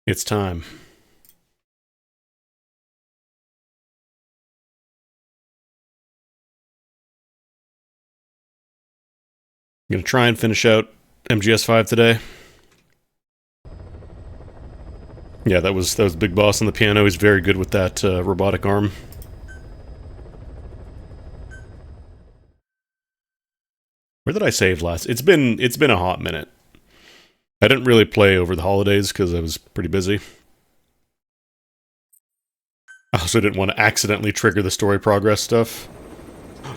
It's time. I'm gonna try and finish out MGS5 today. Yeah, that was Big Boss on the piano. He's very good with that robotic arm. Where did I save last? It's been a hot minute. I didn't really play over the holidays because I was pretty busy. I also didn't want to accidentally trigger the story progress stuff.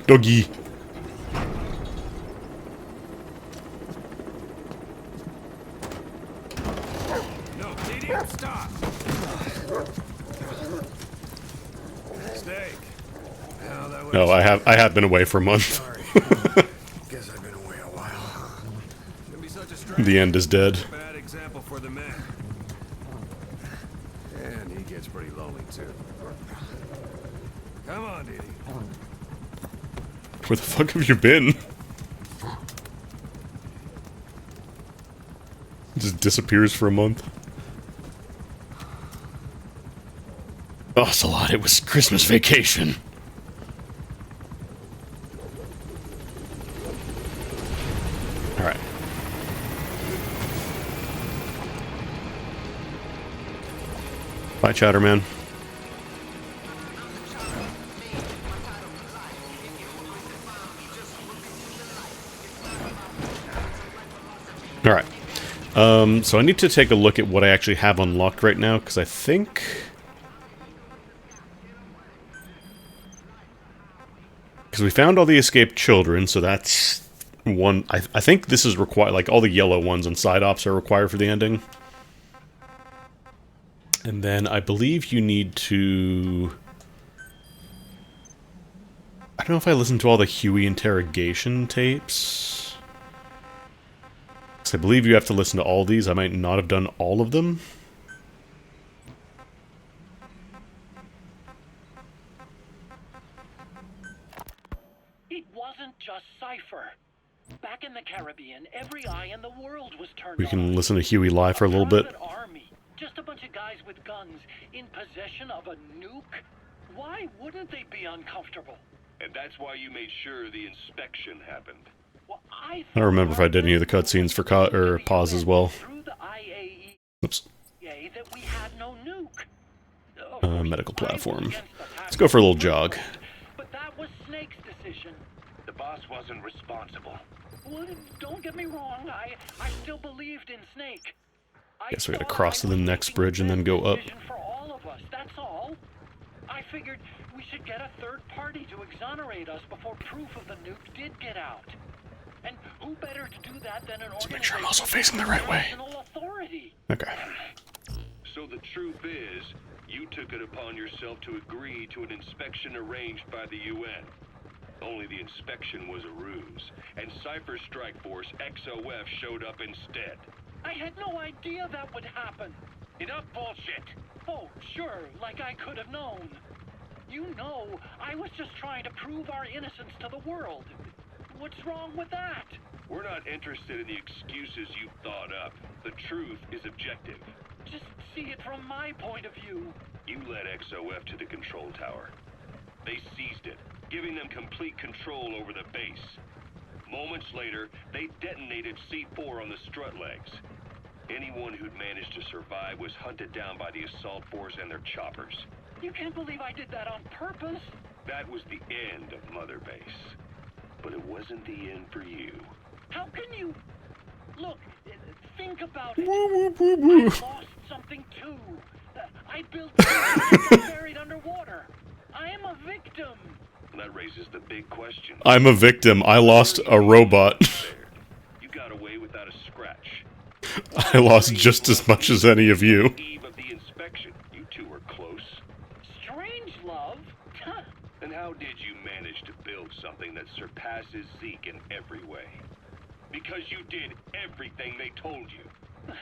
Doggy. No, idiot, stop! Steak. Well, that No, was I have been away for a month. sorry. Guess I've been away a while. Shouldn't be such a stranger. The end is dead. Bad example for the man. And he gets pretty lonely too. Come on, Didi. Where the fuck have you been? Just disappears for a month. Oh, it's a lot. It was Christmas vacation. Alright. Bye, Chatterman. Alright. So I need to take a look at what I actually have unlocked right now, because I think... Because we found all the escaped children, so that's one... I think this is required, like all the yellow ones on side ops are required for the ending. And then I believe you need to... I don't know if I listened to all the Huey interrogation tapes. Because I believe you have to listen to all these. I might not have done all of them. It wasn't just Cypher. Back in the Caribbean, every eye in the world was turned We on. can listen to Huey lie for a little bit. Private army, just a bunch of guys with guns in possession of a nuke. Why wouldn't they be uncomfortable? And that's why you made sure the inspection happened. Well, I don't remember if I did any of the cutscenes for pause as well. Through the IAEA Oops. that we had no nuke. Medical platform. Let's go for a little jog. But that was Snake's decision. The boss wasn't responsible. Well, don't get me wrong. I still believed in Snake. Guess we gotta cross to the next bridge and then go up. For all of us, that's all. I figured we should get a third party to exonerate us before proof of the nuke did get out. And who better to do that than an organization? Make sure I'm also facing the right way. Authority. Okay. So the truth is, you took it upon yourself to agree to an inspection arranged by the UN. Only the inspection was a ruse, and Cypher's strike force, XOF, showed up instead. I had no idea that would happen. Enough bullshit! Oh, sure, like I could have known. You know, I was just trying to prove our innocence to the world. What's wrong with that? We're not interested in the excuses you've thought up. The truth is objective. Just see it from my point of view. You led XOF to the control tower. They seized it, giving them complete control over the base. Moments later, they detonated C4 on the strut legs. Anyone who'd managed to survive was hunted down by the assault force and their choppers. You can't believe I did that on purpose. That was the end of Mother Base. But it wasn't the end for you. How can you... Look, think about it. I lost something too. I built things buried underwater. I am a victim. That raises the big question. I'm a victim. I lost a robot. You got away without a scratch. I lost just as much as any of you. Eve of the inspection, you two were close. Strange love? And how did you manage to build something that surpasses Zeke in every way? Because you did everything they told you.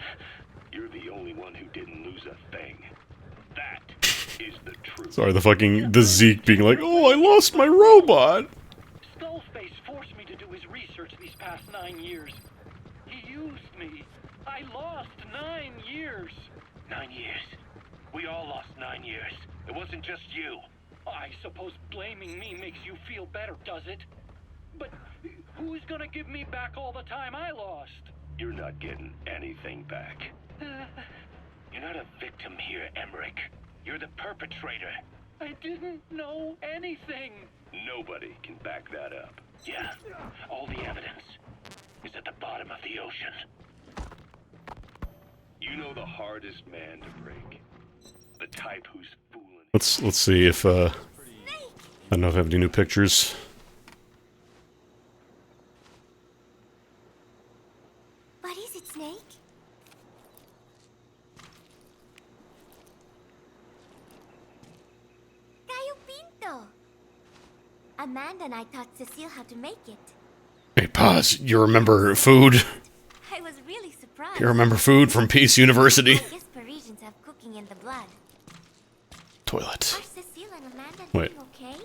You're the only one who didn't lose a thing. That is the truth. Sorry, the Zeke being like, oh, I lost my robot. Skullface forced me to do his research these past 9 years. He used me. I lost 9 years. 9 years. We all lost 9 years. It wasn't just you. I suppose blaming me makes you feel better, does it? But who's gonna give me back all the time I lost? You're not getting anything back. You're not a victim here, Emmerich. You're the perpetrator. I didn't know anything. Nobody can back that up. Yeah, all the evidence is at the bottom of the ocean. You know the hardest man to break. The type who's fooling. Let's see if I don't know if I have any new pictures. What is it, Snake? Gallo Pinto! Amanda and I taught Cecile how to make it. Hey, pause. You remember food? I was really surprised. You remember food from Peace University? I guess Parisians have cooking in the blood. Toilet. Are Cecile and Amanda Wait. doing okay?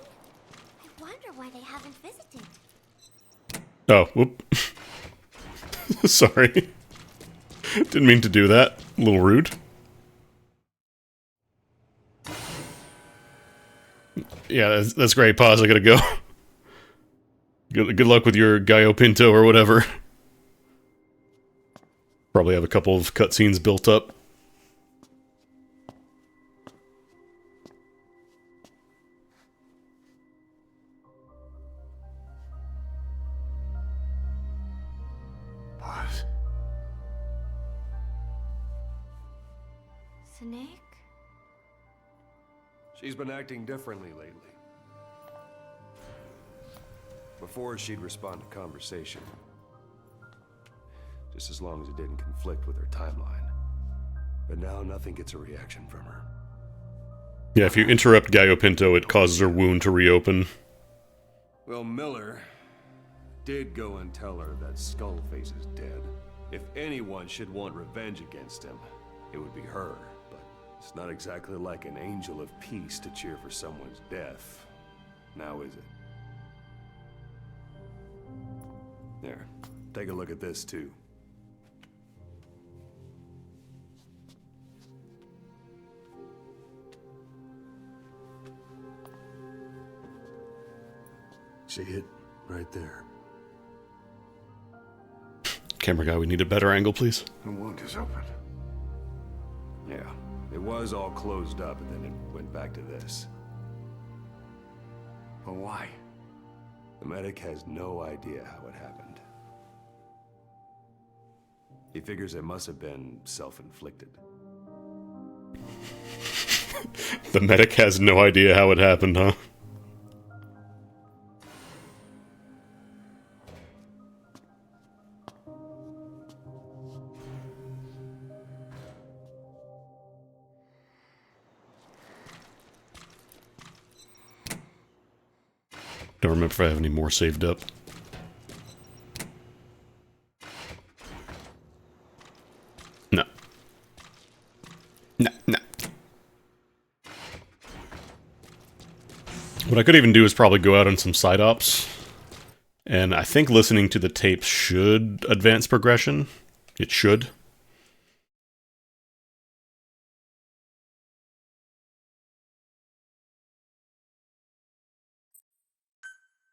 I wonder why they haven't visited. Oh, whoop. Sorry. Didn't mean to do that. A little rude. Yeah, that's great. Pause. I gotta go. Good luck with your Gallo Pinto or whatever. Probably have a couple of cutscenes built up. What? Snake? She's been acting differently lately. Before, she'd respond to conversation. Just as long as it didn't conflict with her timeline. But now, nothing gets a reaction from her. Yeah, if you interrupt Gallo Pinto, it causes her wound to reopen. Well, Miller did go and tell her that Skullface is dead. If anyone should want revenge against him, it would be her. But it's not exactly like an angel of peace to cheer for someone's death. Now is it? There. Take a look at this, too. See it? Right there. Camera guy, we need a better angle, please. The wound is open. Yeah. It was all closed up, and then it went back to this. But why? The medic has no idea how it happened. He figures it must have been self-inflicted. The medic has no idea how it happened, huh? Don't remember if I have any more saved up. No. No, no. What I could even do is probably go out on some side ops. And I think listening to the tapes should advance progression. It should.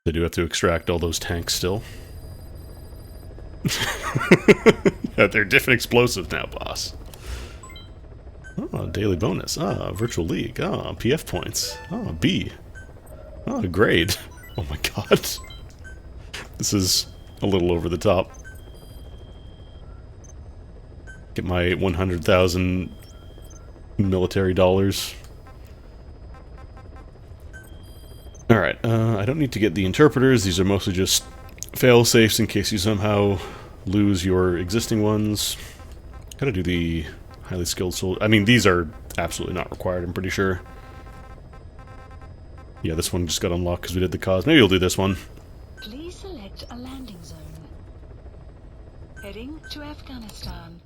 They do have to extract all those tanks still. Yeah, they're different explosives now, boss. Oh, daily bonus. Ah, virtual league. Ah, PF points. Ah, B. Ah, grade. Oh my god. This is a little over the top. Get my 100,000 military dollars. Alright, I don't need to get the interpreters. These are mostly just fail-safes in case you somehow lose your existing ones. Gotta do the highly skilled soldier. I mean, these are absolutely not required, I'm pretty sure. Yeah, this one just got unlocked because we did the cause. Maybe we'll do this one. Please select a landing zone. Heading to Afghanistan.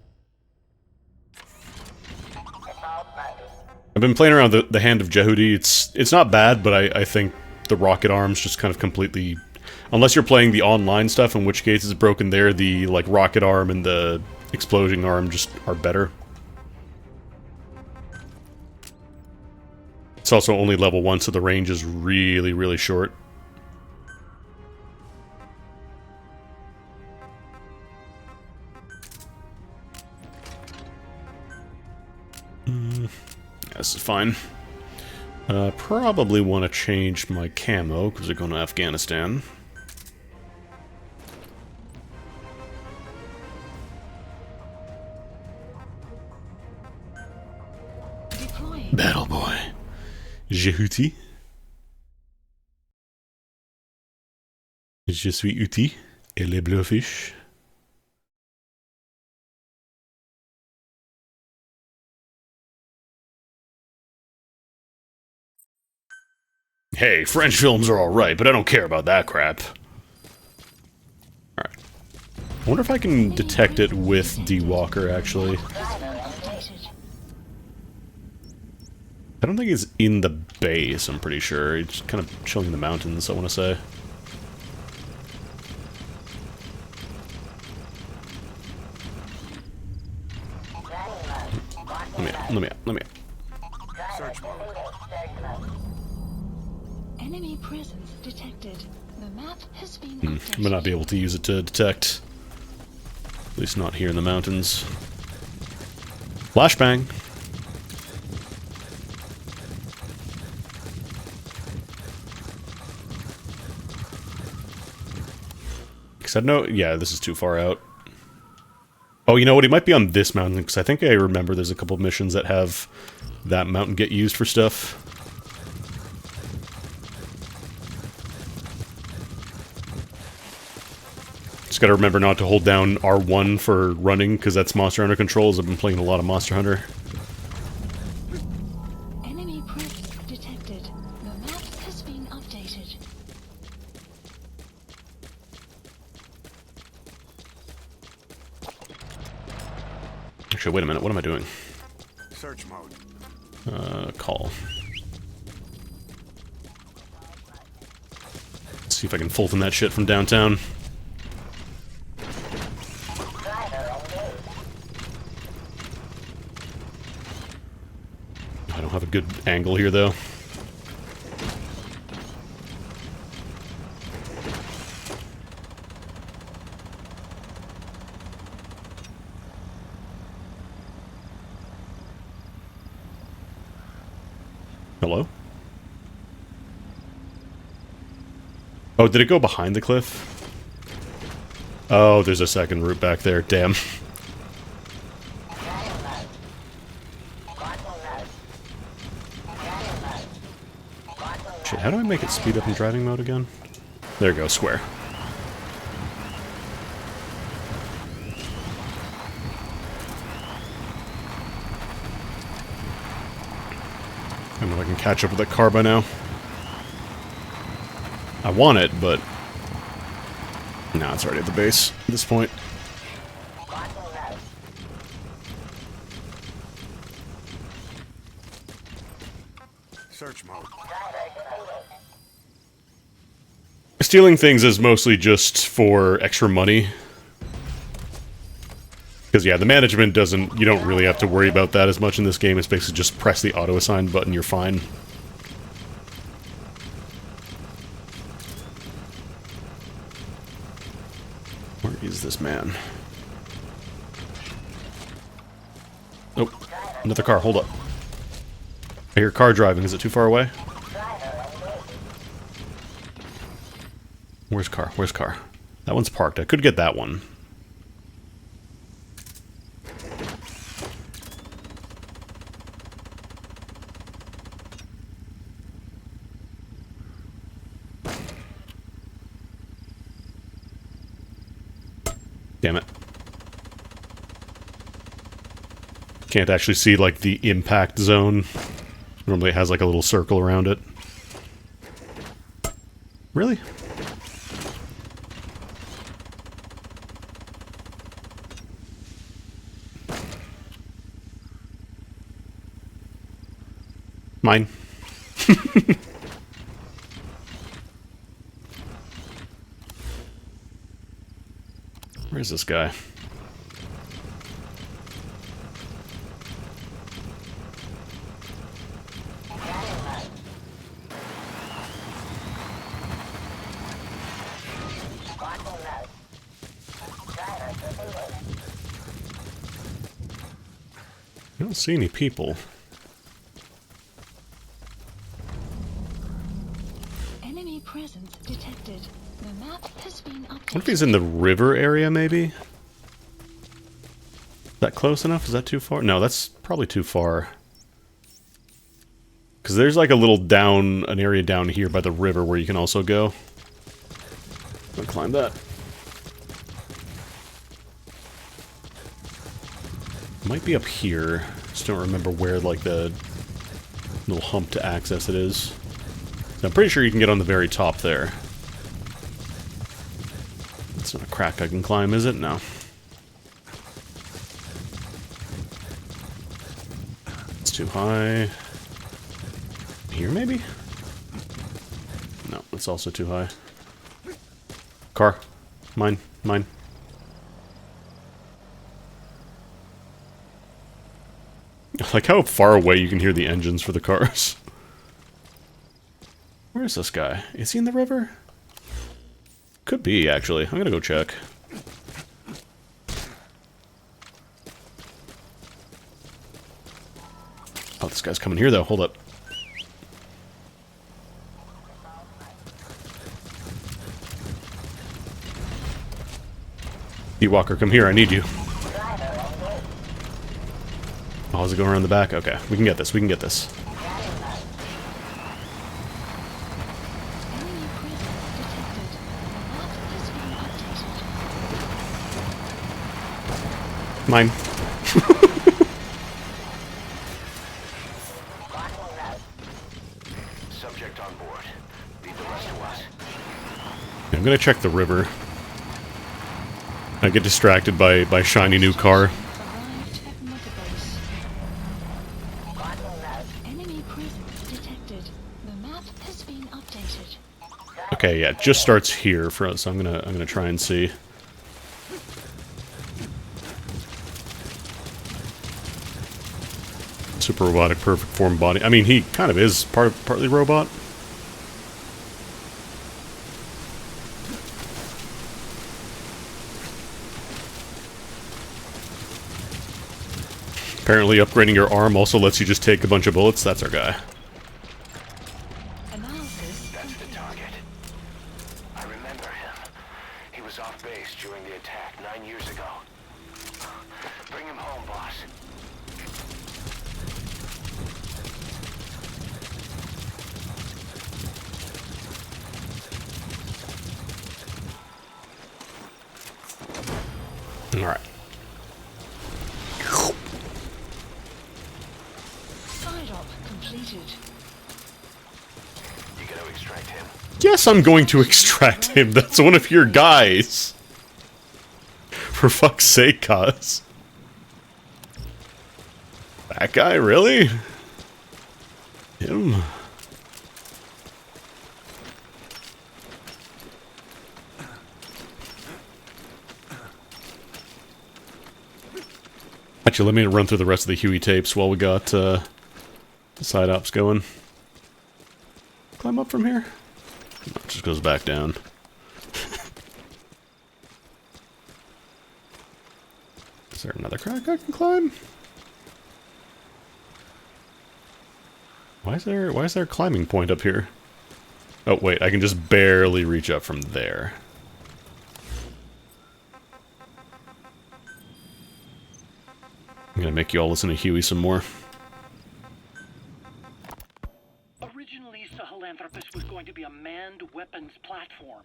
I've been playing around the Hand of Jehudi. It's not bad, but I think the rocket arms just kind of completely... Unless you're playing the online stuff, in which case it's broken there, the like rocket arm and the explosion arm just are better. It's also only level 1, so the range is really, really short. This is fine. Probably want to change my camo, because we're going to Afghanistan. Deploying. Battle boy. Jehuti. Je suis Uti. Et les blowfish. Hey, French films are alright, but I don't care about that crap. Alright. I wonder if I can detect it with D-Walker, actually. I don't think it's in the base, I'm pretty sure. It's kind of chilling in the mountains, I want to say. Let me out. Search mode. Enemy presence detected. The map has been I updated. might not be able to use it to detect. At least not here in the mountains. Flashbang! Because I know... Yeah, this is too far out. Oh, you know what? He might be on this mountain, because I think I remember there's a couple of missions that have that mountain get used for stuff. Just gotta remember not to hold down R1 for running, because that's Monster Hunter controls. I've been playing a lot of Monster Hunter. Enemy presence detected. The map has been updated. Actually, wait a minute. What am I doing? Search mode. Call. Let's see if I can Fulton that shit from downtown. I don't have a good angle here, though. Hello? Oh, did it go behind the cliff? Oh, there's a second route back there. Damn. Shit, how do I make it speed up in driving mode again? There you go, square. I don't know if I can catch up with that car by now. I want it, but... No, it's already at the base at this point. Search mode. Stealing things is mostly just for extra money. Because, yeah, the management doesn't... You don't really have to worry about that as much in this game. It's basically just press the auto-assign button, you're fine. Where is this man? Oh, another car. Hold up. I hear car driving. Is it too far away? Where's car? Where's car? That one's parked. I could get that one. Damn it. Can't actually see, like, the impact zone. Normally it has, like, a little circle around it. Really? Mine. Where's this guy? I don't see any people. Enemy presence detected. The map has been updated. What if he's in the river area, maybe? Is that close enough? Is that too far? No, that's probably too far. Because there's like a little down, an area down here by the river where you can also go. I'll climb that. Might be up here. Just don't remember where, like, the little hump to access it is. I'm pretty sure you can get on the very top there. It's not a crack I can climb, is it? No. It's too high. Here, maybe? No, it's also too high. Car. Mine. Mine. I like how far away you can hear the engines for the cars. Where is this guy? Is he in the river? Could be, actually. I'm gonna go check. Oh, this guy's coming here, though. Hold up. Pete Walker, come here. I need you. Oh, is it going around the back? Okay, we can get this. We can get this. Mine. Subject on board. Leave the rest to us. Yeah, I'm gonna check the river. I get distracted by shiny new car. Arrived at mother base. Enemy presence detected. The map has been updated. Okay, yeah, it just starts here for us. So I'm gonna try and see. Super robotic, perfect form body. I mean, he kind of is partly robot. Apparently, upgrading your arm also lets you just take a bunch of bullets. That's our guy. Analysis. That's the target. I remember him. He was off base during the attack 9 years ago. Bring him home, boss. All right. Side op completed. You gonna extract him? Yes, I'm going to extract him. That's one of your guys. For fuck's sake, cuz. That guy, really? Him? Actually, let me run through the rest of the Huey tapes while we got the side ops going. Climb up from here? No, it just goes back down. Is there another crack I can climb? Why is there a climbing point up here? Oh wait, I can just barely reach up from there. I'm gonna make you all listen to Huey some more. Originally, Sahelanthropus was going to be a manned weapons platform.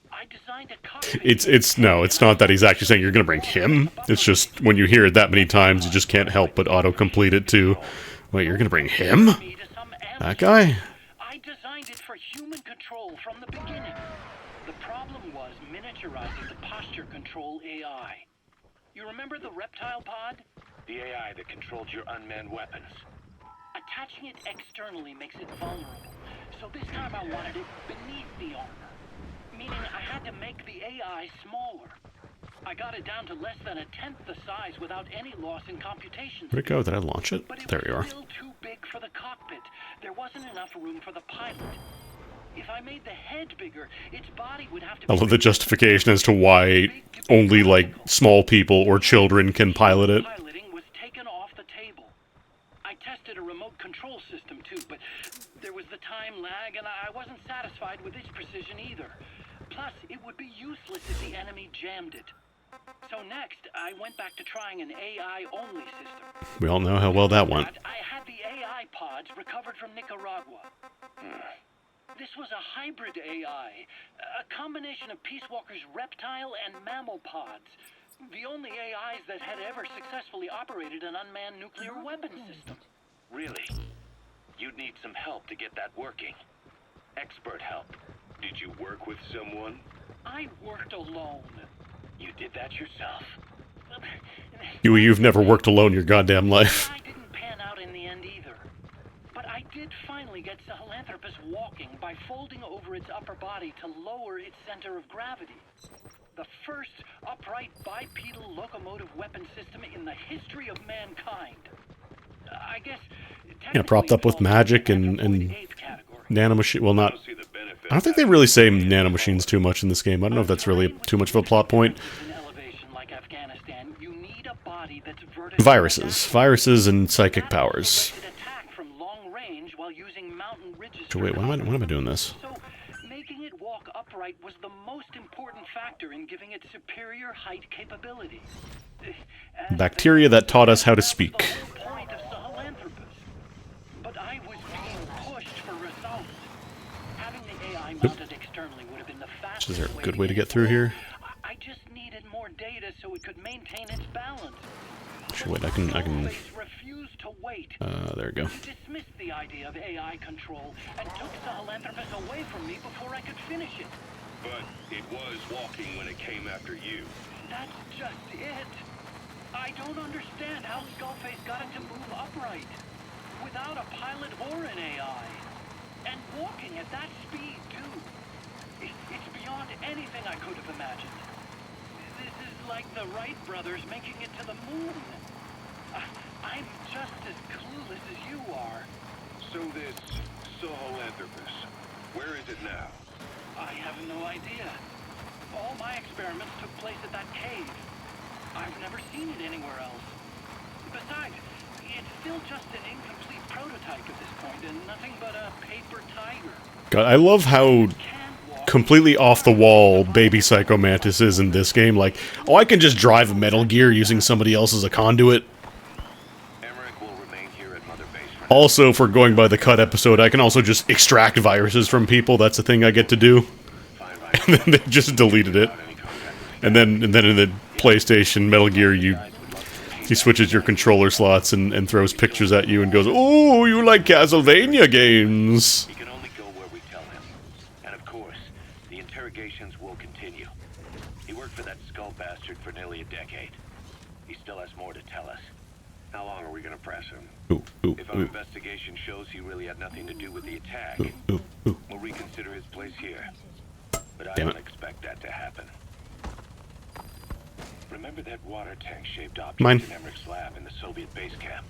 I designed a cockpit. It's not that he's actually saying you're gonna bring him. It's just when you hear it that many times, you just can't help but autocomplete it to, wait, you're gonna bring him? That guy? I designed it for human control from the beginning. The problem was miniaturizing the posture control AI. You remember the reptile pod? The AI that controlled your unmanned weapons. Attaching it externally makes it vulnerable. So this time I wanted it beneath the armor. Meaning I had to make the AI smaller. I got it down to less than a tenth the size without any loss in computation. Where'd it go? Did I launch it? But it There you are. was still too big for the cockpit. There wasn't enough room for the pilot. If I made the head bigger, its body would have to be I love the justification as to why only, like, small people or children can pilot it. Piloting was taken off the table. time lag, and I wasn't satisfied with its precision either. Plus, it would be useless if the enemy jammed it. So next, I went back to trying an AI-only system. We all know how well that went. I had the AI pods recovered from Nicaragua. This was a hybrid AI, a combination of Peace Walker's reptile and mammal pods. The only AIs that had ever successfully operated an unmanned nuclear weapon system. Really? You'd need some help to get that working. Expert help. Did you work with someone? I worked alone. You did that yourself? You've never worked alone your goddamn life. I didn't pan out in the end either. But I did finally get Sahelanthropus walking by folding over its upper body to lower its center of gravity. The first upright bipedal locomotive weapon system in the history of mankind. I guess... Yeah, propped up with magic and nanomachine. Well, not... See the benefit. I don't think they really say nanomachines too much in this game. I don't know if that's really too much of a plot point. In elevation like Afghanistan, you need a body that's Viruses and psychic powers. attack from long range while using mountain ridges. So wait, why am I doing this? So, making it walk upright was the most important factor in giving it superior height capability. Bacteria that taught us how to speak. The whole point of Sahelanthropus. But I was being pushed for results. Having the AI mounted externally would have been the fastest Is there a good way to get through here? I just needed more data so it could maintain its balance. Actually, wait, I can... Skullface refused to wait. There we go. He dismissed the idea of AI control and took Sahelanthropus away from me before I could finish it. But it was walking when it came after you. That's just it. I don't understand how Skullface got it to move upright without a pilot or an AI. And walking at that speed, too. It's beyond anything I could have imagined. This is like the Wright brothers making it to the moon. I'm just as clueless as you are. So this Sahelanthropus, where is it now? I have no idea. All my experiments took place at that cave. I've never seen it anywhere else. Besides, it's still just an incomplete prototype at this point, and nothing but a paper tiger. God, I love how completely off the wall Baby Psycho Mantis is in this game. Like, oh, I can just drive a Metal Gear using somebody else as a conduit. Emmerich will remain here at Mother Base for Also, if we're going by the cut episode, I can also just extract viruses from people. That's the thing I get to do. And then they just deleted it. And then in the PlayStation Metal Gear, he switches your controller slots and throws pictures at you and goes, "Oh, you like Castlevania games?" He can only go where we tell him. And of course, the interrogations will continue. He worked for that skull bastard for nearly a decade. He still has more to tell us. How long are we gonna press him? Ooh, If our investigation shows he really had nothing to do with the attack, we'll reconsider his place here. But I Damn don't it. expect that to happen. Remember that water tank-shaped object Mine. in Emmerich's lab in the Soviet base camp?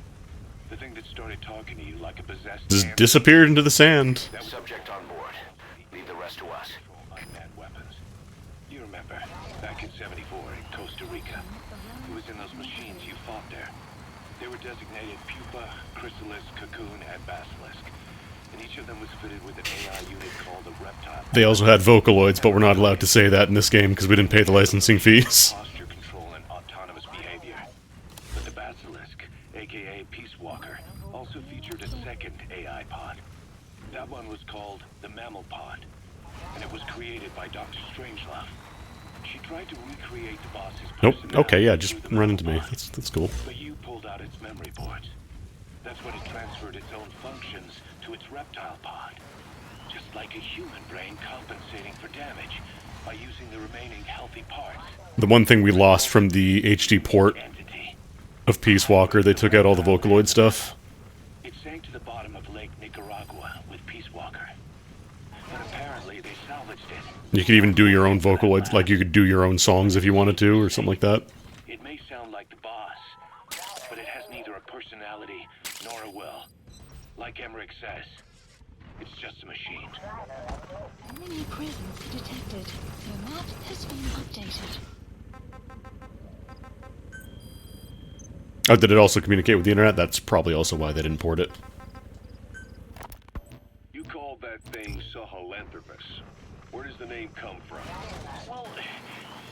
The thing that started talking to you like a possessed Just man? disappeared into the sand. That was subject on board. Leave the rest to us. Unmanned weapons. You remember, back in '74 in Costa Rica, it was in those machines you fought there. They were designated Pupa, Chrysalis, Cocoon, and Basilisk. And each of them was fitted with an AI unit called the Reptile. They also had Vocaloids, but we're not allowed to say that in this game because we didn't pay the licensing fees. Posture control and autonomous behavior. But the Basilisk, aka Peace Walker, also featured a second AI pod. That one was called the Mammal Pod, and it was created by Dr. Strangelove. She tried to recreate the boss's Nope. personality Okay, yeah, just through the run into me. Mammal Pod. That's cool. But you pulled out its memory boards. That's when it transferred its own functions to its reptile pod. Just like a human brain compensating for damage by using the remaining healthy parts. The one thing we lost from the HD port Entity. of Peace Walker, they took out all the Vocaloid stuff. It sank to the bottom of Lake Nicaragua with Peace Walker. But apparently they salvaged it. You could even do your own Vocaloids, like you could do your own songs if you wanted to, or something like that. It may sound like the boss, but it has neither a personality nor a will. Like Emmerich says, it's just a machine. Enemy presence detected. The map has been updated. Oh, did it also communicate with the internet? That's probably also why they didn't port it. You called that thing Sahelanthropus? Where does the name come from? Well,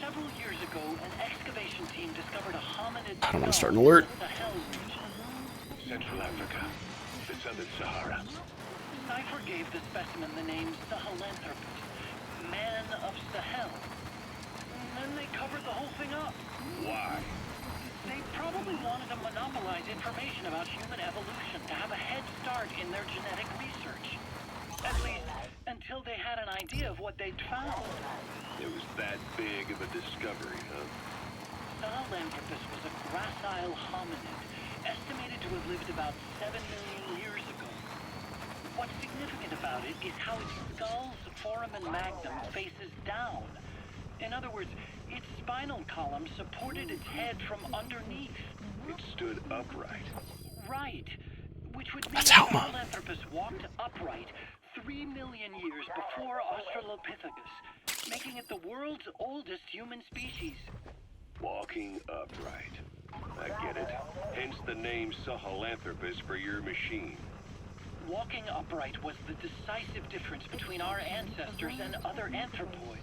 several years ago, an excavation team discovered a hominid I don't want to start skull an alert. in the Sahel region. Central Africa, the Southern Sahara. Cypher gave the specimen the name Sahelanthropus, Man of Sahel. And then they covered the whole thing up. Why? They probably wanted to monopolize information about human evolution to have a head start in their genetic research. At least, until they had an idea of what they'd found. It was that big of a discovery, huh? Sahelanthropus was a gracile hominid, estimated to have lived about 7 million years ago. What's significant about it is how its skull's foramen magnum faces down. In other words, its spinal column supported its head from underneath. It stood upright. Right. Which would mean That's how, Mom. Sahelanthropus walked upright 3 million years before Australopithecus, making it the world's oldest human species. Walking upright. I get it. Hence the name Sahelanthropus for your machine. Walking upright was the decisive difference between our ancestors and other anthropoids.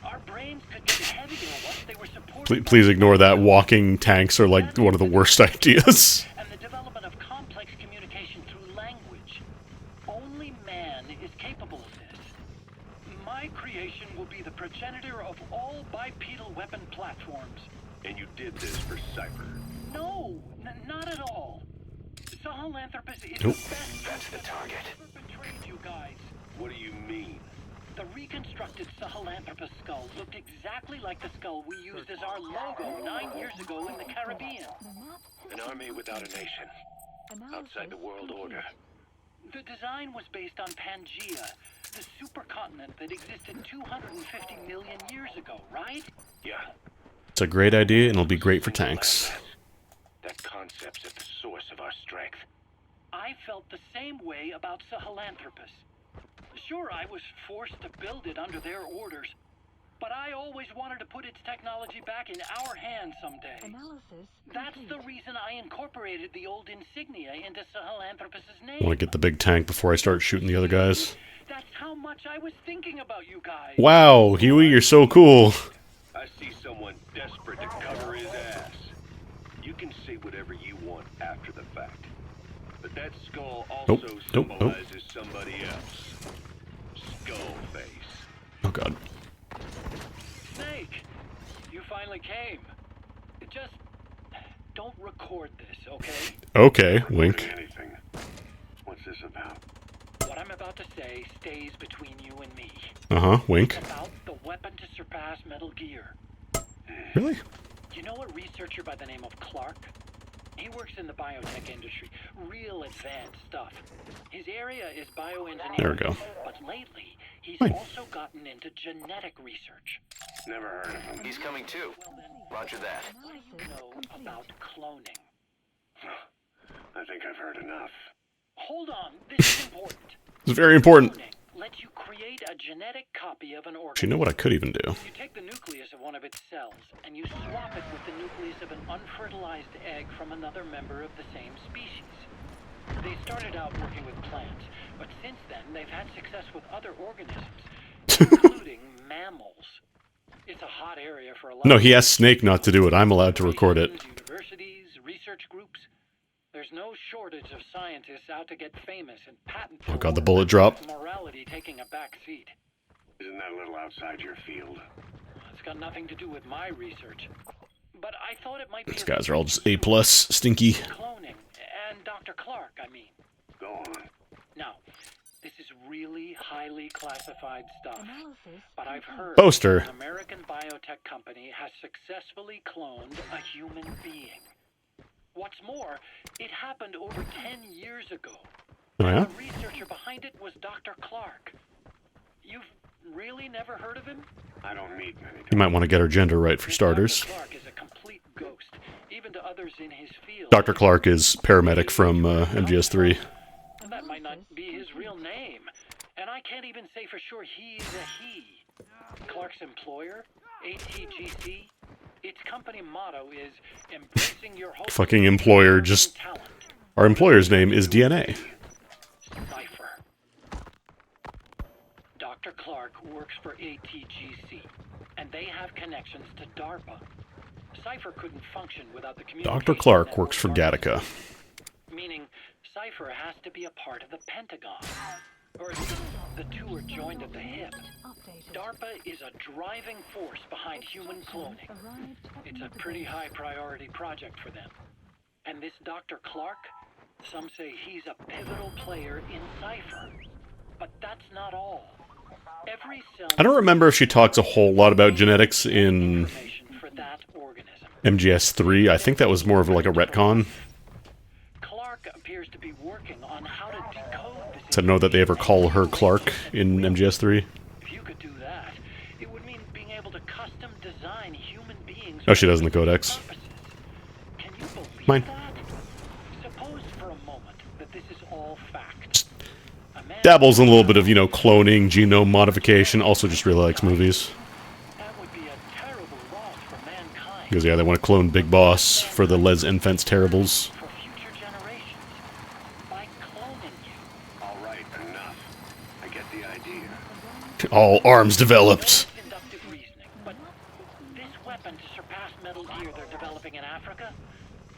Our brains could get heavier once they were supported. Please ignore that. Walking tanks are like one of the worst ideas. And the development of complex communication through language. Only man is capable of this. My creation will be the progenitor of all bipedal weapon platforms. And you did this for Cypher. No, not at all. Sahelanthropus is Nope. the best. That's the target. Ever betrayed you guys. What do you mean? The reconstructed Sahelanthropus skull looked exactly like the skull we used as our logo 9 years ago in the Caribbean. An army without a nation. Outside the world order. The design was based on Pangea, the supercontinent that existed 250 million years ago, right? Yeah. It's a great idea, and it'll be great for tanks. That concept's at the source of our strength. I felt the same way about Sahelanthropus. Sure, I was forced to build it under their orders, but I always wanted to put its technology back in our hands someday. That's the reason I incorporated the old insignia into Sahelanthropus's name. I want to get the big tank before I start shooting the other guys. That's how much I was thinking about you guys. Wow, Huey, you're so cool. I see someone desperate to cover his ass. You can say whatever you want after the fact. But that skull also Nope. symbolizes somebody else. Skullface. Oh god. Snake, you finally came. Just don't record this, okay? Okay, wink. Anything. What's this about? What I'm about to say stays between you and me. Uh-huh, wink. It's about the weapon to surpass Metal Gear. Really? You know a researcher by the name of Clark? He works in the biotech industry. Real advanced stuff. His area is bioengineering. There we go. But lately, he's Fine. also gotten into genetic research. Never heard of him. He's coming too. Well then, Roger that. what do you know about cloning? I think I've heard enough. Hold on, this is important. It's very important. Cloning lets you create a genetic copy of an Do you organism. know what I could even do? You take the nucleus of one of its cells, and you swap it with the nucleus of an unfertilized egg from another member of the same species. They started out working with plants, but since then they've had success with other organisms, including mammals. It's a hot area for a lot No, of he asked Snake not to do it. I'm allowed to record it. universities, research groups. There's no shortage of scientists out to get famous and patent. Oh god, the bullet drop. Morality taking a back seat. Isn't that a little outside your field? It's got nothing to do with my research. But I thought it might be. These guys are all just A+, stinky. Cloning. And Dr. Clark, I mean. Go on. Now, this is really highly classified stuff. But I've heard Poster. an American biotech company has successfully cloned a human being. What's more, it happened over 10 years ago. Oh yeah? The researcher behind it was Dr. Clark. You've really never heard of him? I don't meet many. You might want to get her gender right for starters. Dr. Clark is a complete ghost, even to others in his field. Dr. Clark is paramedic from MGS3. That might not be his real name, and I can't even say for sure he's a he. Clark's employer, ATGC, its company motto is embracing your whole Fucking employer, just... talent. Our employer's name is DNA. Cypher. Dr. Clark works for ATGC, and they have connections to DARPA. Cypher couldn't function without the communication. Dr. Clark works for Gattaca. Meaning, Cypher has to be a part of the Pentagon. Or the two are joined at the hip. DARPA is a driving force behind human cloning. It's a pretty high priority project for them. And this Dr. Clark, some say he's a pivotal player in Cypher. But that's not all. Every cell I don't remember if she talks a whole lot about genetics in information for that organism. MGS3. I think that was more of like a retcon. Clark appears to be working on how to decode this. I don't know that they ever call her Clark in MGS3. If you could do that, it would mean being able to custom design human beings. Oh, she does in the Codex. Can you believe Mine. that? Suppose for a moment that this is all fact. A man Dabbles in a little bit of, you know, cloning, genome modification. Also just really likes movies. that would be a terrible loss for mankind. Because, yeah, they want to clone Big Boss for the Les Enfants Terribles. For future generations. By cloning you. All right, enough. I get the idea. All arms developed. Inductive reasoning, but this weapon to surpass Metal Gear they're developing in Africa,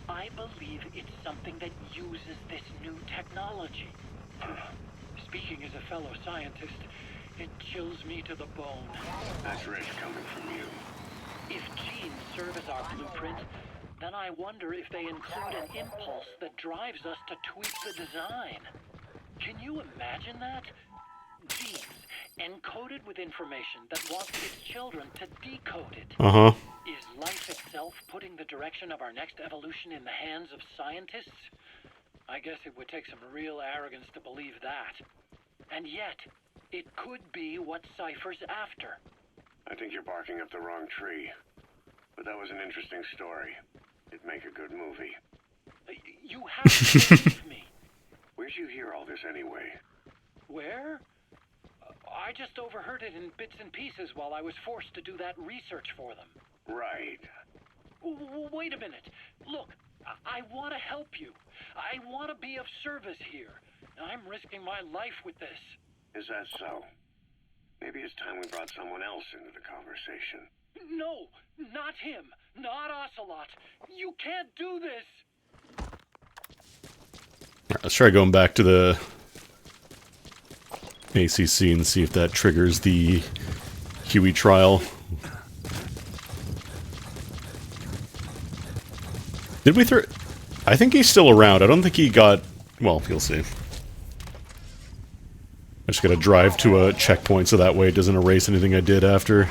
I believe it's something that uses this new technology. Speaking as a fellow scientist, it chills me to the bone. That's rich coming from you. If genes serve as our blueprint, then I wonder if they include an impulse that drives us to tweak the design. Can you imagine that? Genes encoded with information that wants its children to decode it. Uh-huh. Is life itself putting the direction of our next evolution in the hands of scientists? I guess it would take some real arrogance to believe that. And yet, it could be what Cypher's after. I think you're barking up the wrong tree. But that was an interesting story. It'd make a good movie. You have to believe me. Where'd you hear all this anyway? Where? I just overheard it in bits and pieces while I was forced to do that research for them. Right. Wait a minute. Look, I want to help you. I want to be of service here. I'm risking my life with this. Is that so? Maybe it's time we brought someone else into the conversation. No, not him. Not Ocelot. You can't do this. Alright, let's try going back to the ACC and see if that triggers the Huey trial. Did we throw... I think he's still around. I don't think he got... Well, you'll see. I just gotta drive to a checkpoint so that way it doesn't erase anything I did after.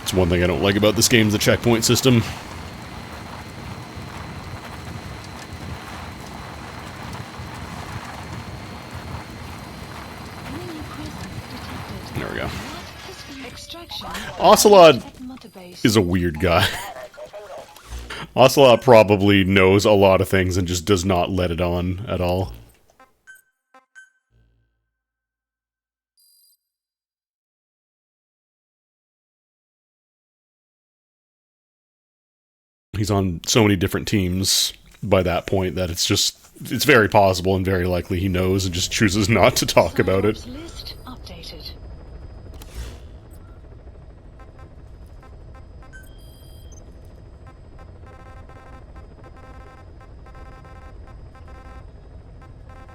It's one thing I don't like about this game, is the checkpoint system. There we go. Ocelot is a weird guy. Ocelot probably knows a lot of things and just does not let it on at all. He's on so many different teams by that point that it's just... It's very possible and very likely he knows and just chooses not to talk about it. List updated.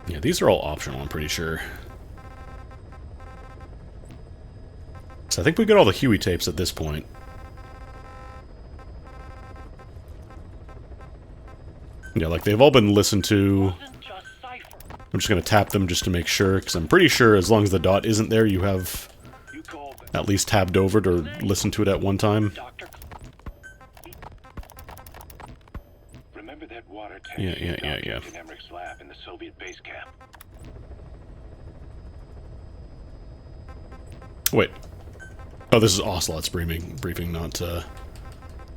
Yeah, these are all optional, I'm pretty sure. So I think we got all the Huey tapes at this point. Yeah, like they've all been listened to. Wasn't just Cypher. I'm just gonna tap them just to make sure, because I'm pretty sure as long as the dot isn't there, you have You called it. at least tabbed over it or listened to it at one time. Doctor. Remember that water tank Yeah. in Emmerich's lab in the Soviet base camp? Wait. Oh, this is Ocelot's briefing, not,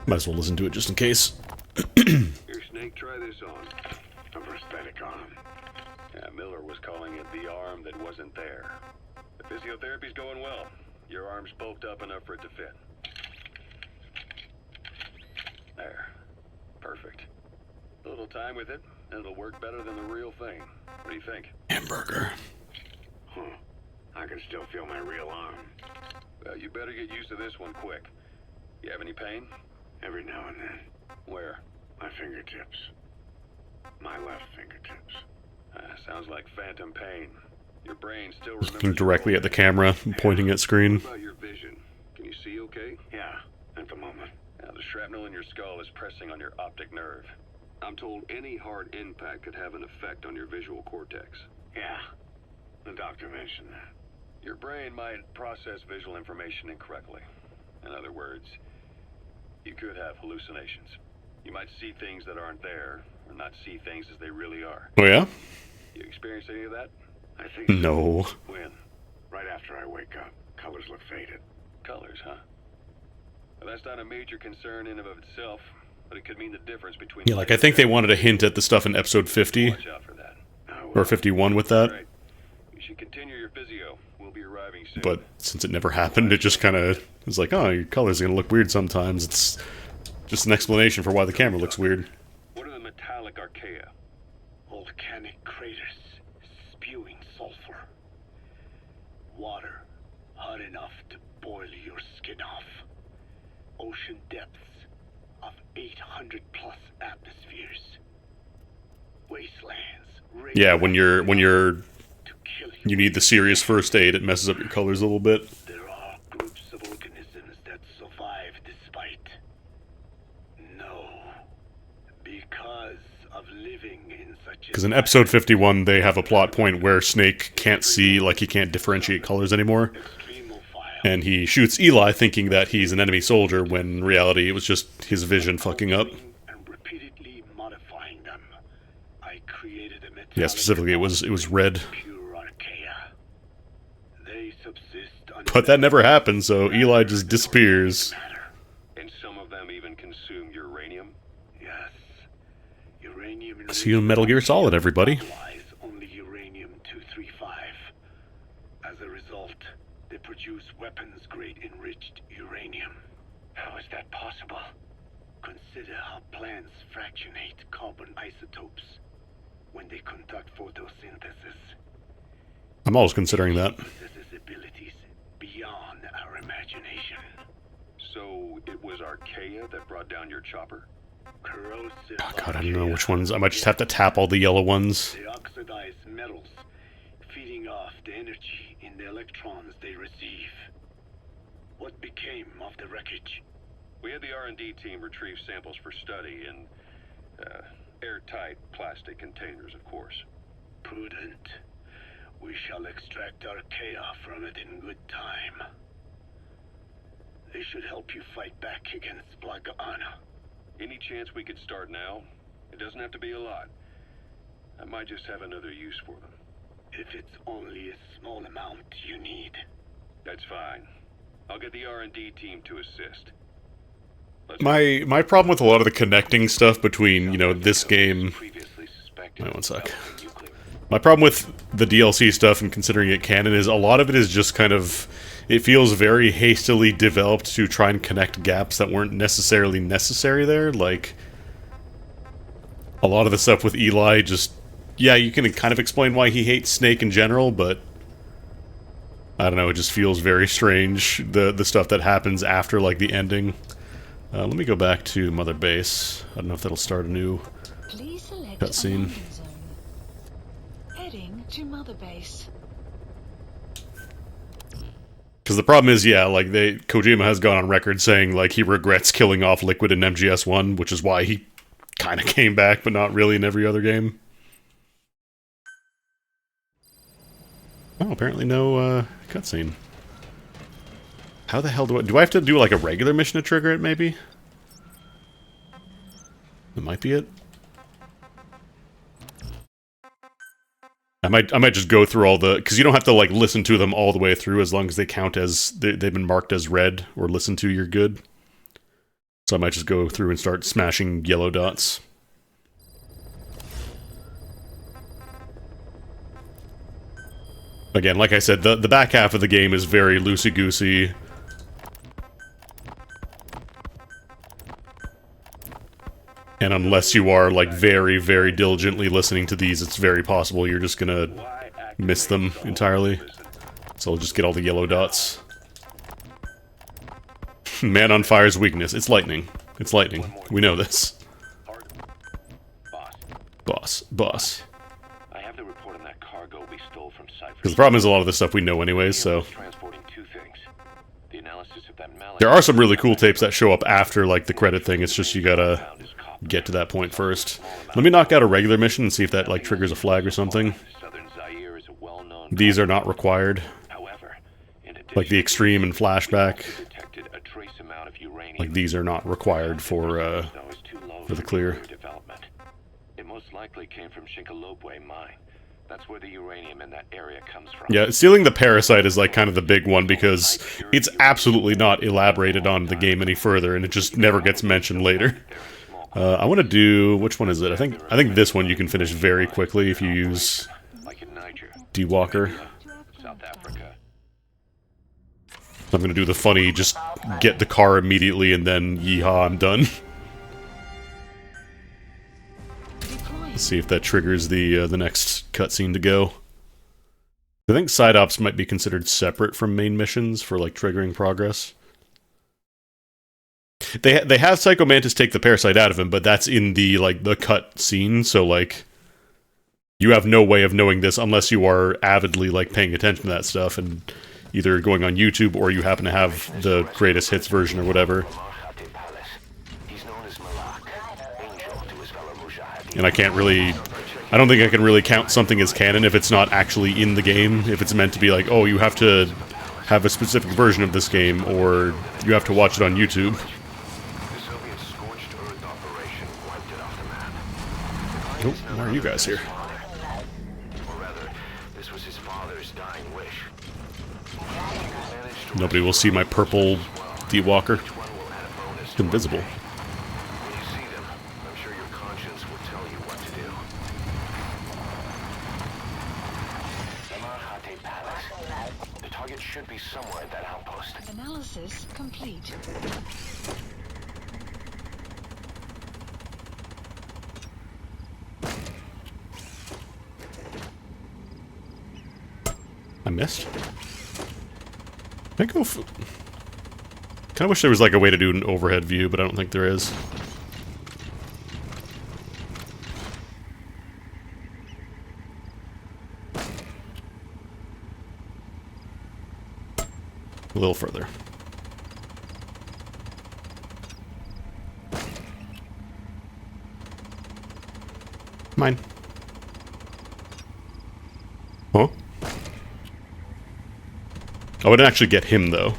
might as well listen to it just in case. Here, Snake, try this on. A prosthetic arm. Yeah, Miller was calling it the arm that wasn't there. The physiotherapy's going well. Your arm's bulked up enough for it to fit. There. Perfect. A little time with it, and it'll work better than the real thing. What do you do you think? Hamburger. I can still feel my real arm. Well, you better get used to this one quick. You have any pain? Every now and then. Where? My fingertips. My left fingertips. Sounds like phantom pain. Your brain still remembers... Looking directly at the camera, pointing at screen. What about your vision? Can you see okay? Yeah, at the moment. Now, the shrapnel in your skull is pressing on your optic nerve. I'm told any hard impact could have an effect on your visual cortex. Yeah, the doctor mentioned that. Your brain might process visual information incorrectly. In other words, you could have hallucinations. You might see things that aren't there, or not see things as they really are. Oh yeah? You experience any of that? I think No. When? right after I wake up, colors look faded. Colors, huh? Well, that's not a major concern in and of itself, but it could mean the difference between... Yeah, like I think they wanted to hint at the stuff in episode 50 Watch out for that. or 51 with that, Right. You should continue your physio. We'll be arriving soon. but since it never happened, it just kind of was like, oh, your colors are gonna look weird sometimes. It's just an explanation for why the camera looks weird. What are the metallic archaea? Volcanic craters spewing sulfur. Water hot enough to boil your skin off. Ocean depths of 800 plus atmospheres. Wastelands. Yeah, when you're to kill you need the serious first aid, it messes up your colors a little bit. There are groups of organisms that survive despite. No. Because of living in such a... Because in episode 51, they have a plot point where Snake can't see, like he can't differentiate colors anymore. extremophile. And he shoots Eli thinking that he's an enemy soldier, when in reality it was just his vision fucking up. And repeatedly modifying them. I created a metallic Yeah, specifically it was red. pure archaea. They subsist on But that never happened, so Eli just disappears. matter. And some of them even consume uranium? Yes. Uranium See you in Metal Gear Solid, everybody. lies only uranium-235. As a result, they produce weapons-grade enriched uranium. How is that possible? Consider how plants fractionate carbon isotopes when they conduct photosynthesis. I'm always considering that. Possesses abilities beyond our imagination. So it was archaea that brought down your chopper? Corrosive. Oh god, I don't know which ones. I might just have to tap all the yellow ones. They oxidize metals, feeding off the energy in the electrons they receive. What became of the wreckage? We had the R&D team retrieve samples for study in airtight plastic containers, of course. Prudent. We shall extract archaea from it in good time. They should help you fight back against Black Anna. Any chance we could start now? It doesn't have to be a lot. I might just have another use for them. If it's only a small amount you need. That's fine. I'll get the R&D team to assist. My problem with a lot of the connecting stuff between, you know, this game... Previously suspected Wait one sec. of nuclear. My problem with the DLC stuff and considering it canon is a lot of it is just kind of... It feels very hastily developed to try and connect gaps that weren't necessarily necessary there. Like, a lot of the stuff with Eli just... Yeah, you can kind of explain why he hates Snake in general, but... I don't know, it just feels very strange, the stuff that happens after, like, the ending. Let me go back to Mother Base. I don't know if that'll start a new... Please select Cutscene. a landing zone. Heading to Mother Base. Because the problem is, yeah, like, Kojima has gone on record saying, like, he regrets killing off Liquid in MGS1, which is why he kind of came back, but not really in every other game. Oh, apparently no, cutscene. How the hell do I have to do, like, a regular mission to trigger it, maybe? That might be it. I might just go through all the... Because you don't have to, like, listen to them all the way through as long as they count as... They've been marked as red or listened to, you're good. So I might just go through and start smashing yellow dots. Again, like I said, the back half of the game is very loosey-goosey. And unless you are, like, very, very diligently listening to these, it's very possible you're just gonna miss them entirely. So I'll just get all the yellow dots. Man on Fire's weakness. It's lightning. It's lightning. We know this. Boss. I have the report on that cargo we stole from Cypher. Because the problem is a lot of this stuff we know anyways, so... Transporting two things. The analysis of that mallet. There are some really cool tapes that show up after, like, the credit thing. It's just you gotta get to that point first. Let me knock out a regular mission and see if that, like, triggers a flag or something. These are not required. Like the extreme and flashback. Like, these are not required for the clear. It most likely came from Shinkalobwe mine. That's where the uranium in that area comes from. Yeah, stealing the parasite is like kind of the big one because it's absolutely not elaborated on the game any further, and it just never gets mentioned later. I want to do, which one is it? I think this one you can finish very quickly if you use D-Walker. South Africa. I'm gonna do the funny, just get the car immediately and then yeehaw, I'm done. Let's see if that triggers the next cutscene to go. I think side ops might be considered separate from main missions for like triggering progress. They have Psycho Mantis take the parasite out of him, but that's in the like the cut scene, so like you have no way of knowing this unless you are avidly like paying attention to that stuff and either going on YouTube or you happen to have the greatest hits version or whatever. And I don't think I can really count something as canon if it's not actually in the game. If it's meant to be like, oh, you have to have a specific version of this game, or you have to watch it on YouTube. Oh, why are you guys here? Nobody will see my purple D-Walker. It's invisible. The target should be somewhere at that outpost. Analysis complete. I missed. Can I go? Kind of wish there was like a way to do an overhead view, but I don't think there is. A little further. Mine. Huh? I wouldn't actually get him, though.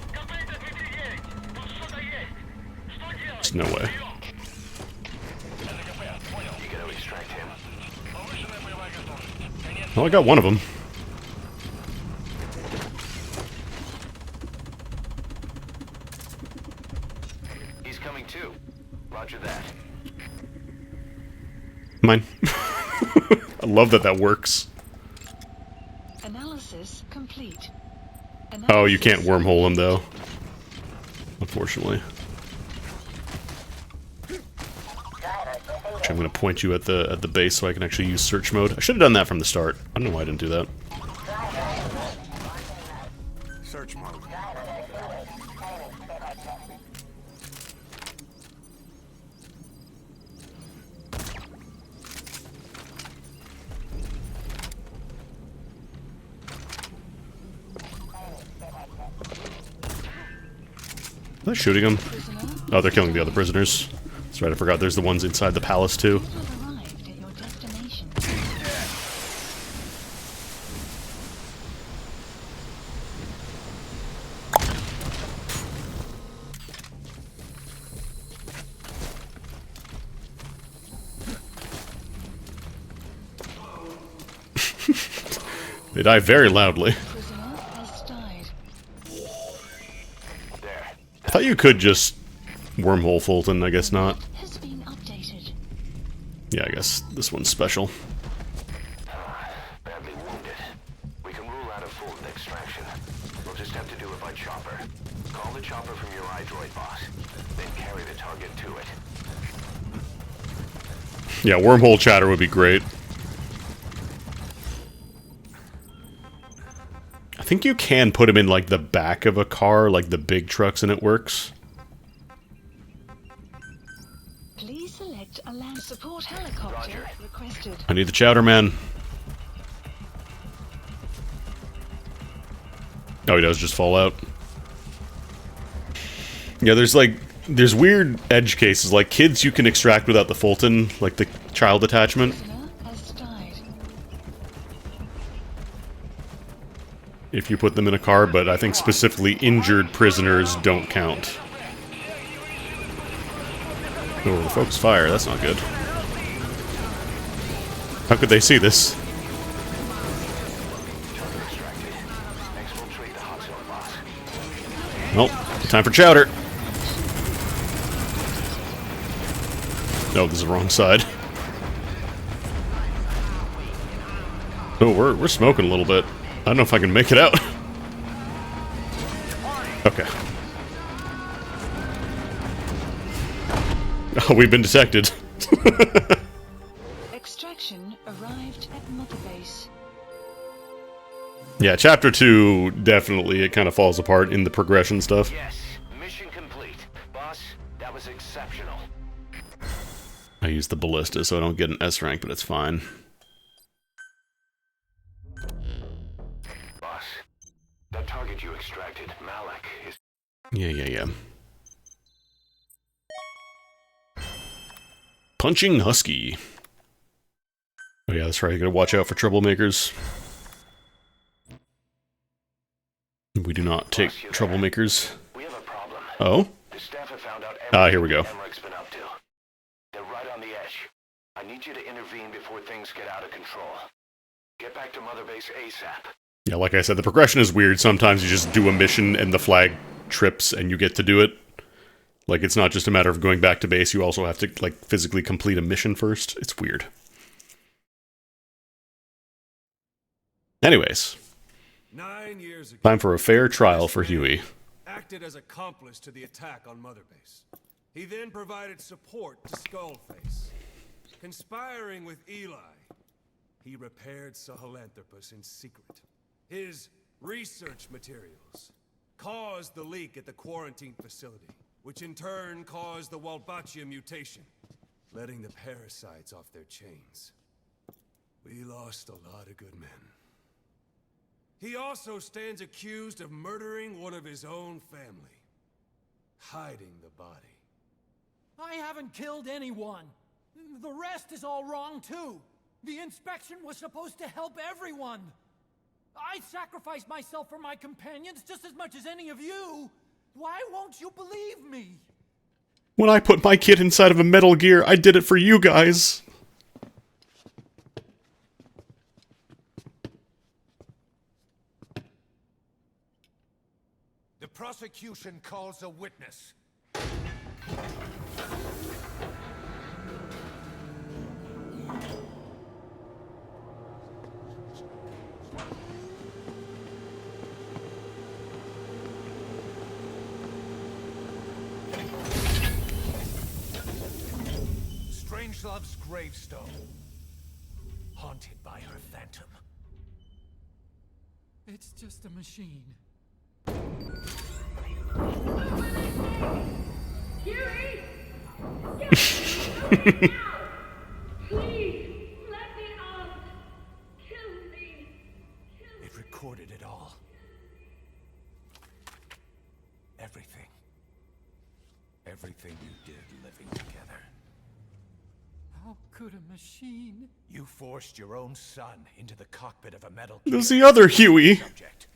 There's no way. Well, I got one of them. He's coming too. Roger that. Mine. I love that that works. Analysis complete. Oh, you can't wormhole him, though. Unfortunately. Which I'm going to point you at the base so I can actually use search mode. I should have done that from the start. I don't know why I didn't do that. Search mode. Are they shooting them? Oh, they're killing the other prisoners. That's right, I forgot there's the ones inside the palace, too. Arrived at your destination. They die very loudly. Prisoner has died. I thought you could just wormhole Fulton, I guess not. Has been updated. Yeah, I guess this one's special. Badly wounded. We can rule out a Fulton extraction. We'll just have to do it by chopper. Call the chopper from your iDroid boss. Then carry the target to it. Yeah, wormhole chatter would be great. I think you can put him in, like, the back of a car, like the big trucks, and it works. Please select a land support helicopter requested. I need the chowder man. Oh, he does just fall out. Yeah, there's weird edge cases, like kids you can extract without the Fulton, like the child attachment. Prisoner has died. If you put them in a car, but I think specifically injured prisoners don't count. Oh, the focus fire, that's not good. How could they see this? Well, time for chowder. No, this is the wrong side. Oh, we're smoking a little bit. I don't know if I can make it out. Okay. Oh, we've been detected. Extraction arrived at Mother Base. Yeah, chapter 2, definitely, it kind of falls apart in the progression stuff. Yes, mission complete. Boss, that was exceptional. I use the ballista, so I don't get an S rank, but it's fine. Boss, that target you extracted, Malik, is... Yeah. Punching Husky. Oh yeah, that's right, you gotta watch out for troublemakers. We do not take troublemakers. We have a problem. Oh? The staff have found out Here we go. Emmerich been up to. They're right on the edge. I need you to intervene before things get out of control. Get back to Mother Base ASAP. Yeah, like I said, the progression is weird. Sometimes you just do a mission and the flag trips and you get to do it. Like, it's not just a matter of going back to base, you also have to, like, physically complete a mission first. It's weird. Anyways. 9 years ago, Time for a fair trial for Huey. acted as accomplice to the attack on Mother Base. He then provided support to Skullface. Conspiring with Eli, he repaired Sahelanthropus in secret. His research materials caused the leak at the quarantine facility, which in turn caused the Walbachia mutation, letting the parasites off their chains. We lost a lot of good men. He also stands accused of murdering one of his own family, hiding the body. I haven't killed anyone. The rest is all wrong, too. The inspection was supposed to help everyone. I sacrificed myself for my companions just as much as any of you. Why won't you believe me? When I put my kid inside of a Metal Gear, I did it for you guys. The prosecution calls a witness. Strangelove's gravestone, haunted by her phantom. It's just a machine. Huey! Please, let me out! Kill me! It recorded it all. Everything. Everything you did living together. How could a machine? You forced your own son into the cockpit of a metal There's the other Huey. subject.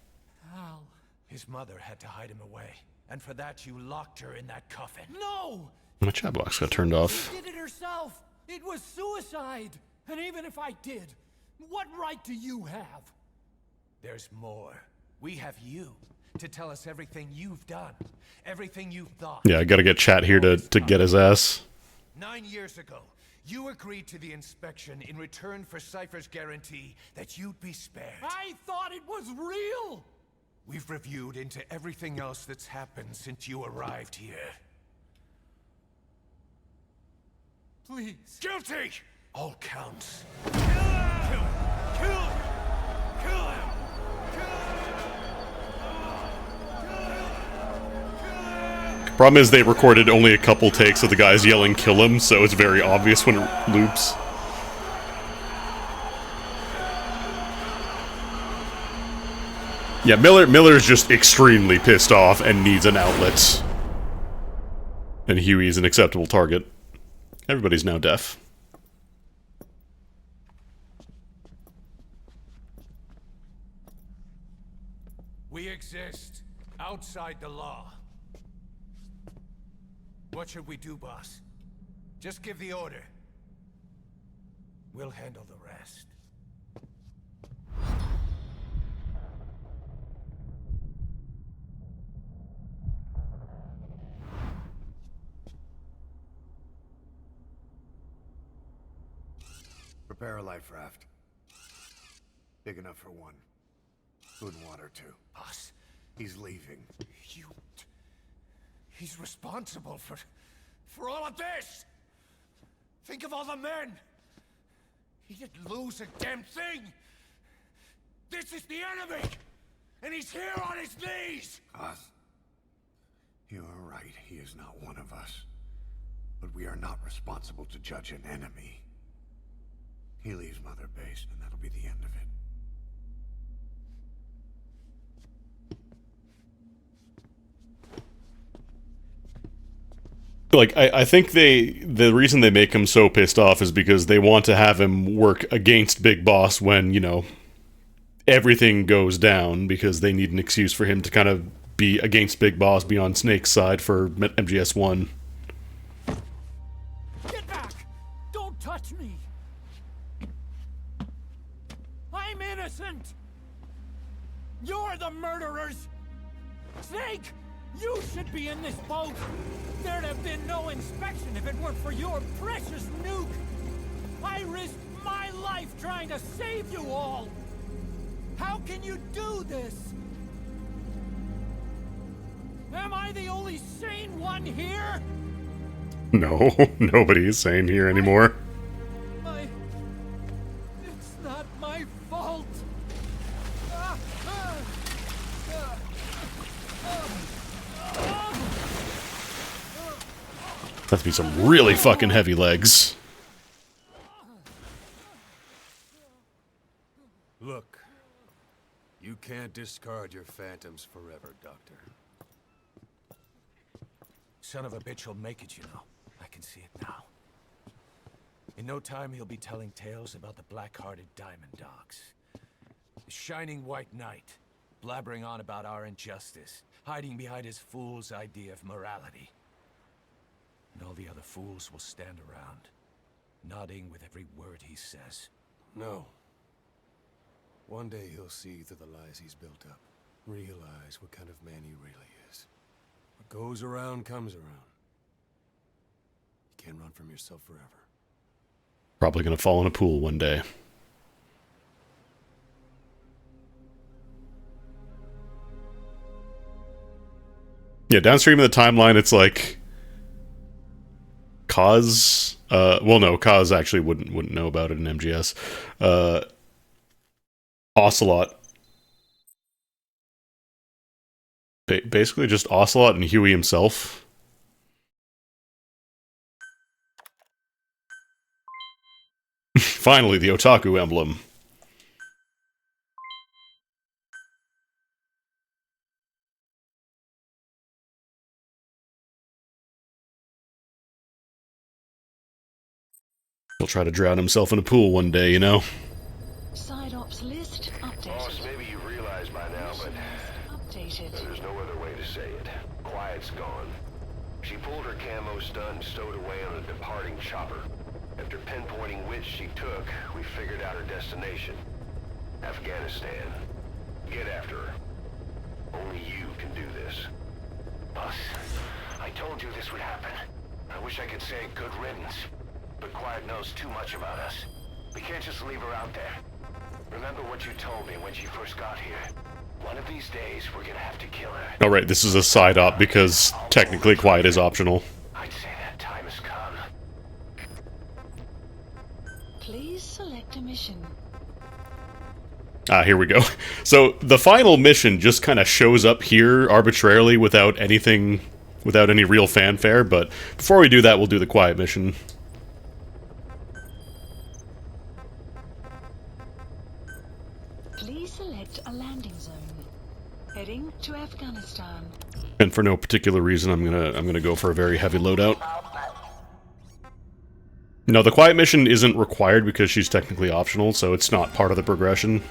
How? His mother had to hide him away, and for that you locked her in that coffin. No! My chat box got turned off. She did it herself! It was suicide! And even if I did, what right do you have? There's more. We have you to tell us everything you've done, everything you've thought. Yeah, I gotta get chat here to get his ass. 9 years ago, you agreed to the inspection in return for Cypher's guarantee that you'd be spared. I thought it was real! We've reviewed into everything else that's happened since you arrived here. Please. Guilty! All counts. Kill him! Kill him! Kill him! Kill him! Problem is they recorded only a couple takes of the guys yelling "kill him," so it's very obvious when it loops. Yeah, Miller's just extremely pissed off and needs an outlet. And Huey's an acceptable target. Everybody's now deaf. We exist outside the law. What should we do, boss? Just give the order. We'll handle the rest. Prepare a life raft. Big enough for one. Food and water, too. Boss, He's leaving. he's responsible for all of this! Think of all the men! He didn't lose a damn thing! This is the enemy! And he's here on his knees! Us. You are right, he is not one of us. But we are not responsible to judge an enemy. He leaves Mother Base, and that'll be the end of it. Like, I think the reason they make him so pissed off is because they want to have him work against Big Boss when, you know, everything goes down, because they need an excuse for him to kind of be against Big Boss, be on Snake's side for MGS1. Get back! Don't touch me! I'm innocent! You're the murderers! Snake! You should be in this boat! There'd have been no inspection if it weren't for your precious nuke! I risked my life trying to save you all! How can you do this? Am I the only sane one here? No, nobody is sane here anymore. It's not my fault! That's be some really fucking heavy legs. Look, you can't discard your phantoms forever, Doctor. Son of a bitch will make it, you know. I can see it now. In no time, he'll be telling tales about the black-hearted Diamond Dogs. The Shining White Knight, blabbering on about our injustice, hiding behind his fool's idea of morality. And all the other fools will stand around, nodding with every word he says. No. One day he'll see through the lies he's built up. Realize what kind of man he really is. What goes around comes around. You can't run from yourself forever. Probably gonna fall in a pool one day. Yeah, downstream in the timeline, it's like Kaz. Well, no, Kaz actually wouldn't know about it in MGS. Ocelot. Basically, just Ocelot and Huey himself. Finally, the otaku emblem. He'll try to drown himself in a pool one day, you know? Side ops list updated. Boss, maybe you realize by now, but Updated. there's no other way to say it. Quiet's gone. She pulled her camo stun and stowed away on a departing chopper. After pinpointing which she took, we figured out her destination. Afghanistan. Get after her. Only you can do this. Boss, I told you this would happen. I wish I could say good riddance. But Quiet knows too much about us. We can't just leave her out there. Remember what you told me when she first got here. One of these days, we're gonna have to kill her. Alright, this is a side op because technically Quiet is optional. I'd say that time has come. Please select a mission. Ah, here we go. So the final mission just kind of shows up here arbitrarily without anything, without any real fanfare, but before we do that, we'll do the quiet mission. Please select a landing zone. Heading to Afghanistan. And for no particular reason, I'm gonna go for a very heavy loadout. No, the quiet mission isn't required because she's technically optional, so it's not part of the progression.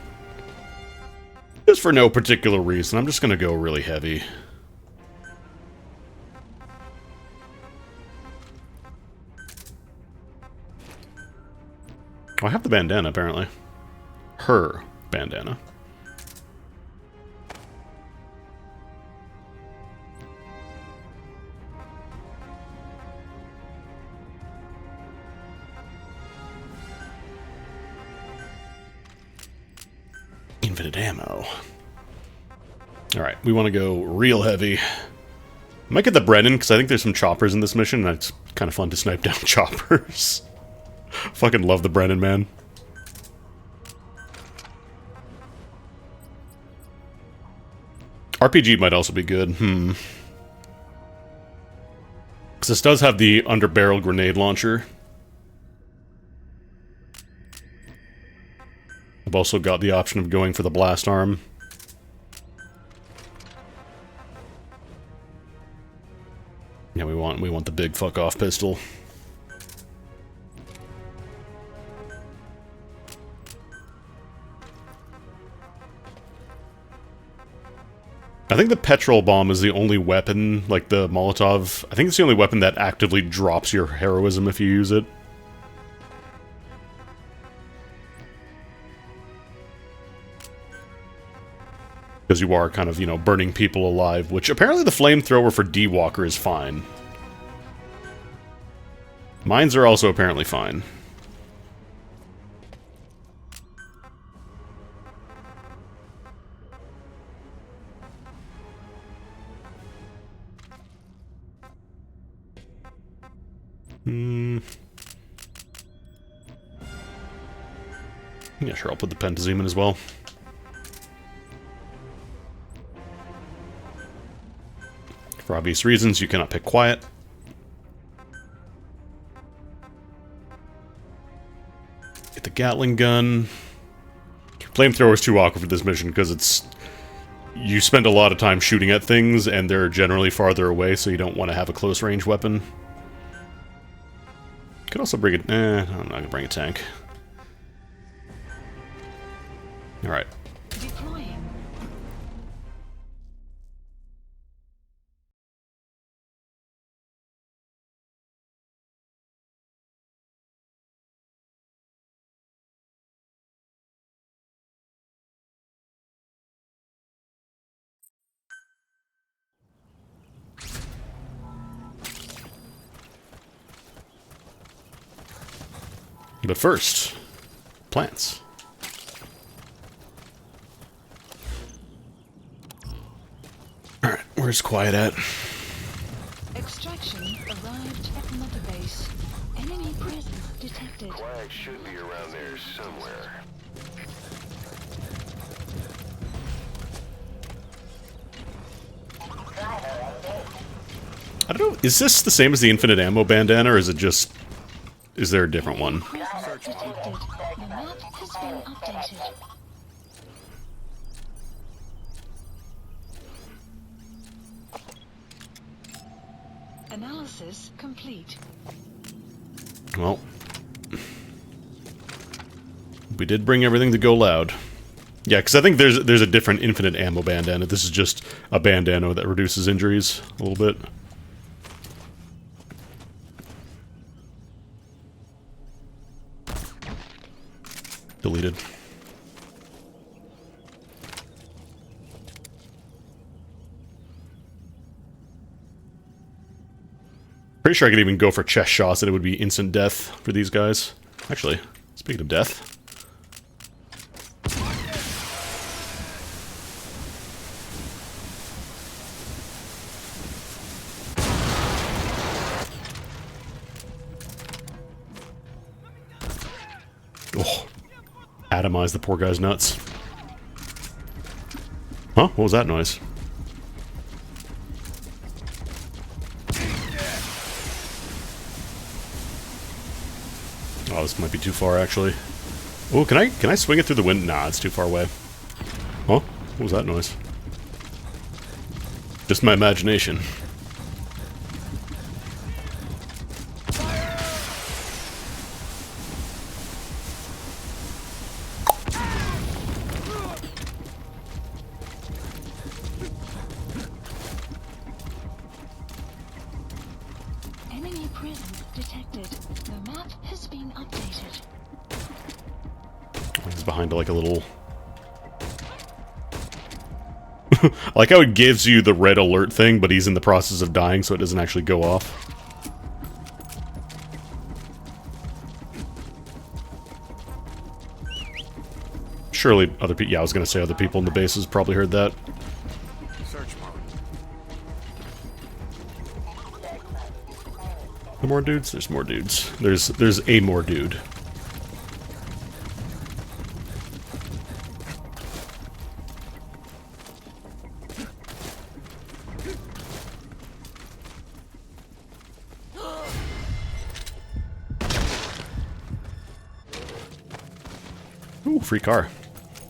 Just for no particular reason, I'm just gonna go really heavy. Oh, I have the bandana, apparently. Her bandana. Infinite ammo. Alright, we want to go real heavy. I might get the Brennan, because I think there's some choppers in this mission, and it's kind of fun to snipe down choppers. Fucking love the Brennan, man. RPG might also be good. Because this does have the underbarrel grenade launcher. I've also got the option of going for the blast arm. Yeah, we want the big fuck off pistol. I think the petrol bomb is the only weapon, like the Molotov. I think it's the only weapon that actively drops your heroism if you use it. Because you are kind of, you know, burning people alive, which apparently the flamethrower for D-Walker is fine. Mines are also apparently fine. Yeah, sure, I'll put the Pentazime in as well. For obvious reasons, you cannot pick quiet. Get the Gatling gun. Flamethrower is too awkward for this mission because it's... You spend a lot of time shooting at things and they're generally farther away, so you don't want to have a close range weapon. Could also bring it... I'm not going to bring a tank. Alright. Deploying. But first, plants. Alright, where's Quiet at? Extraction arrived at Mother Base. Enemy presence detected. Quiet should be around there somewhere. I don't know, is this the same as the infinite ammo bandana, or is it just... Is there a different one? Presence detected. The map has been updated. Analysis complete. Well, we did bring everything to go loud. Yeah, because I think there's a different infinite ammo bandana. This is just a bandana that reduces injuries a little bit. Deleted. Pretty sure I could even go for chest shots and it would be instant death for these guys. Actually, speaking of death... atomize the poor guy's nuts. Huh? What was that noise? Oh, this might be too far, actually. Oh, can I swing it through the wind? Nah, it's too far away. Huh? What was that noise? Just my imagination. Enemy presence detected. The map has been updated. He's behind like a little... I like how it gives you the red alert thing, but he's in the process of dying, so it doesn't actually go off. Surely other people... Yeah, I was gonna say other people in the bases probably heard that. Search mode. There more dudes? There's more dudes. There's a more dude. Ooh, free car.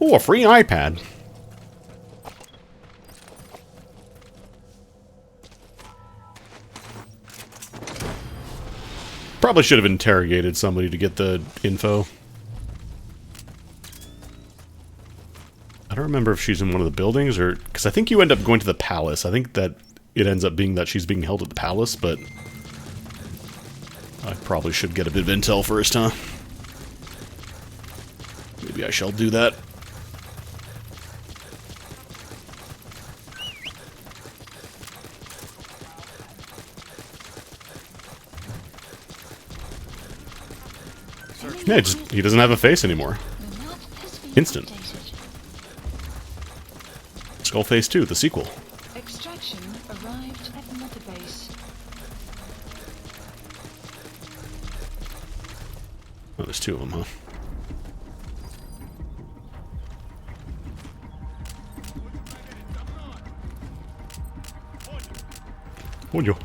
Ooh, a free iPad. Probably should have interrogated somebody to get the info. I don't remember if she's in one of the buildings or... Because I think you end up going to the palace. I think that it ends up being that she's being held at the palace, but... I probably should get a bit of intel first, huh? Maybe I shall do that. Yeah, he doesn't have a face anymore. Instant. Skullface 2, the sequel. Extraction arrived at Mother Base. Oh, there's two of them, huh? Ojo.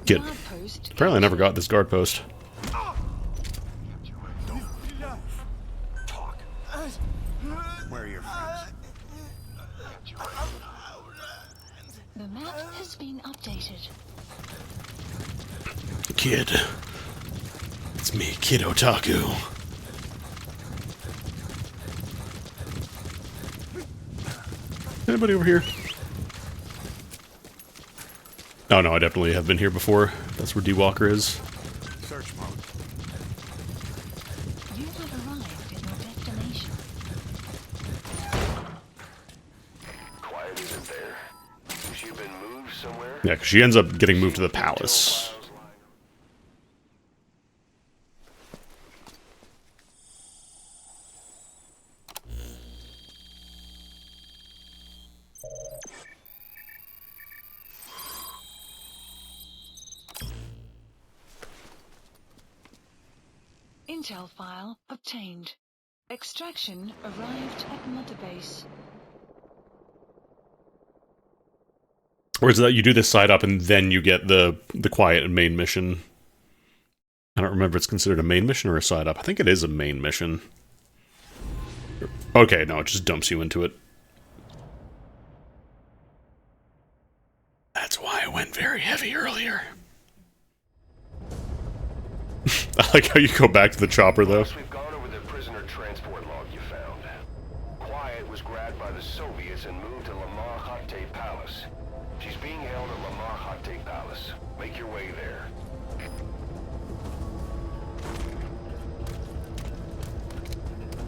Kid. Apparently I never got this guard post. Where are your friends? The map has been updated. Kid. It's me, Kid Otaku. Anybody over here? Oh no, I definitely have been here before. That's where D-Walker is. Search mode. You have arrived at your destination. Quiet isn't there. Has she been moved somewhere? Yeah, because she ends up getting moved to the palace. Intel file obtained. Extraction arrived at Mother Base. Or is it that you do this side up and then you get the quiet and main mission? I don't remember if it's considered a main mission or a side up. I think it is a main mission. Okay, no, it just dumps you into it. That's why I went very heavy earlier. I like how you go back to the chopper, though. We've gone over the prisoner transport log you found. Quiet was grabbed by the Soviets and moved to Lamar Khatte Palace. She's being held at Lamar Khatte Palace. Make your way there.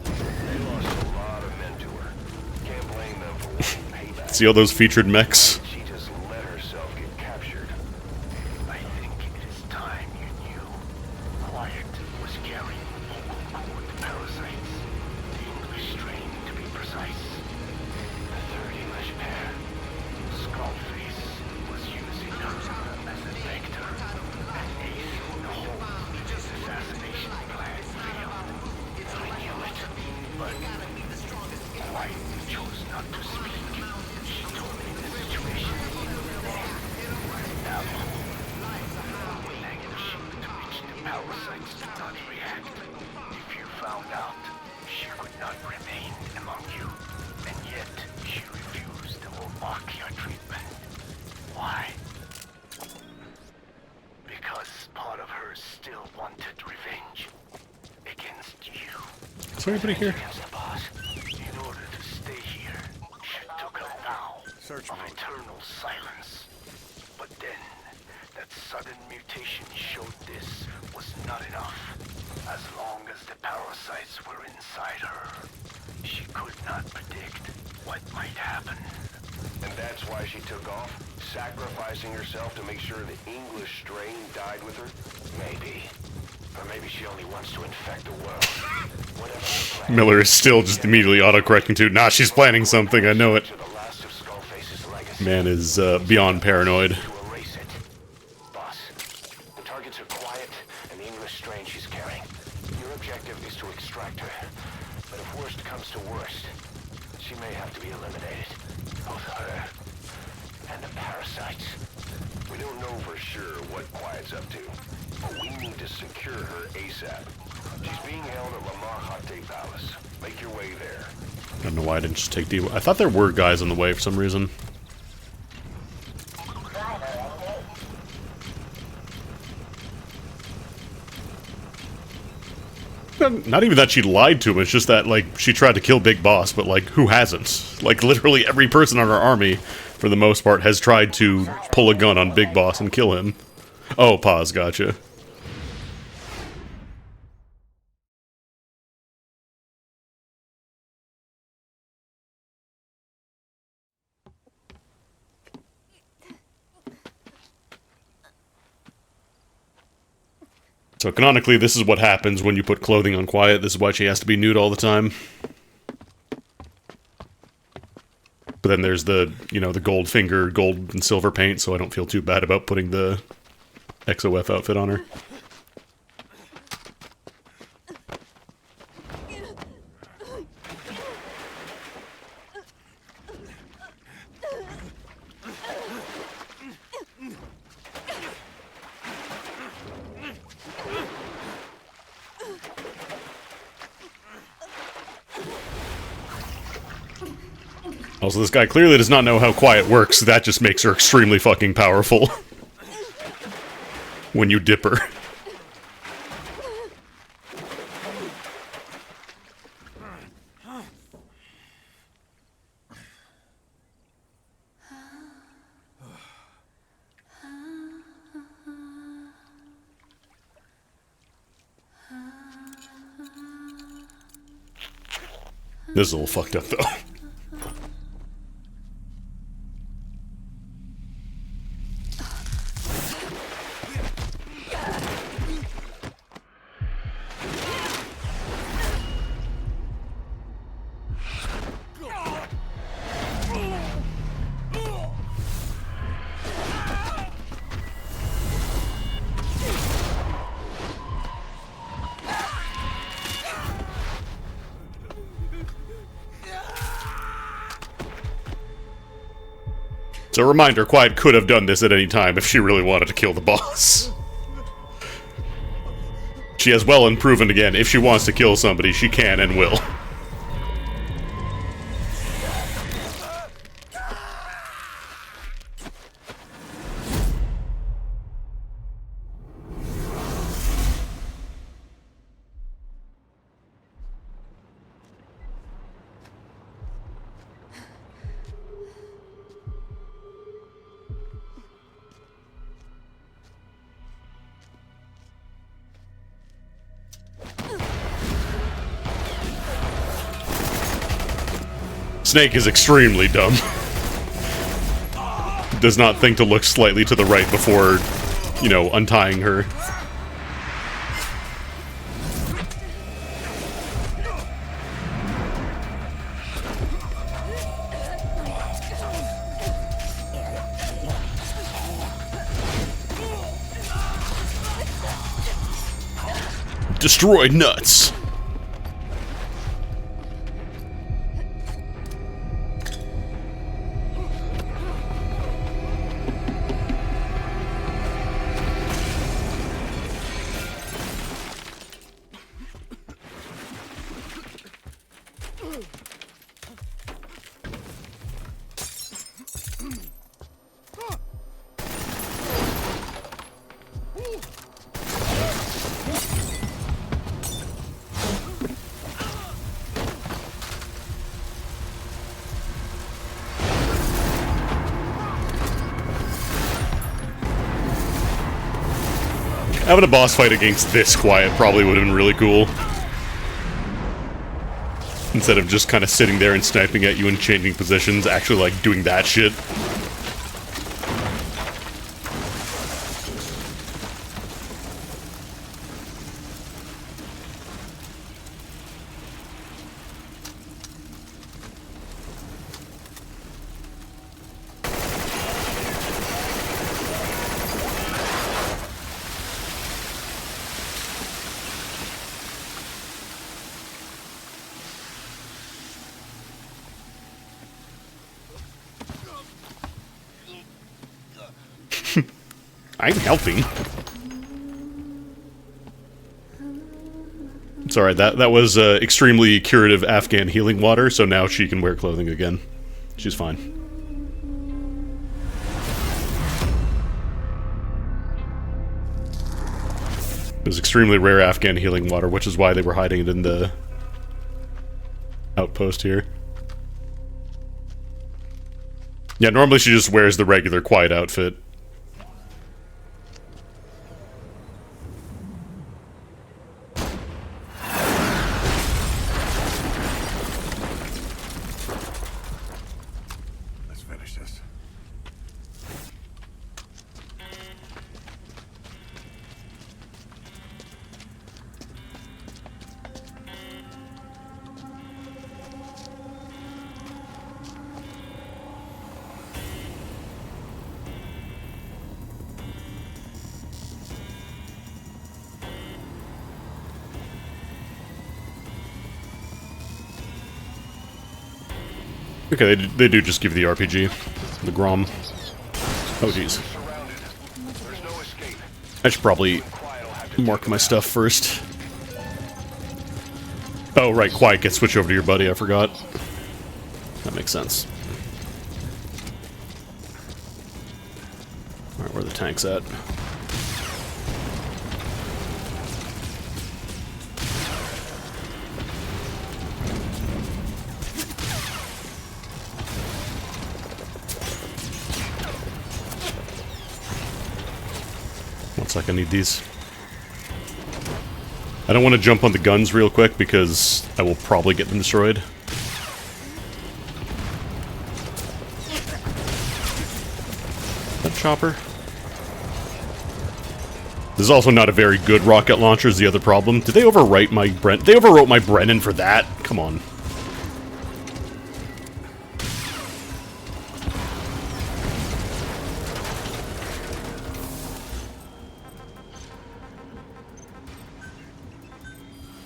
They lost a lot of men to her. Can't blame them for wanting payback. See all those featured mechs? She just let herself get captured. I think parasites did not react. If you found out, she could not remain among you. And yet, she refused and will mock your treatment. Why? Because part of her still wanted revenge. Against you. Is there anybody here? Against the boss. In order to stay here, she took a vow of eternal silence. But then, that sudden mutation showed this was not enough. As long as the parasites were inside her, she could not predict what might happen. And that's why she took off? Sacrificing herself to make sure the English strain died with her? Maybe. Or maybe she only wants to infect the world. Whatever her plan, Miller is still just immediately autocorrecting to, nah, she's planning something, I know it. to the last of Skullface's legacy. Man is beyond paranoid. To erase it. Boss, the targets are quiet and the English strain she's carrying. Your objective is to extract her. But if worst comes to worst, she may have to be eliminated. Both her and the parasites. We don't know for sure what Quiet's up to, but we need to secure her ASAP. She's being held at Lamar Hate Palace. Make your way there. I don't know why I didn't just take D. I thought there were guys on the way for some reason. Not even that she lied to him, it's just that, like, she tried to kill Big Boss, but, like, who hasn't? Like, literally every person on our army, for the most part, has tried to pull a gun on Big Boss and kill him. Oh, pause, gotcha. So canonically, this is what happens when you put clothing on Quiet. This is why she has to be nude all the time. But then there's the, you know, the gold finger, gold and silver paint, so I don't feel too bad about putting the XOF outfit on her. Also, this guy clearly does not know how Quiet works, so that just makes her extremely fucking powerful. When you dip her. This is a little fucked up, though. So a reminder, Quiet could have done this at any time if she really wanted to kill the boss. She has well and proven again, if she wants to kill somebody, she can and will. Snake is extremely dumb. Does not think to look slightly to the right before, you know, untying her. Destroy nuts! Having a boss fight against this quiet probably would have been really cool. Instead of just kind of sitting there and sniping at you and changing positions, actually like doing that shit. I'm helping. It's alright, that was extremely curative Afghan healing water, so now she can wear clothing again. She's fine. It was extremely rare Afghan healing water, which is why they were hiding it in the outpost here. Yeah, normally she just wears the regular quiet outfit. Okay, they do just give you the RPG. The Grom. Oh, jeez. I should probably mark my stuff first. Oh, right, Quiet gets switched over to your buddy, I forgot. That makes sense. Alright, where are the tanks at? Looks like I need these. I don't want to jump on the guns real quick because I will probably get them destroyed. That chopper. This is also not a very good rocket launcher is the other problem. Did they overwrite my They overwrote my Brennan for that? Come on.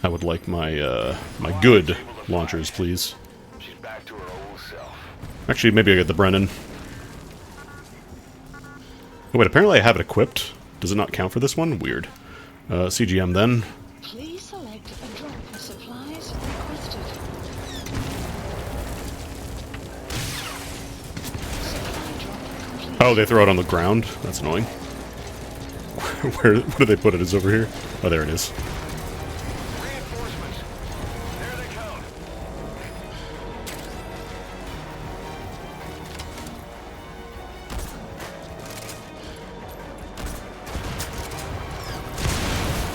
I would like my, my good launchers, please. Actually, maybe I get the Brennan. Oh, wait, apparently I have it equipped. Does it not count for this one? Weird. CGM then. Please select a drop for supplies requested. Oh, they throw it on the ground? That's annoying. Where do they put it? Is over here? Oh, there it is.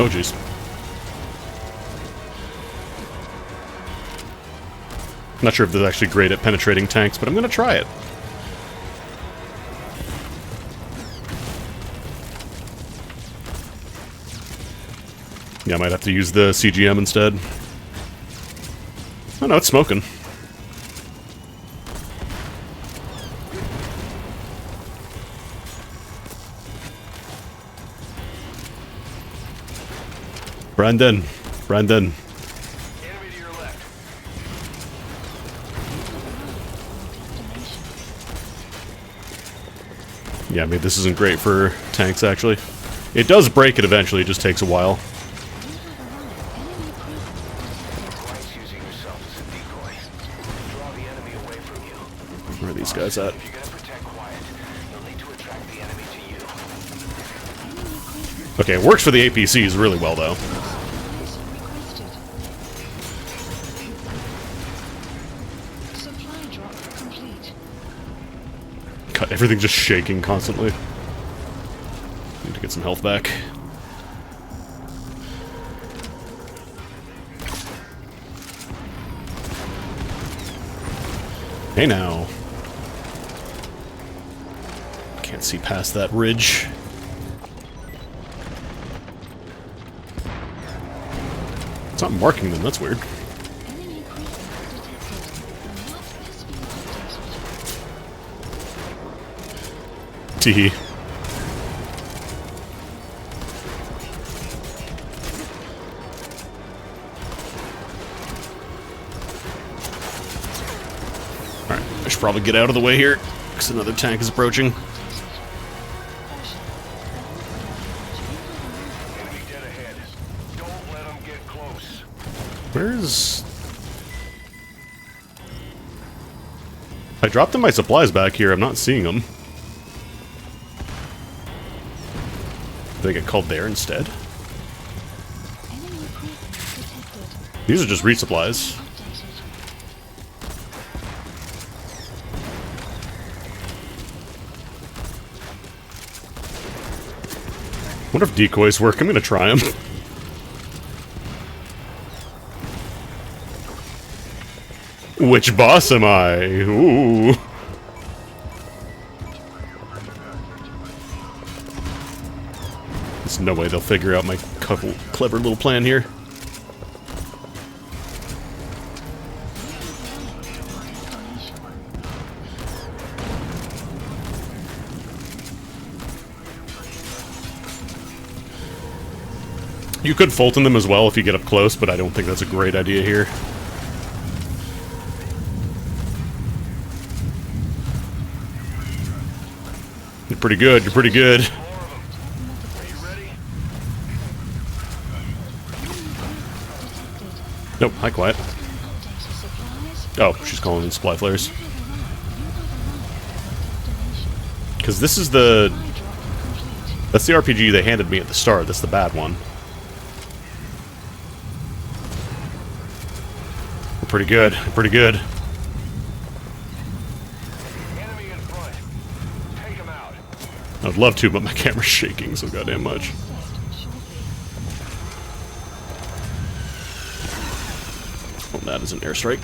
Oh, jeez. Not sure if they're actually great at penetrating tanks, but I'm gonna try it. Yeah, I might have to use the CGM instead. Oh no, it's smoking. Brandon. Brandon. Yeah, I mean, this isn't great for tanks, actually. It does break it eventually, it just takes a while. Where are these guys at? Okay, it works for the APCs really well, though. God, everything's just shaking constantly. Need to get some health back. Hey now. Can't see past that ridge. It's not marking them, that's weird. Enemy presence detected. Map has been updated. Tee. Alright, I should probably get out of the way here, because another tank is approaching. Enemy dead ahead. Don't let them get close. Where's... I dropped in my supplies back here, I'm not seeing them. Did they get called there instead? Enemy presence detected. These are just resupplies. Updated. Wonder if decoys work. I'm gonna try them. Which boss am I? Ooh. There's no way they'll figure out my clever little plan here. You could Fulton them as well if you get up close, but I don't think that's a great idea here. You're pretty good, you're pretty good. Nope, hi, quiet. Oh, she's calling in supply flares. Because this is the... That's the RPG they handed me at the start, that's the bad one. We're pretty good, we're pretty good. Enemy in front. Take him out. I'd love to, but my camera's shaking so goddamn much. Oh, that is an airstrike.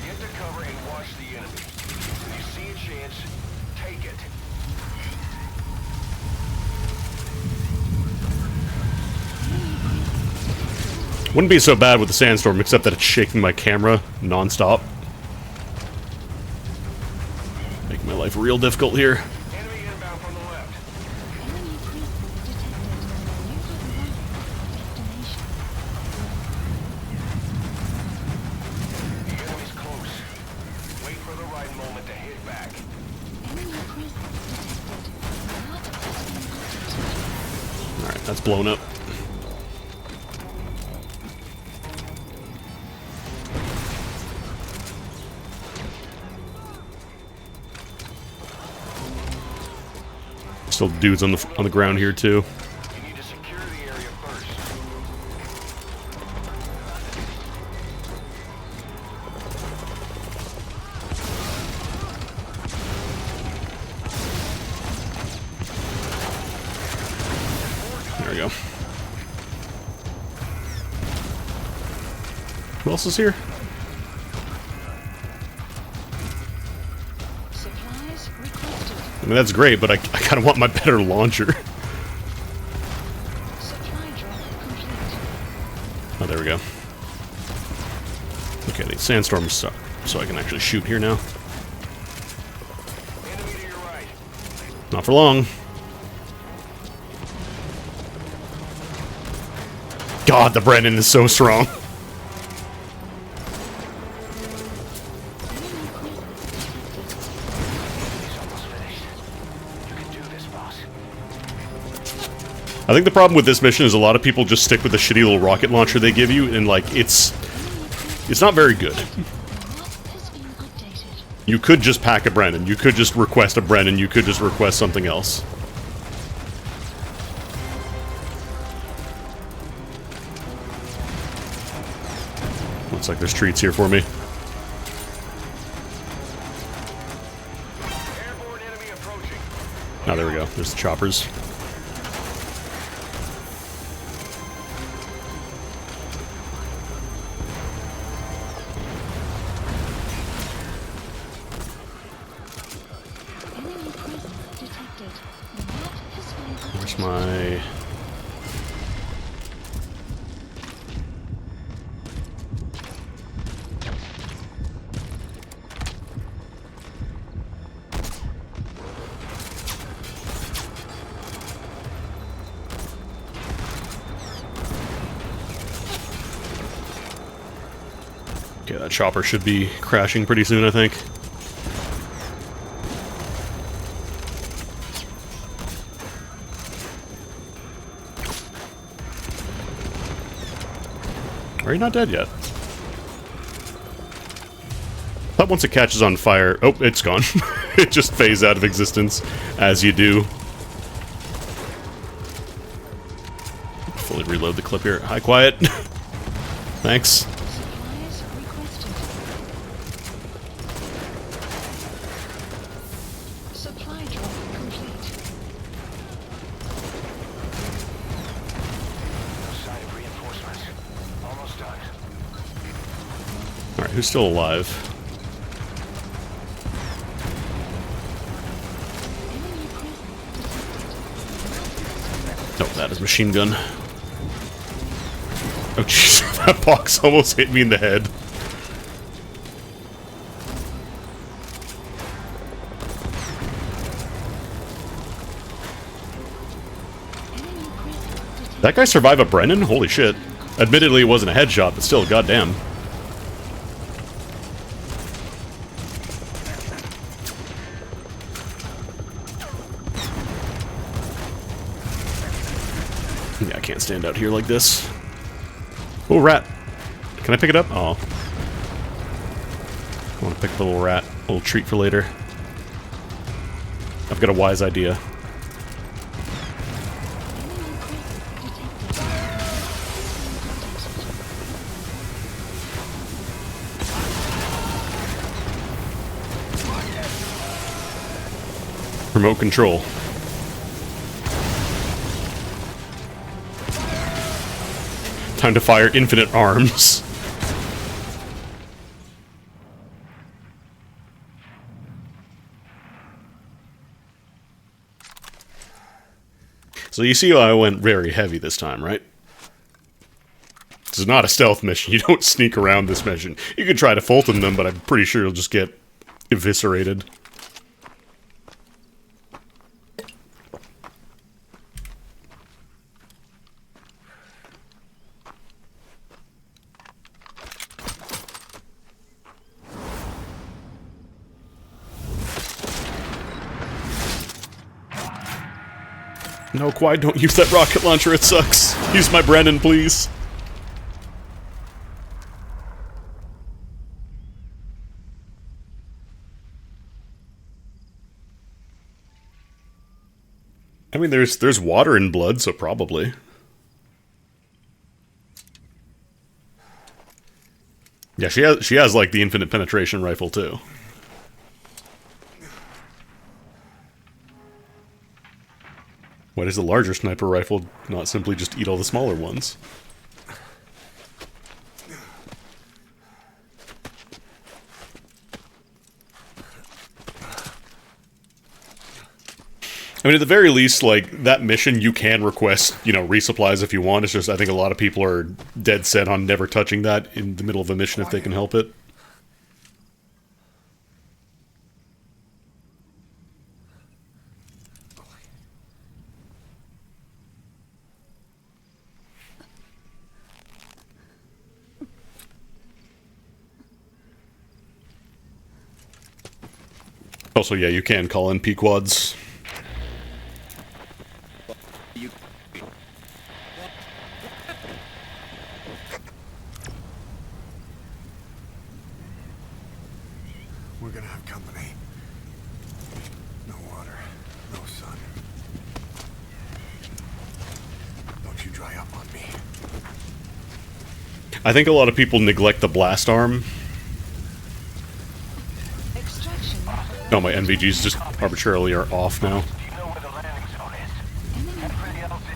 Get to cover and watch the enemy. If you see a chance, take it. Wouldn't be so bad with the sandstorm, except that it's shaking my camera non-stop. Making my life real difficult here. Enemy inbound from the left. Enemy presence detected. You have arrived at destination. The enemy's close. Wait for the right moment to hit back. Enemy presence detected. Map has been updated. Alright, that's blown up. Still dudes on the ground here too. You need to secure the area first. There we go. Who else is here? Supplies requested. I mean, that's great, but I kind of want my better launcher. Supply drop complete. Oh, there we go. Okay, the sandstorm's stuck, so I can actually shoot here now. Enemy to your right. Not for long. God, the Brennan is so strong. I think the problem with this mission is a lot of people just stick with the shitty little rocket launcher they give you, and like, it's not very good. You could just pack a Brennan, you could just request a Brennan, you could just request something else. Looks like there's treats here for me. Airborne enemy approaching. Oh, there we go. There's the choppers. Where's my... Okay, that chopper should be crashing pretty soon, I think. Are you not dead yet? But once it catches on fire... Oh, it's gone. It just phased out of existence, as you do. Fully reload the clip here. Hi, quiet. Thanks. Supplies requested. Supply drop complete. No sign of reinforcements. Almost done. Alright, who's still alive? Oh, that is machine gun. Oh jeez, that box almost hit me in the head. That guy survive a Brennan? Holy shit. Admittedly, it wasn't a headshot, but still, goddamn. Yeah, I can't stand out here like this. Oh, rat. Can I pick it up? Oh. I want to pick the little rat. A little treat for later. I've got a wise idea. Remote control. Time to fire infinite arms. So you see how I went very heavy this time, right? This is not a stealth mission. You don't sneak around this mission. You could try to Fulton them, but I'm pretty sure you'll just get eviscerated. No, Quide, don't use that rocket launcher, it sucks. Use my Brennan, please. I mean, there's water in blood, so probably. Yeah, she has like the infinite penetration rifle too. Why does the larger sniper rifle not simply just eat all the smaller ones? I mean, at the very least, like, that mission, you can request, you know, resupplies if you want. It's just, I think a lot of people are dead set on never touching that in the middle of a mission if they can help it. Also, yeah, you can call in Pequods. We're gonna have company. No water, no sun. Don't you dry up on me. I think a lot of people neglect the blast arm. Extraction. Oh, my NVGs just arbitrarily are off now. Do you know where the landing zone is? Head for the LZ.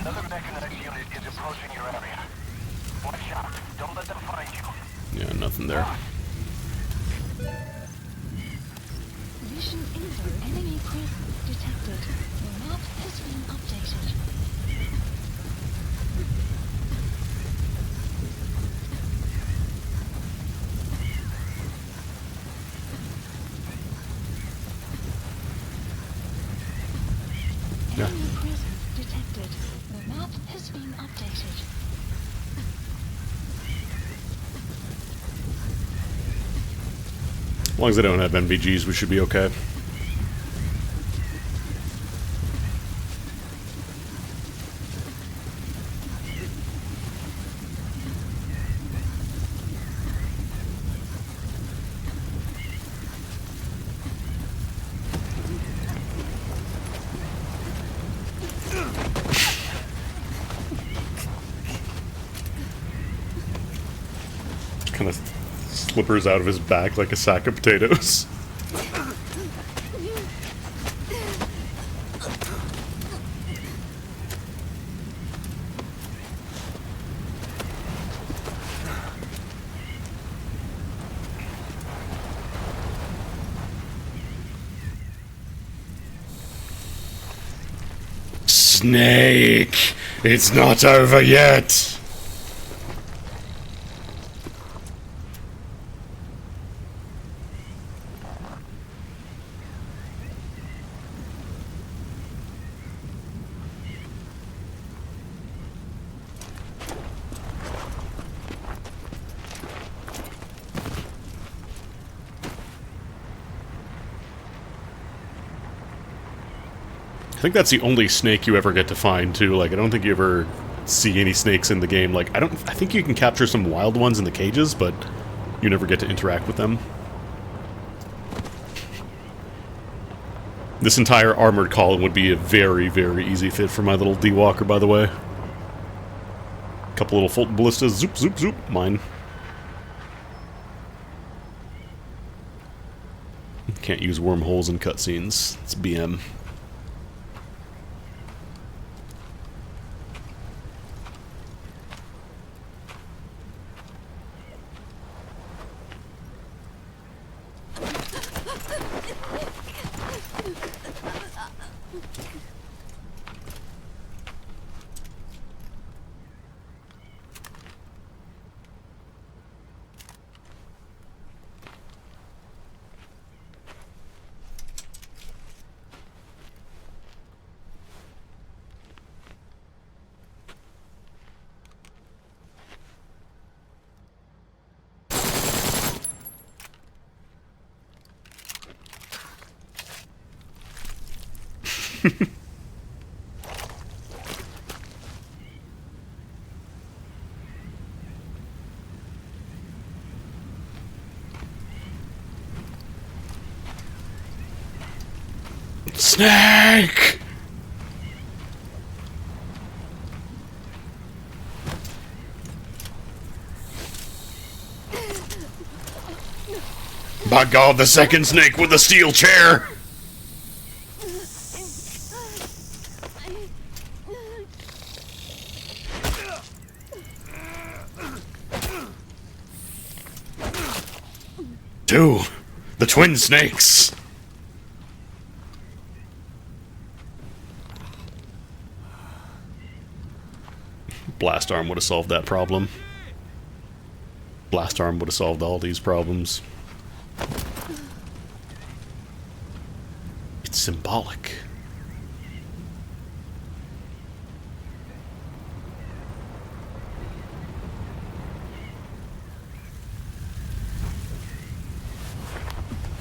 Another mechanized unit is approaching your area. Watch out. Don't let them find you. Yeah, nothing there. Vision info. Enemy presence detected. Your map has Yeah. Enemy presence detected. The map has been updated. As long as they don't have NVGs, we should be okay. Kind of slippers out of his back like a sack of potatoes. Snake! It's not over yet! I think that's the only snake you ever get to find, too. Like, I don't think you ever see any snakes in the game. Like, I think you can capture some wild ones in the cages, but you never get to interact with them. This entire armored column would be a very, very easy fit for my little D-Walker, by the way. Couple little Fulton ballistas, zoop, zoop, zoop, mine. Can't use wormholes in cutscenes. It's BM. Snake! By God, the second snake with the steel chair! Two, the twin snakes! Blast arm would have solved that problem. Blast arm would have solved all these problems. It's symbolic.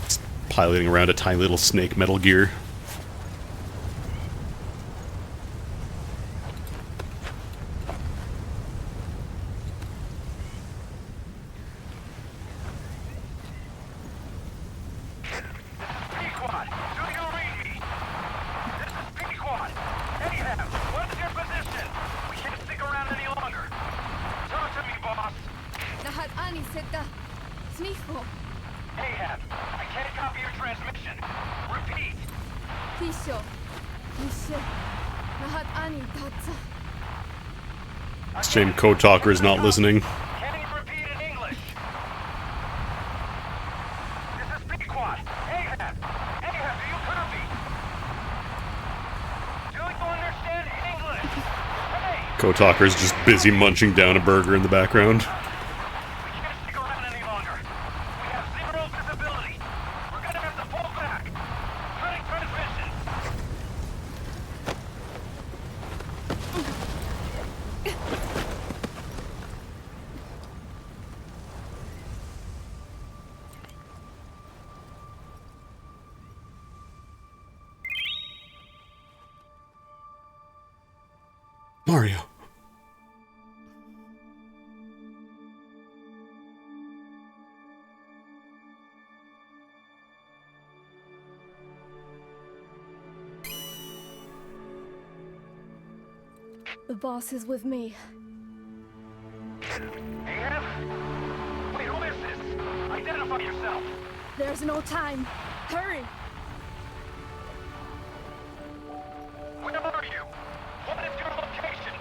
It's piloting around a tiny little snake Metal Gear. It's a shame Code Talker is not listening. Can you repeat in English? This is Pequot. Ahab. Ahab, do you copy? Do you understand English? Hey! Code Talker's just busy munching down a burger in the background. We can't stick around any longer. We have zero visibility. We're gonna have to pull back. Cutting transmission. Mario. The boss is with me. AF? Wait, who is this? Identify yourself. There's no time. Hurry! Where are you? What is your location?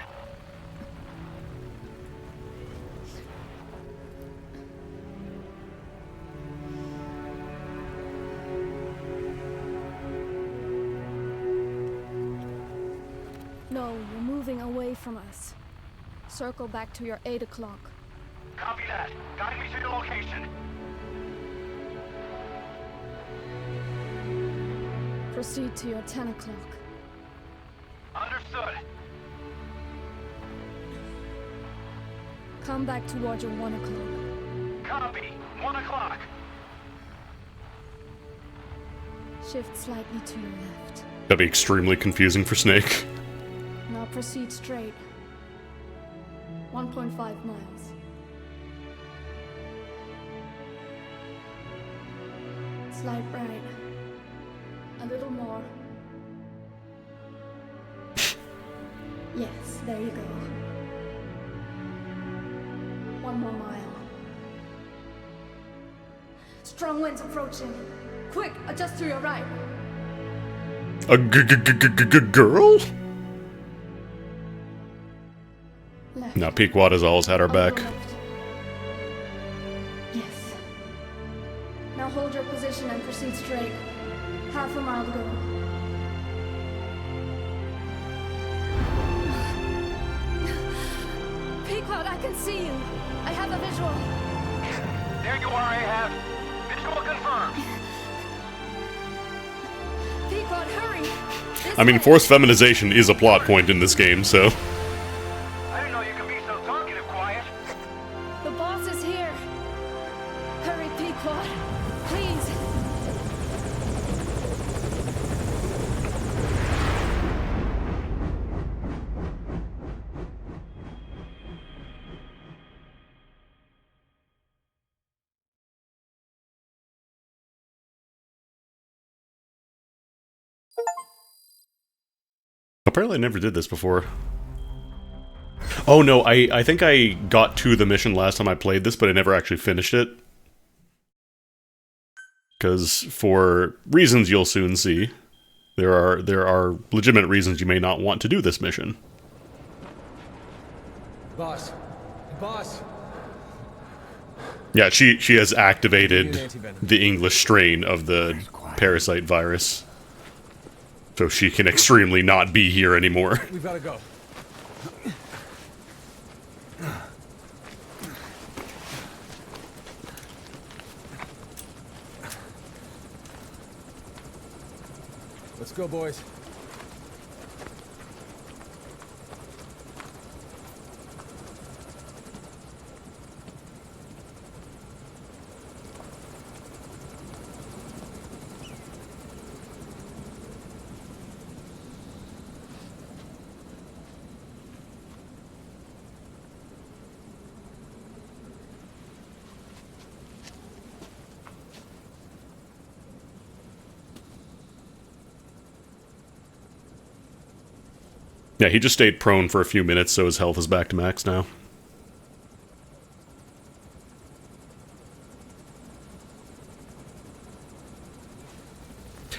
No, you're moving away from us. Circle back to your 8 o'clock. Copy that. Guide me to your location. Proceed to your 10 o'clock. Understood. Come back toward your 1 o'clock. Copy. 1 o'clock. Shift slightly to your left. That'd be extremely confusing for Snake. Now proceed straight. 1.5 miles. Slide right. A little more. Yes, there you go. 1 more mile. Strong winds approaching. Quick, adjust to your right. A girl? Left. No, Pequod has always had our A little back. left. Yes. Now hold your position and proceed straight. Half a mile to go. Pequod, I can see you. I have a visual. There you are, Ahab. Visual confirmed. Pequod, hurry! This I mean, way. forced feminization is a plot point in this game, so... I didn't know you could be so talkative, Quiet. The boss is here. Hurry, Pequod. Please. Apparently I never did this before. Oh no, I think I got to the mission last time I played this, but I never actually finished it. Because for reasons you'll soon see, there are legitimate reasons you may not want to do this mission. Boss. Boss. Yeah, she has activated the English strain of the parasite virus. So she can extremely not be here anymore. We've got to go. Let's go, boys. Yeah, he just stayed prone for a few minutes, so his health is back to max now.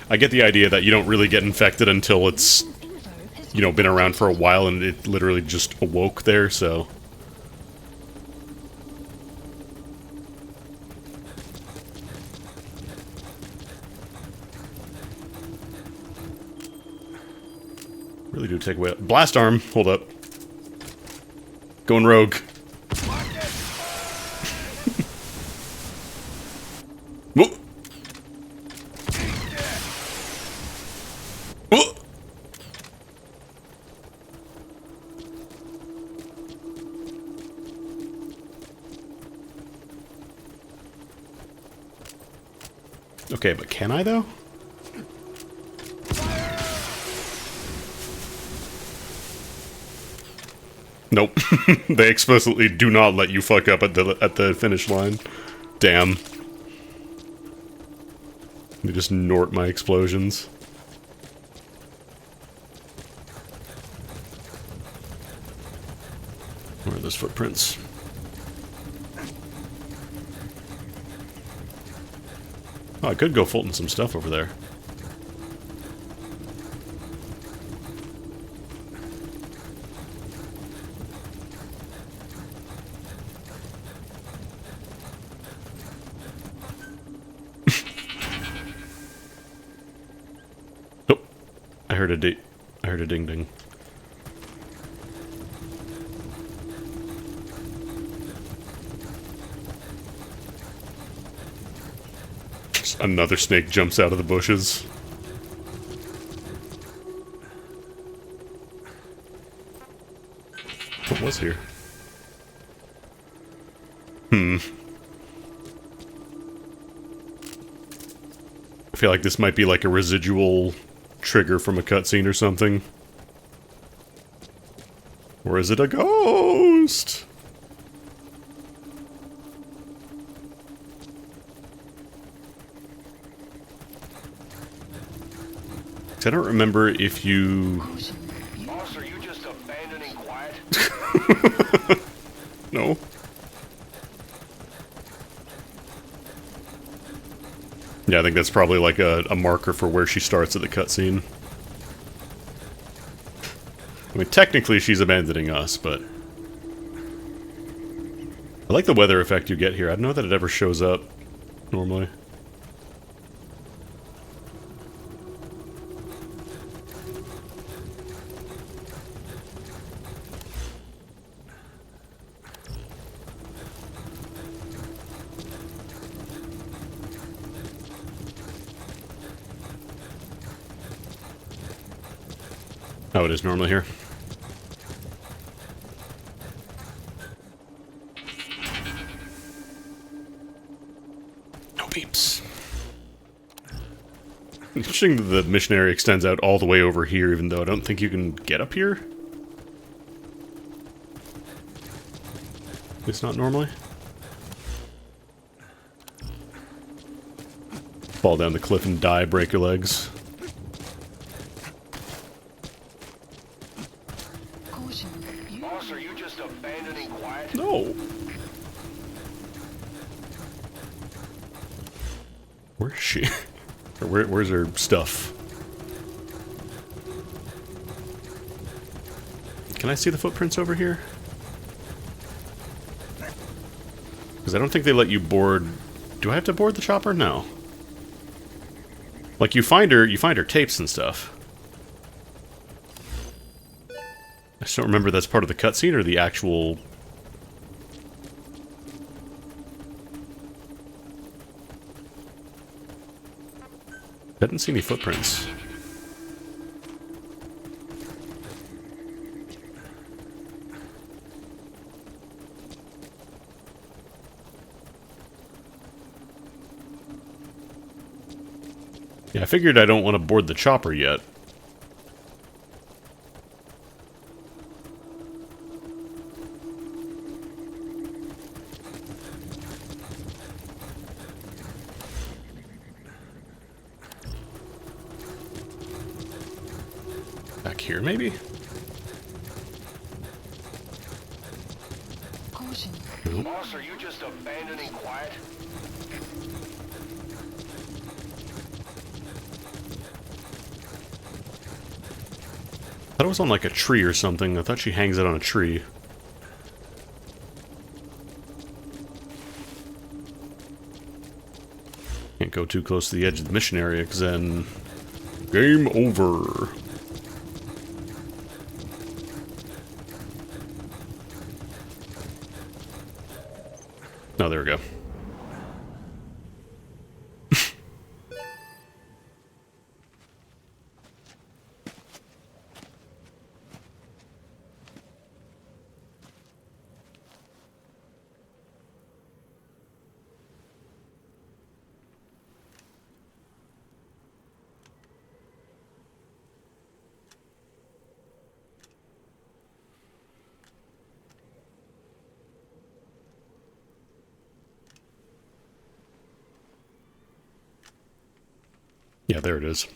I get the idea that you don't really get infected until it's, you know, been around for a while and it literally just awoke there, so... Really do take away... Blast arm! Hold up. Going rogue. Whoa. Whoa. Okay, but can I, though? Nope. They explicitly do not let you fuck up at the finish line. Damn. They just snort my explosions. Where are those footprints? Oh, I could go Fulton some stuff over there. Oh, I heard a ding ding. Another snake jumps out of the bushes. What was here? I feel like this might be like a residual trigger from a cutscene or something. Or is it a ghost? I don't remember if you... Boss, are you just abandoning quiet? No. Yeah, I think that's probably like a marker for where she starts at the cutscene. I mean, technically she's abandoning us, but... I like the weather effect you get here. I don't know that it ever shows up normally. Oh, it is normally here. No peeps. Interesting that the mission area extends out all the way over here, even though I don't think you can get up here. At least not normally. Fall down the cliff and die, break your legs. Boss, are you just abandoning quiet? No. Where's she? Or where's her stuff? Can I see the footprints over here? Because I don't think they let you board... Do I have to board the chopper? No. Like, you find her tapes and stuff. I just don't remember if that's part of the cutscene or the actual... I didn't see any footprints. Yeah, I figured I don't want to board the chopper yet. Back here, maybe? Nope. Boss, are you just abandoning quiet? I thought it was on like a tree or something. I thought she hangs it on a tree. Can't go too close to the edge of the mission area, because then... Game over. Oh, there we go. Yeah, there it is.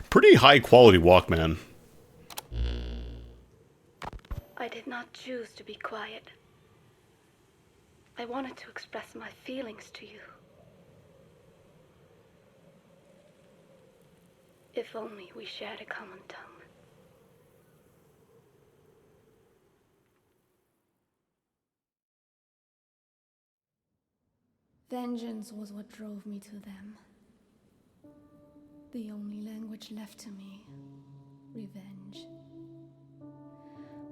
Pretty high quality walk, man. I did not choose to be quiet. I wanted to express my feelings to you. If only we shared a common tongue. Vengeance was what drove me to them. The only language left to me, revenge.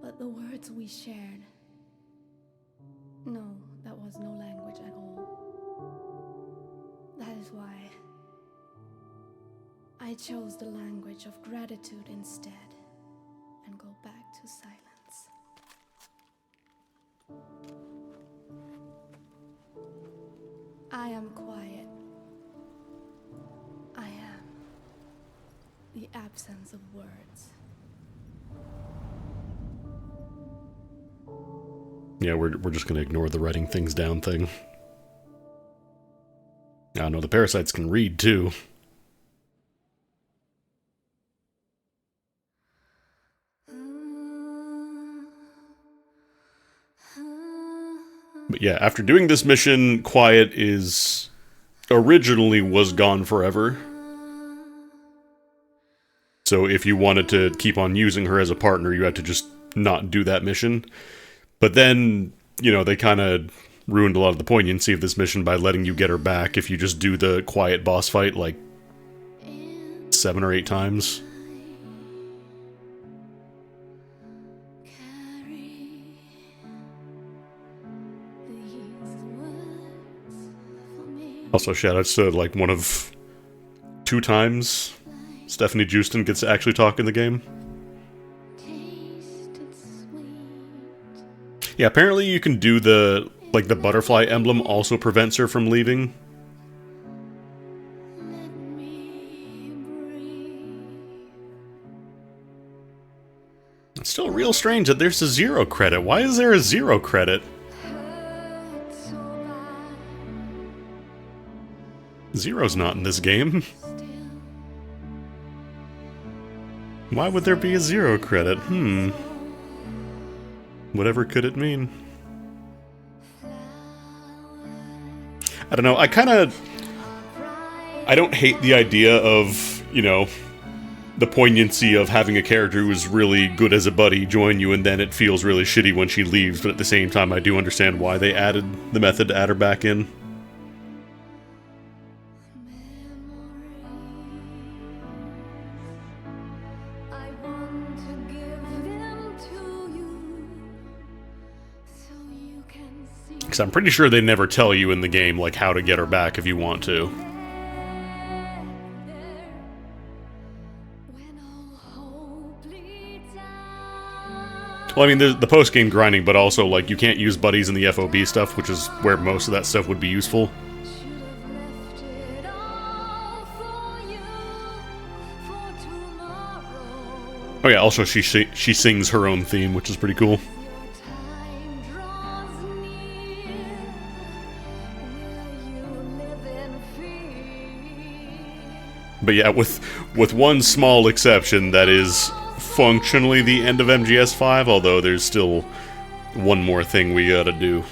But the words we shared, no, that was no language at all. That is why I chose the language of gratitude instead, and go back to silence. I am quiet. I am the absence of words. Yeah, we're just gonna ignore the writing things down thing. I know the parasites can read too. But yeah, after doing this mission, Quiet is originally was gone forever. So if you wanted to keep on using her as a partner, you had to just not do that mission. But then, you know, they kind of ruined a lot of the poignancy of this mission by letting you get her back if you just do the Quiet boss fight like 7 or 8 times. Also, shoutouts to like one of 2 times Stephanie Justin gets to actually talk in the game. Yeah, apparently you can do the butterfly emblem also prevents her from leaving. It's still real strange that there's a 0 credit. Why is there a 0 credit? Zero's not in this game. Why would there be a 0 credit? Whatever could it mean? I don't know, I don't hate the idea of, you know, the poignancy of having a character who's really good as a buddy join you and then it feels really shitty when she leaves, but at the same time I do understand why they added the method to add her back in. Because I'm pretty sure they never tell you in the game, like, how to get her back if you want to. Well, I mean, the post-game grinding, but also, like, you can't use buddies in the FOB stuff, which is where most of that stuff would be useful. Oh yeah, also she sings her own theme, which is pretty cool. But yeah, with one small exception, that is functionally the end of MGS5, although there's still one more thing we gotta do.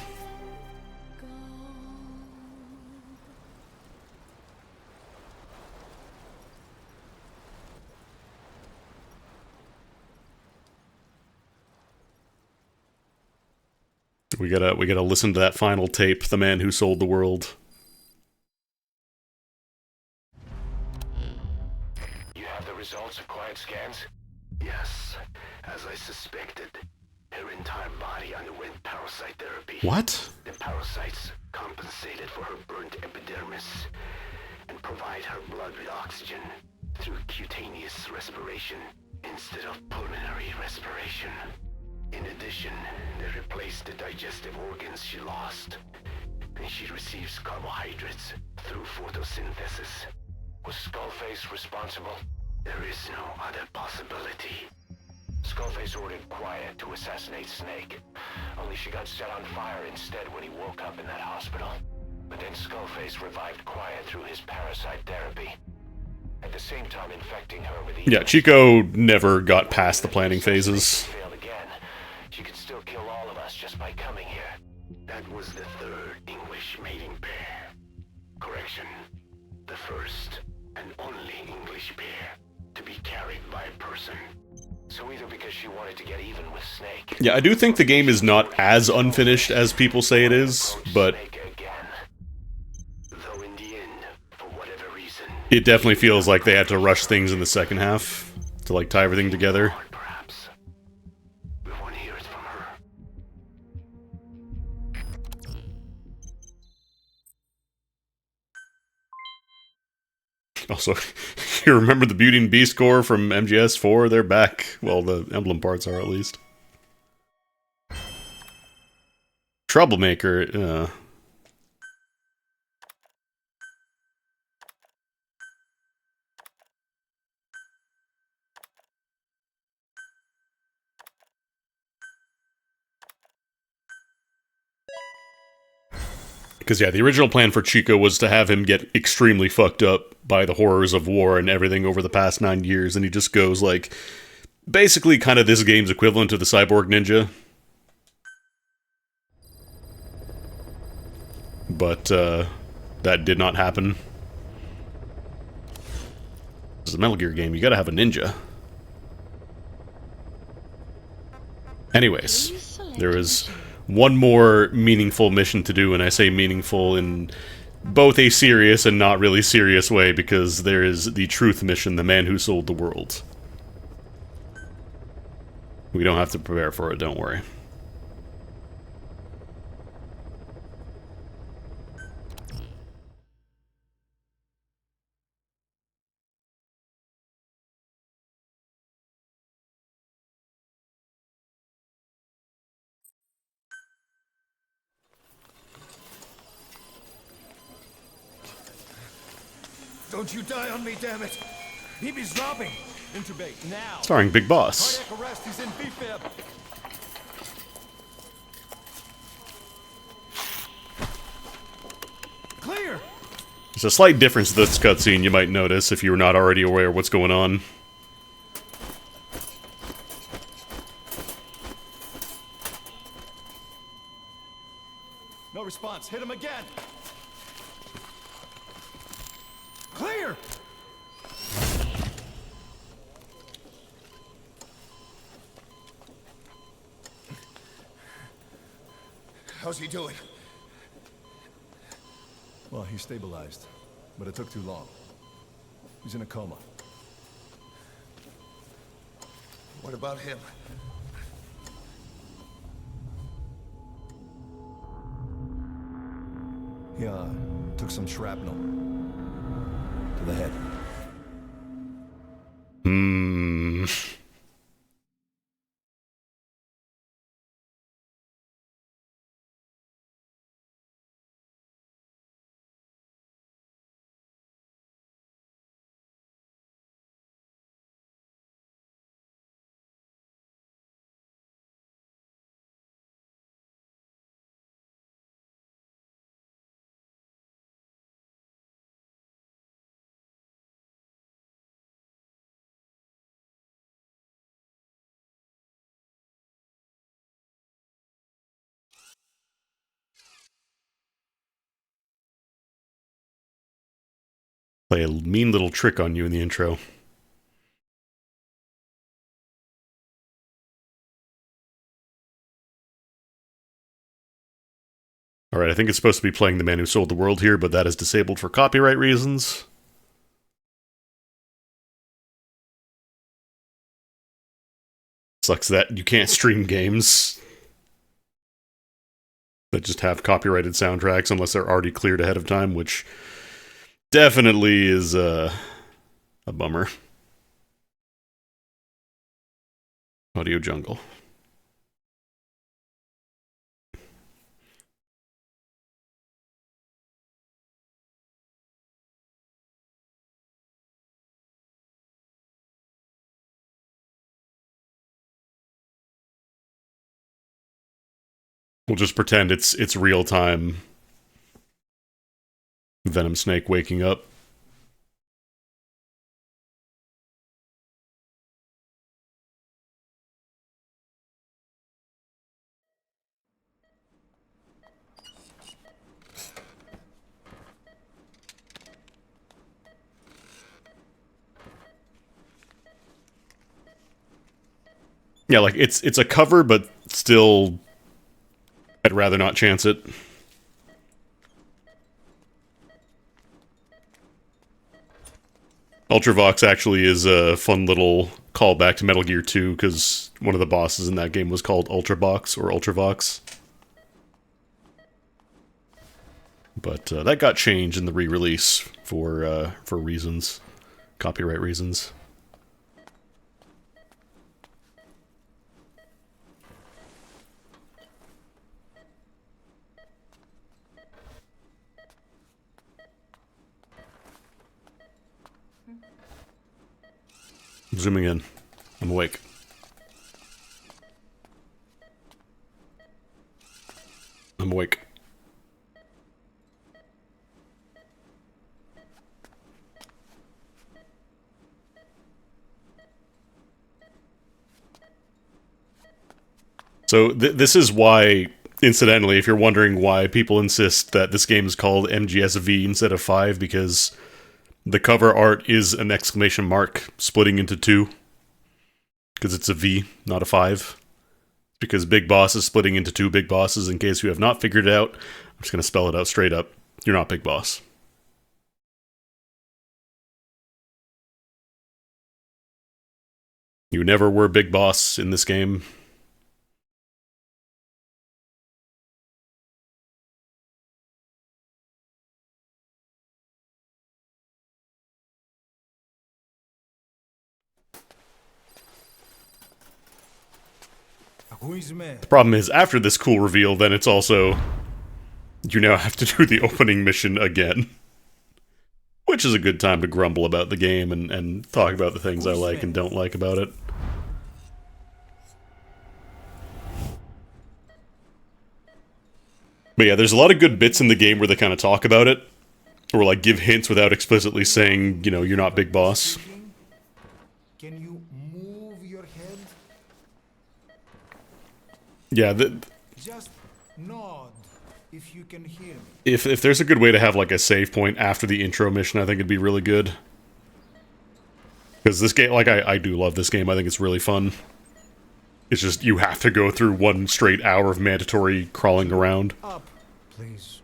We gotta listen to that final tape, The Man Who Sold the World. You have the results of Quiet scans? Yes, as I suspected. Her entire body underwent parasite therapy. What? The parasites compensated for her burnt epidermis and provide her blood with oxygen through cutaneous respiration instead of pulmonary respiration. In addition, they replaced the digestive organs she lost. and she receives carbohydrates through photosynthesis. Was Skullface responsible? There is no other possibility. Skullface ordered Quiet to assassinate Snake. Only she got set on fire instead when he woke up in that hospital. But then Skullface revived Quiet through his parasite therapy. At the same time infecting her with Yeah, Chico never got past the planning phases. failed again. She could still kill all of us just by coming here. That was the third English mating pair. Correction. The first and only English pair to be carried by a person. So either because she wanted to get even with Snake. Yeah, I do think the game is not as unfinished as people say it is, but Though in the end, for whatever reason, it definitely feels like they had to rush things in the second half to like tie everything together. perhaps. We want to hear it from her. Also, you remember the Beauty and Beast core from MGS4? They're back. Well, the emblem parts are at least. Troublemaker, Because, yeah, the original plan for Chico was to have him get extremely fucked up by the horrors of war and everything over the past 9 years, and he just goes, like, basically kind of this game's equivalent to the Cyborg Ninja. But, that did not happen. This is a Metal Gear game, you gotta have a ninja. Anyways, there is one more meaningful mission to do, and I say meaningful in both a serious and not really serious way, because there is the truth mission, the man who sold the world. We don't have to prepare for it, don't worry. Don't you die on me, damn it! BB's dropping. Intubate now. Starring Big Boss. Cardiac arrest. He's in BFib. Clear. There's a slight difference to this cutscene you might notice if you were not already aware of what's going on. No response. Hit him again. Clear. How's he doing? Well, he stabilized, but it took too long. He's in a coma. What about him? He, took some shrapnel. To the head. Hmm. Play a mean little trick on you in the intro. Alright, I think it's supposed to be playing The Man Who Sold the World here, but that is disabled for copyright reasons. Sucks that you can't stream games that just have copyrighted soundtracks unless they're already cleared ahead of time, which definitely is a bummer. Audio Jungle. We'll just pretend it's real time Venom Snake waking up. Yeah, like it's a cover, but still I'd rather not chance it. Ultravox actually is a fun little callback to Metal Gear 2, because one of the bosses in that game was called Ultravox, or Ultravox. But that got changed in the re-release for reasons. Copyright reasons. Zooming in. I'm awake. I'm awake. So this is why, incidentally, if you're wondering why people insist that this game is called MGSV instead of 5, because the cover art is an exclamation mark splitting into 2. Because it's a V, not a 5. Because Big Boss is splitting into 2 Big Bosses. In case you have not figured it out, I'm just going to spell it out straight up. You're not Big Boss. You never were Big Boss in this game. The problem is, after this cool reveal, then it's also... you now have to do the opening mission again. Which is a good time to grumble about the game and talk about the things I like and don't like about it. But yeah, there's a lot of good bits in the game where they kind of talk about it. Or like give hints without explicitly saying, you know, you're not Big Boss. Can you move your head? Yeah, just nod if you can hear me. If there's a good way to have like a save point after the intro mission, I think it'd be really good. Because this game, like I do love this game, I think it's really fun. It's just you have to go through one straight hour of mandatory crawling around. Up, please.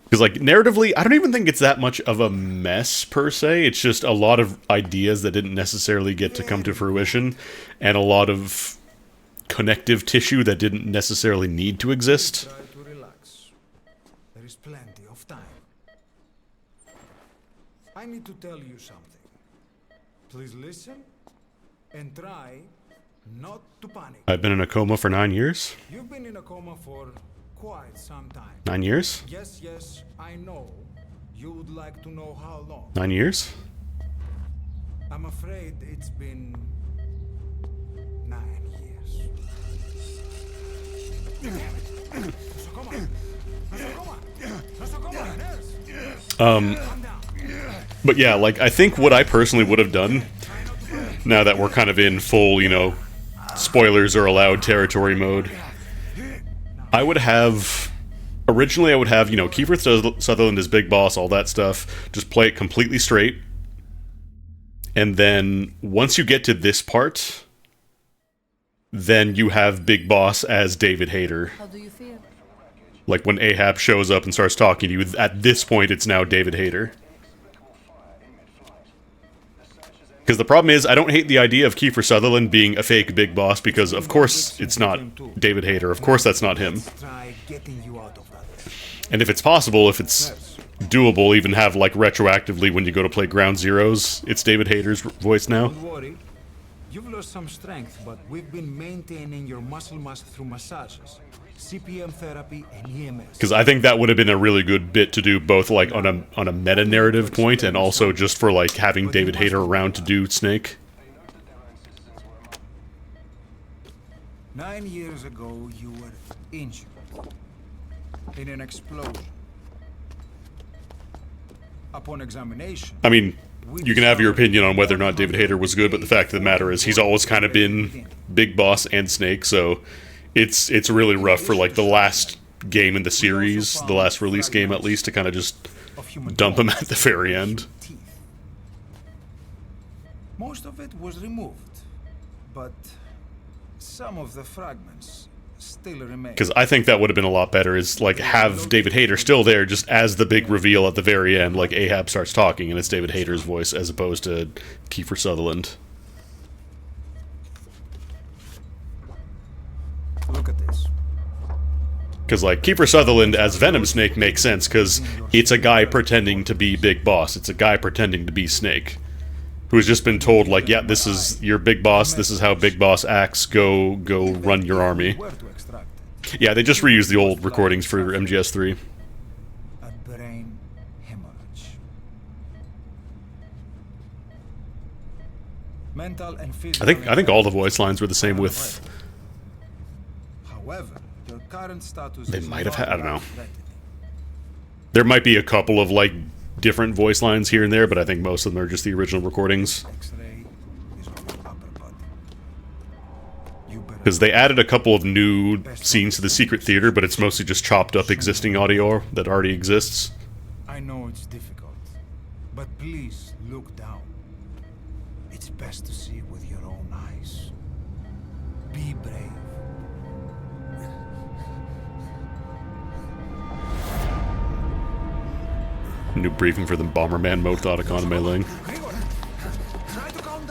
Because like narratively, I don't even think it's that much of a mess per se. It's just a lot of ideas that didn't necessarily get to come to fruition, and a lot of connective tissue that didn't necessarily need to exist. Try to relax. There is plenty of time. I need to tell you something. Please listen and try not to panic. I've been in a coma for 9 years. You've been in a coma for quite some time. 9 years? Yes, I know. You would like to know how long. 9 years? I'm afraid it's been 9 years. But yeah, like, I think what I personally would have done, now that we're kind of in full, you know, spoilers are allowed territory mode, I would have... Originally, I would have, you know, Kiefer Sutherland as Big Boss, all that stuff, just play it completely straight. And then, once you get to this part, then you have Big Boss as David Hayter. How do you feel? Like, when Ahab shows up and starts talking to you, at this point, it's now David Hayter. Because the problem is, I don't hate the idea of Kiefer Sutherland being a fake Big Boss, because of course it's not David Hayter. Of course that's not him. And if it's possible, if it's doable, even have, like, retroactively when you go to play Ground Zeroes, it's David Hayter's voice now. Don't worry. You've lost some strength, but we've been maintaining your muscle mass through massages, CPM therapy, and EMS. Because I think that would have been a really good bit to do, both like on a meta-narrative point, and also just for like having David Hayter around to do Snake. 9 years ago, you were injured in an explosion. Upon examination, I mean, you can have your opinion on whether or not David Hayter was good, but the fact of the matter is he's always kind of been Big Boss and Snake, so it's really rough for like the last game in the series, the last release game at least, to kind of just dump him at the very end. most of it was removed, but some of the fragments still remain. Because I think that would have been a lot better, is like have David Hayter still there just as the big reveal at the very end, like Ahab starts talking and it's David Hayter's voice as opposed to Kiefer Sutherland. Look at this. Because, like, Kiefer Sutherland as Venom Snake makes sense, because it's a guy pretending to be Big Boss. It's a guy pretending to be Snake. Who's just been told, like, yeah, this is your Big Boss, this is how Big Boss acts, go run your army. Yeah, they just reused the old recordings for MGS3. A brain hemorrhage. Mental and physical. I think all the voice lines were the same with... However, your current status They is might have had, I don't know. threatened. There might be a couple of, like, different voice lines here and there, but I think most of them are just the original recordings. Because they added a couple of new scenes to the secret theater, but it's mostly just chopped up existing audio that already exists. I know it's difficult, but please look down. It's best to see with your own eyes. Be brave. New briefing for the Bomberman Mothoticon in Mei-Ling.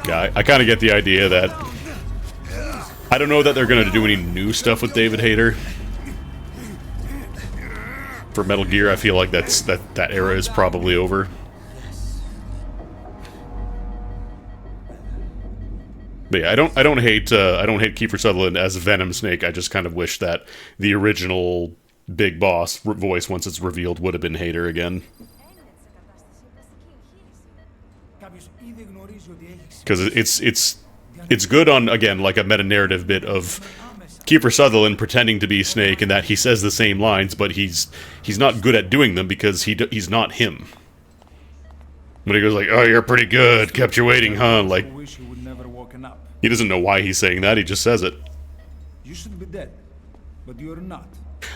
Yeah, I kind of get the idea that... I don't know that they're going to do any new stuff with David Hayter. For Metal Gear, I feel like that era is probably over. But yeah, I don't hate Kiefer Sutherland as Venom Snake. I just kind of wish that the original Big Boss voice, once it's revealed, would have been Hayter again. Because it's good on, again, like a meta-narrative bit of Kiefer Sutherland pretending to be Snake, and that he says the same lines, but he's not good at doing them because he's not him. When he goes like, "Oh, you're pretty good, kept you waiting, huh?" Like, he doesn't know why he's saying that, he just says it. You should be dead, but you're not.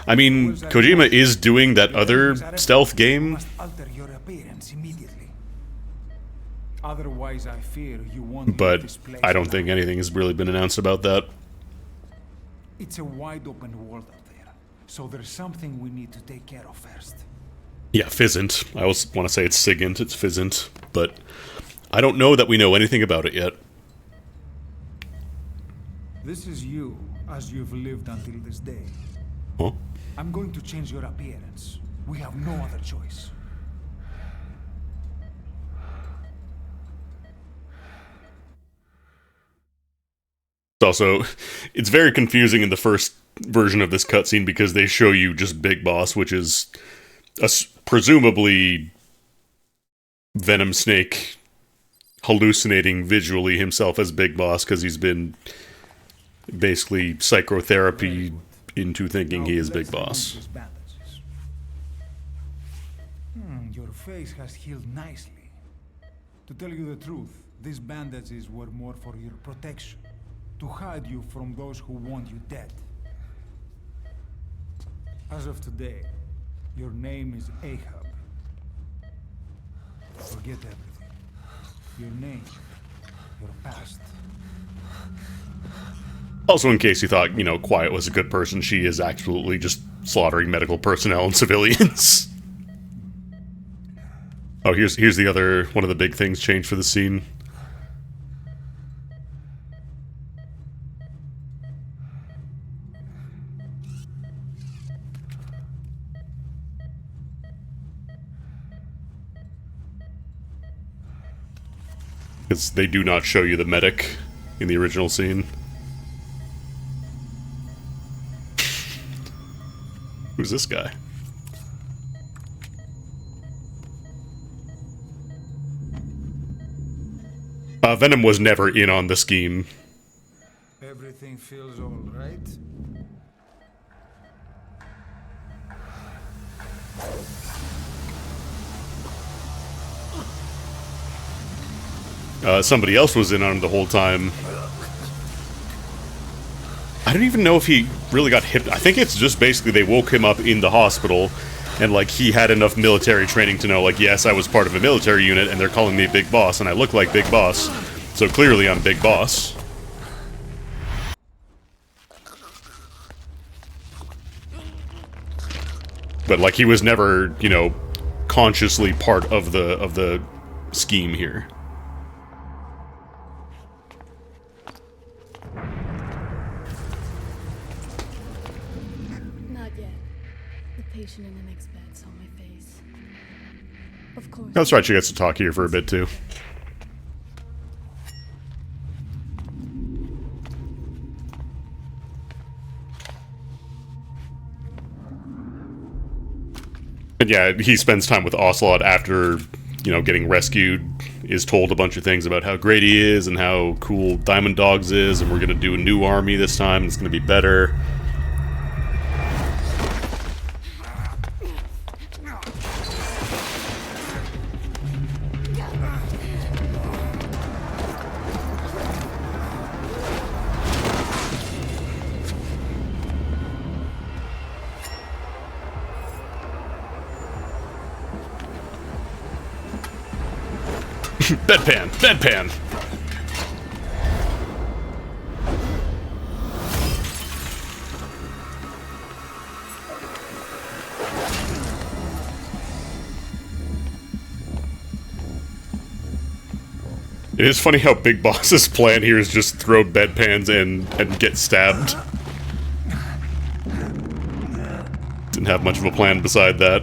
I mean, Kojima is doing that other stealth game. Must alter your appearance immediately. Otherwise, I fear you won't leave But this place I don't alive. think anything has really been announced about that. It's a wide open world out there, so there's something we need to take care of first. Yeah, Fizzant. I always want to say it's Sigint, it's Fizzant, but I don't know that we know anything about it yet. This is you, as you've lived until this day. Huh? I'm going to change your appearance. We have no other choice. Also, it's very confusing in the first version of this cutscene because they show you just Big Boss, which is presumably Venom Snake hallucinating visually himself as Big Boss because he's been basically psychotherapy into thinking he is Big Boss. Your face has healed nicely. To tell you the truth, these bandages were more for your protection. To hide you from those who want you dead. As of today, your name is Ahab. Forget everything. Your name, your past. Also, in case you thought, you know, Quiet was a good person, she is absolutely just slaughtering medical personnel and civilians. Oh, here's the other one of the big things changed for the scene. Because they do not show you the medic in the original scene. Who's this guy? Venom was never in on the scheme. Everything feels all right? Somebody else was in on it the whole time. I don't even know if he really got hit. I think it's just basically they woke him up in the hospital, and like he had enough military training to know, like, yes, I was part of a military unit, and they're calling me Big Boss, and I look like Big Boss, so clearly I'm Big Boss. But like he was never, you know, consciously part of the scheme here. Not yet. The patient in the next bed saw my face. Of course. That's right, she gets to talk here for a bit too. And yeah, he spends time with Ocelot after, you know, getting rescued, is told a bunch of things about how great he is and how cool Diamond Dogs is, and we're gonna do a new army this time, it's gonna be better. Bedpan! Bedpan! It is funny how Big Boss's plan here is just throw bedpans and get stabbed. Didn't have much of a plan beside that.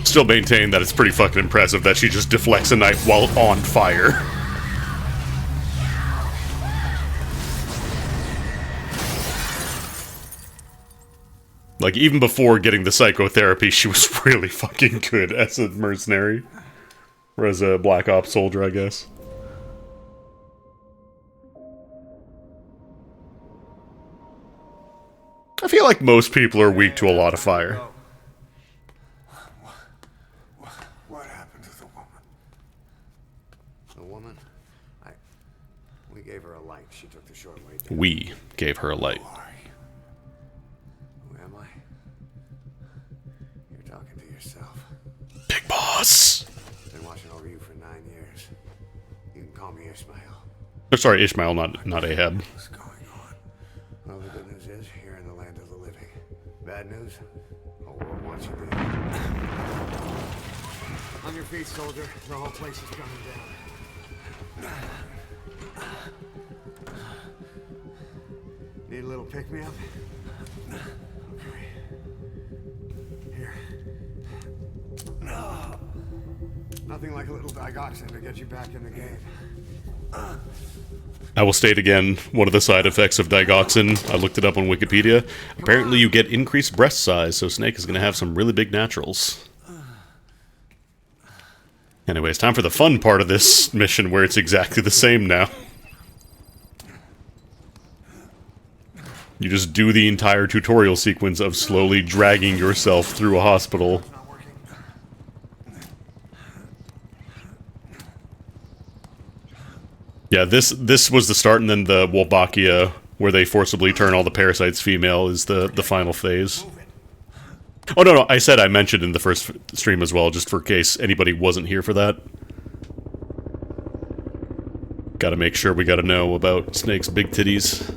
Still maintain that it's pretty fucking impressive that she just deflects a knife while on fire. Like, even before getting the psychotherapy, she was really fucking good as a mercenary. Or as a Black Ops soldier, I guess. I feel like most people are weak to a lot of fire. What happened to the woman? The woman? We gave her a light. She took the short way down. We gave her a light. Who am I? You're talking to yourself. Big Boss! Been watching over you for 9 years. You can call me Ishmael. Oh, sorry, Ishmael, not Ahab. What's going on? Well, the good news is, you're in the land of the living. Bad news? Whole world wants you dead. On your feet, soldier. The whole place is coming down. Need a little pick-me-up? Okay. Here. Nothing like a little digoxin to get you back in the game. I will state again, one of the side effects of digoxin, I looked it up on Wikipedia, apparently you get increased breast size, so Snake is going to have some really big naturals. Anyways, time for the fun part of this mission where it's exactly the same now. You just do the entire tutorial sequence of slowly dragging yourself through a hospital. Yeah, this was the start, and then the Wolbachia, where they forcibly turn all the parasites female, is the final phase. Oh, no, I said I mentioned in the first stream as well, just for case anybody wasn't here for that. Gotta make sure we gotta know about Snake's big titties.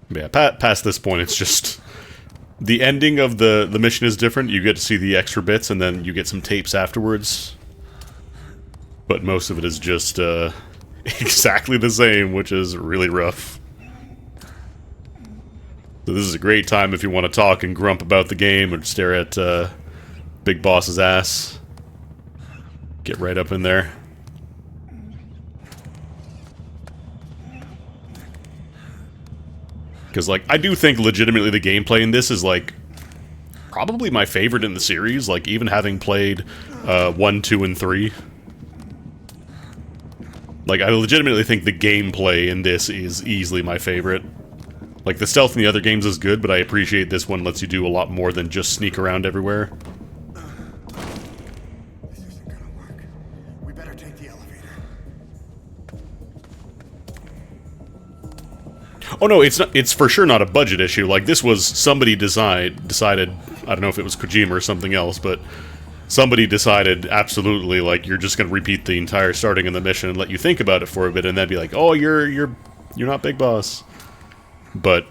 Yeah, past this point, it's just... The ending of the mission is different. You get to see the extra bits, and then you get some tapes afterwards. But most of it is just exactly the same, which is really rough. So this is a great time if you want to talk and grump about the game, or stare at Big Boss's ass. Get right up in there. Because, like, I do think legitimately the gameplay in this is, like, probably my favorite in the series. Like, even having played 1, 2, and 3. Like, I legitimately think the gameplay in this is easily my favorite. Like, the stealth in the other games is good, but I appreciate this one lets you do a lot more than just sneak around everywhere. This isn't gonna work. We better take the elevator. Oh no, it's not. It's for sure not a budget issue. Like, this was somebody decided. I don't know if it was Kojima or something else, but somebody decided absolutely, like, you're just gonna repeat the entire starting in the mission and let you think about it for a bit, and then be like, oh, you're not Big Boss. But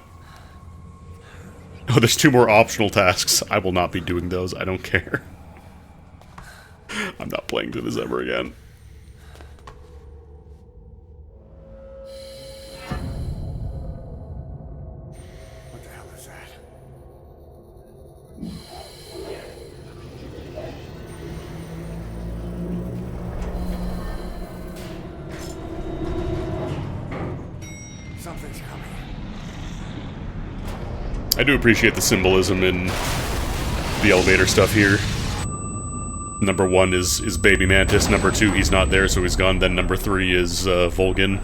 oh, there's 2 more optional tasks. I will not be doing those. I don't care. I'm not playing through this ever again. What the hell is that? Something's coming. I do appreciate the symbolism in the elevator stuff here. Number 1 is Baby Mantis. Number 2, he's not there, so he's gone. Then number 3 is Volgin.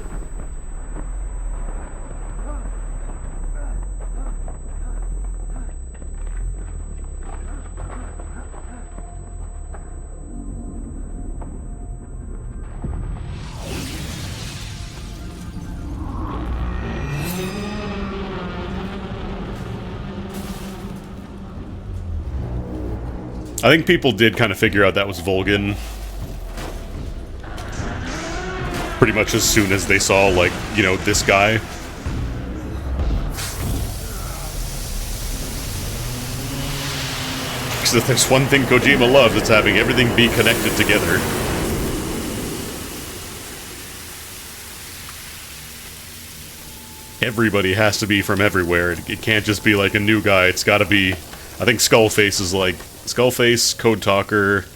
I think people did kind of figure out that was Volgin pretty much as soon as they saw, like, you know, this guy. Because if there's one thing Kojima loves, it's having everything be connected together. Everybody has to be from everywhere. It can't just be like a new guy. It's gotta be... I think Skullface is like... Skullface, Code Talker,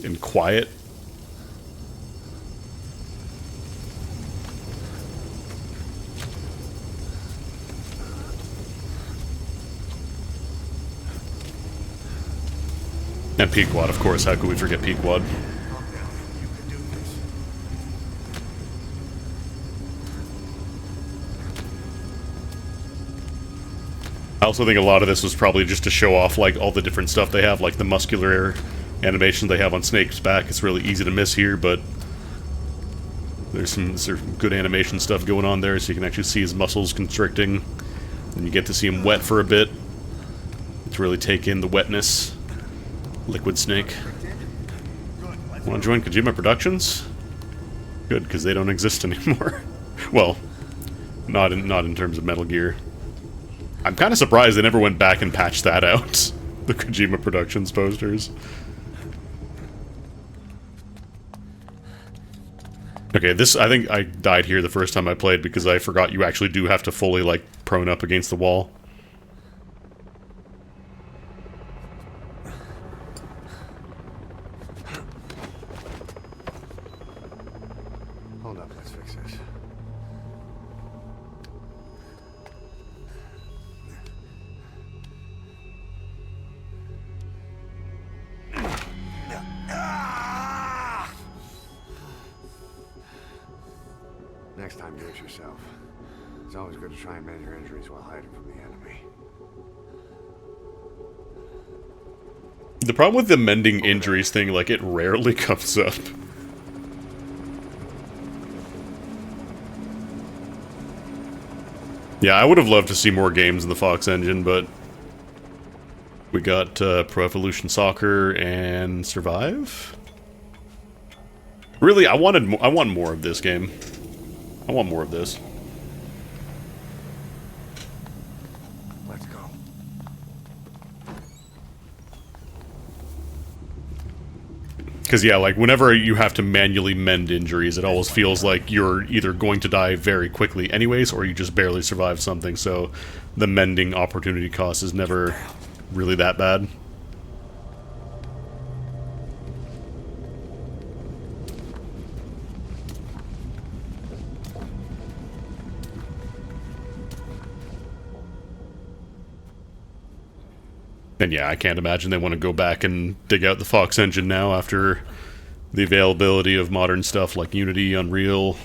and Quiet. And Pequod, of course. How could we forget Pequod? I also think a lot of this was probably just to show off, like, all the different stuff they have, like the muscular animation they have on Snake's back. It's really easy to miss here, but there's some good animation stuff going on there, so you can actually see his muscles constricting, and you get to see him wet for a bit to really take in the wetness. Liquid Snake. Want to join Kojima Productions? Good, because they don't exist anymore. Well, not in terms of Metal Gear. I'm kind of surprised they never went back and patched that out. The Kojima Productions posters. Okay, this, I think I died here the first time I played because I forgot you actually do have to fully, like, prone up against the wall. Hold up, let's fix this. Next time, do it yourself. It's always good to try and measure injuries while hiding from the enemy. The problem with the mending injuries thing, like, it rarely comes up. Yeah, I would have loved to see more games in the Fox engine, but we got Pro Evolution Soccer and Survive? Really, I want more of this game. I want more of this. Let's go. Because, yeah, like, whenever you have to manually mend injuries, it always feels like you're either going to die very quickly anyways, or you just barely survive something, so the mending opportunity cost is never really that bad. And yeah, I can't imagine they want to go back and dig out the Fox engine now after the availability of modern stuff like Unity, Unreal.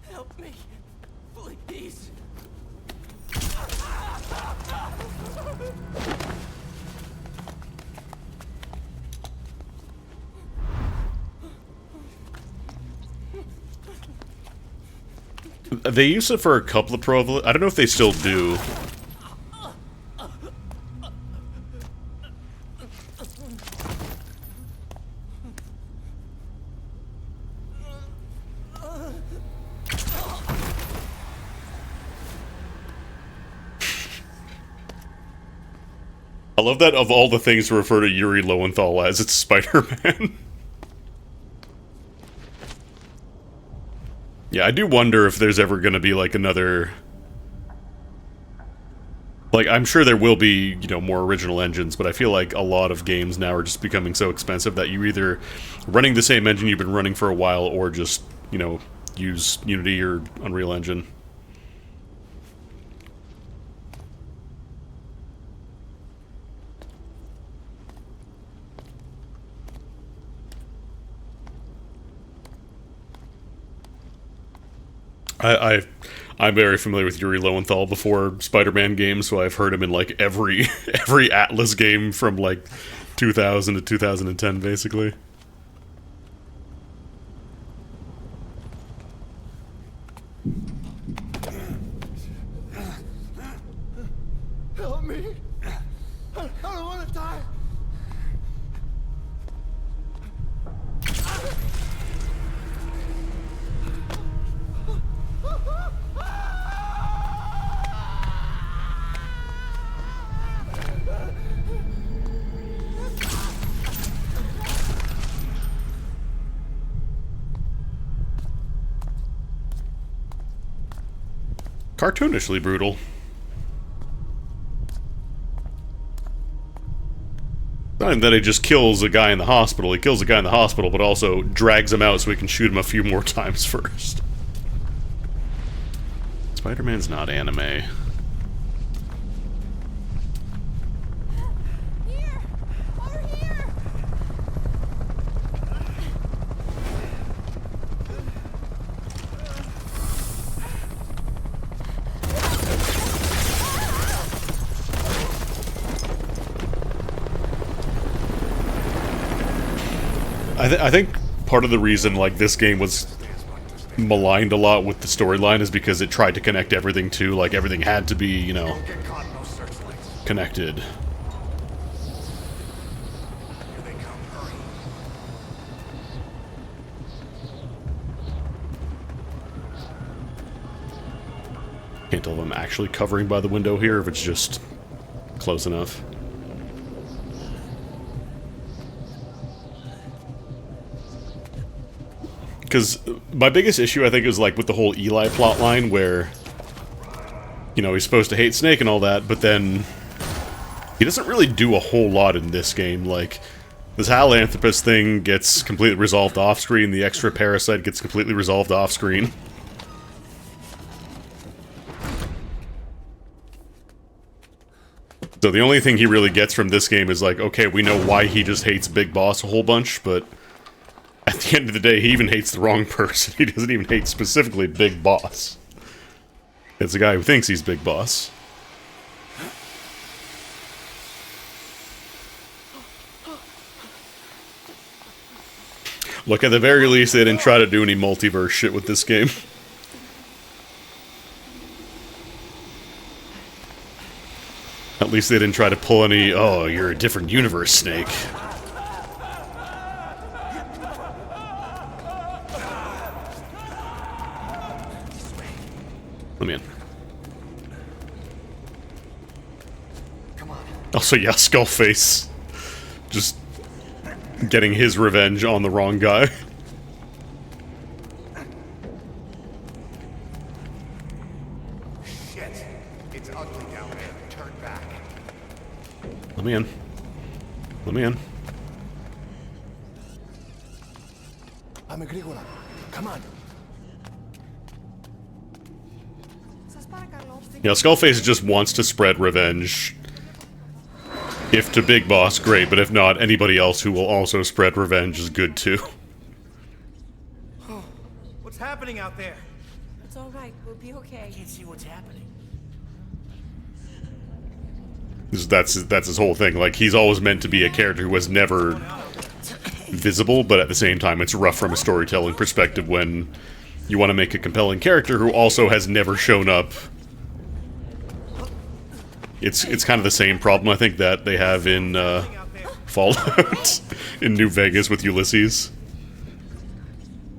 Help me, please. They used it for a couple of Pro. I don't know if they still do. I love that of all the things to refer to Yuri Lowenthal as, it's Spider-Man. Yeah, I do wonder if there's ever going to be, like, another... Like, I'm sure there will be, you know, more original engines, but I feel like a lot of games now are just becoming so expensive that you're either running the same engine you've been running for a while, or just, you know, use Unity or Unreal Engine. I'm very familiar with Yuri Lowenthal before Spider-Man games, so I've heard him in like every Atlas game from like 2000 to 2010, basically. Help me. I don't want to die. Cartoonishly brutal. Not even that he just kills a guy in the hospital. He kills a guy in the hospital, but also drags him out so he can shoot him a few more times first. Spider-Man's not anime. I think part of the reason like this game was maligned a lot with the storyline is because it tried to connect everything to, like, everything had to be, you know, connected. Can't tell if I'm actually covering by the window here, if it's just close enough. Because my biggest issue, I think, is like with the whole Eli plotline, where, you know, he's supposed to hate Snake and all that, but then he doesn't really do a whole lot in this game. Like, this Halanthropus thing gets completely resolved off-screen, the extra parasite gets completely resolved off-screen. So the only thing he really gets from this game is like, okay, we know why he just hates Big Boss a whole bunch, but at the end of the day, he even hates the wrong person. He doesn't even hate specifically Big Boss. It's the guy who thinks he's Big Boss. Look, at the very least, they didn't try to do any multiverse shit with this game. at least they didn't try to pull any, oh, you're a different universe, Snake. Let me in. Also, yeah, Skullface. Just getting his revenge on the wrong guy. Shit! It's ugly down there. Turn back. Let me in. Let me in. I'm Agricola. Come on. Yeah, Skullface just wants to spread revenge. If to Big Boss, great, but if not, anybody else who will also spread revenge is good too. What's happening out there? It's all right. We'll be okay. I can't see what's happening. That's his whole thing. Like, he's always meant to be a character who was never visible, but at the same time, it's rough from a storytelling perspective when you want to make a compelling character who also has never shown up. It's kind of the same problem, I think, that they have in Fallout in New Vegas with Ulysses.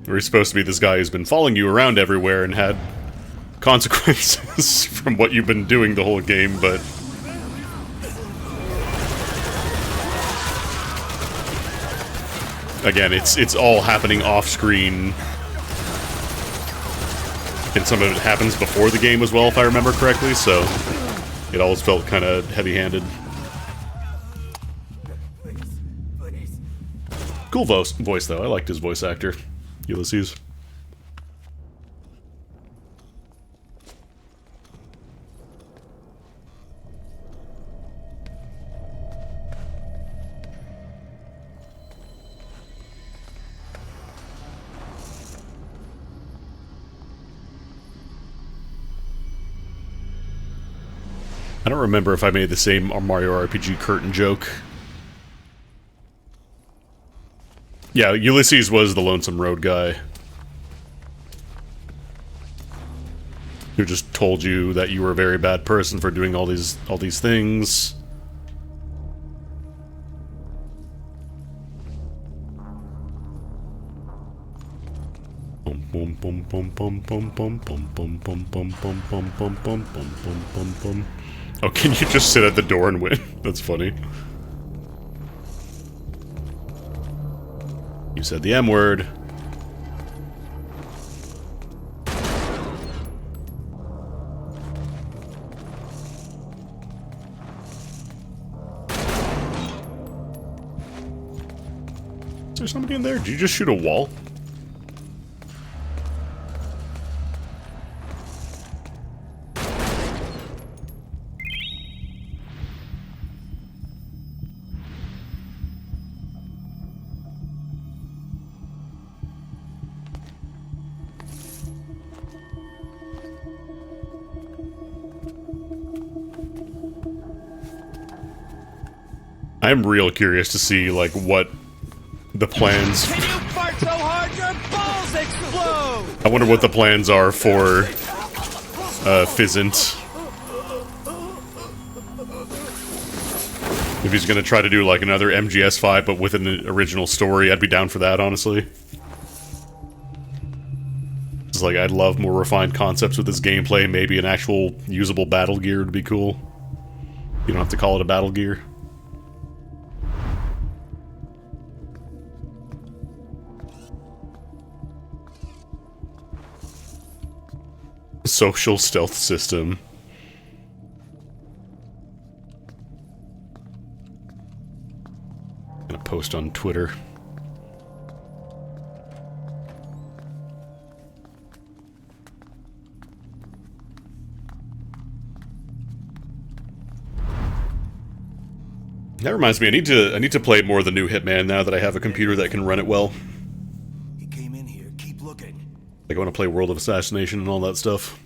Where he's supposed to be this guy who's been following you around everywhere and had consequences from what you've been doing the whole game, but... Again, it's all happening off-screen. And some of it happens before the game as well, if I remember correctly, so... It always felt kind of heavy-handed. Cool voice, though. I liked his voice actor, Ulysses. I don't remember if I made the same Mario RPG curtain joke. Yeah, Ulysses was the Lonesome Road guy. Who just told you that you were a very bad person for doing all these things. Bum bum bum bum bum bum bum bum bum bum bum bum bum bum bum bum bum. Oh, can you just sit at the door and win? That's funny. You said the M word. Is there somebody in there? Did you just shoot a wall? I'm real curious to see, like, what the plans... Can you fart so hard your balls explode? I wonder what the plans are for, Fizzant. If he's gonna try to do, like, another MGS5, but with an original story, I'd be down for that, honestly. It's like, I'd love more refined concepts with this gameplay. Maybe an actual usable battle gear would be cool. You don't have to call it a battle gear. Social stealth system. I'm gonna post on Twitter. That reminds me, I need to play more of the new Hitman now that I have a computer that can run it well. He came in here. Keep looking. Like, I want to play World of Assassination and all that stuff.